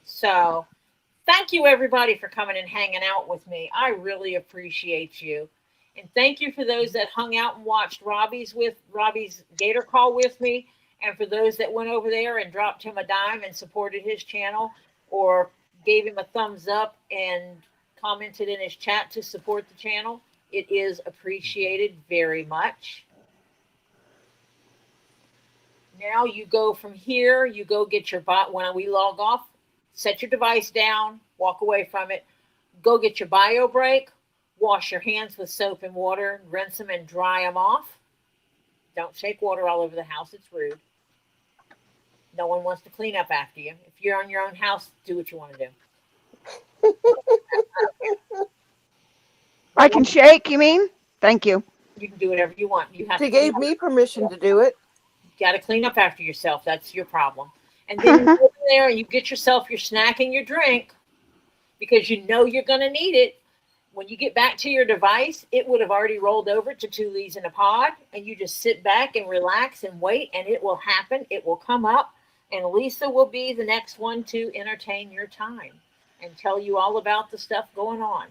So thank you everybody for coming and hanging out with me. I really appreciate you. And thank you for those that hung out and watched Robbie's Gator Call with me. And for those that went over there and dropped him a dime and supported his channel or gave him a thumbs up and commented in his chat to support the channel, it is appreciated very much. Now you go from here, you go get your bot. When we log off, set your device down, walk away from it, go get your bio break, wash your hands with soap and water, rinse them and dry them off. Don't shake water all over the house, it's rude. No one wants to clean up after you. If you're on your own house, do what you want to do. I can shake, you mean? Thank you. You can do whatever you want. You have They to gave me permission to do it. You got to clean up after yourself. That's your problem. And then you go in there and you get yourself your snack and your drink because you know you're going to need it. When you get back to your device, it would have already rolled over to 2 leaves in a pod, and you just sit back and relax and wait, and it will happen. It will come up, and Lisa will be the next one to entertain your time and tell you all about the stuff going on.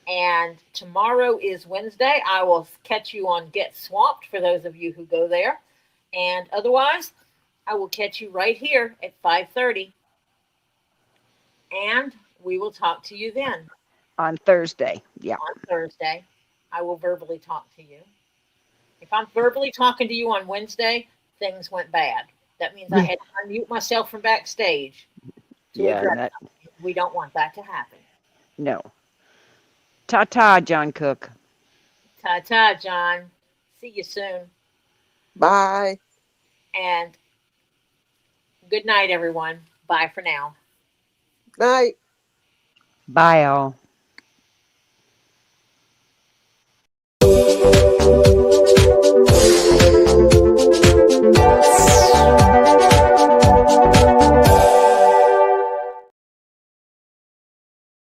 And tomorrow is Wednesday. I will catch you on Get Swamped for those of you who go there. And otherwise, I will catch you right here at 5:30. And we will talk to you then. On Thursday. Yeah. On Thursday. I will verbally talk to you. If I'm verbally talking to you on Wednesday, things went bad. That means I had to unmute myself from backstage to address it. We don't want that to happen. No. Ta-ta, John Cook. Ta-ta, John. See you soon. Bye. And good night, everyone. Bye for now. Night. Bye, all.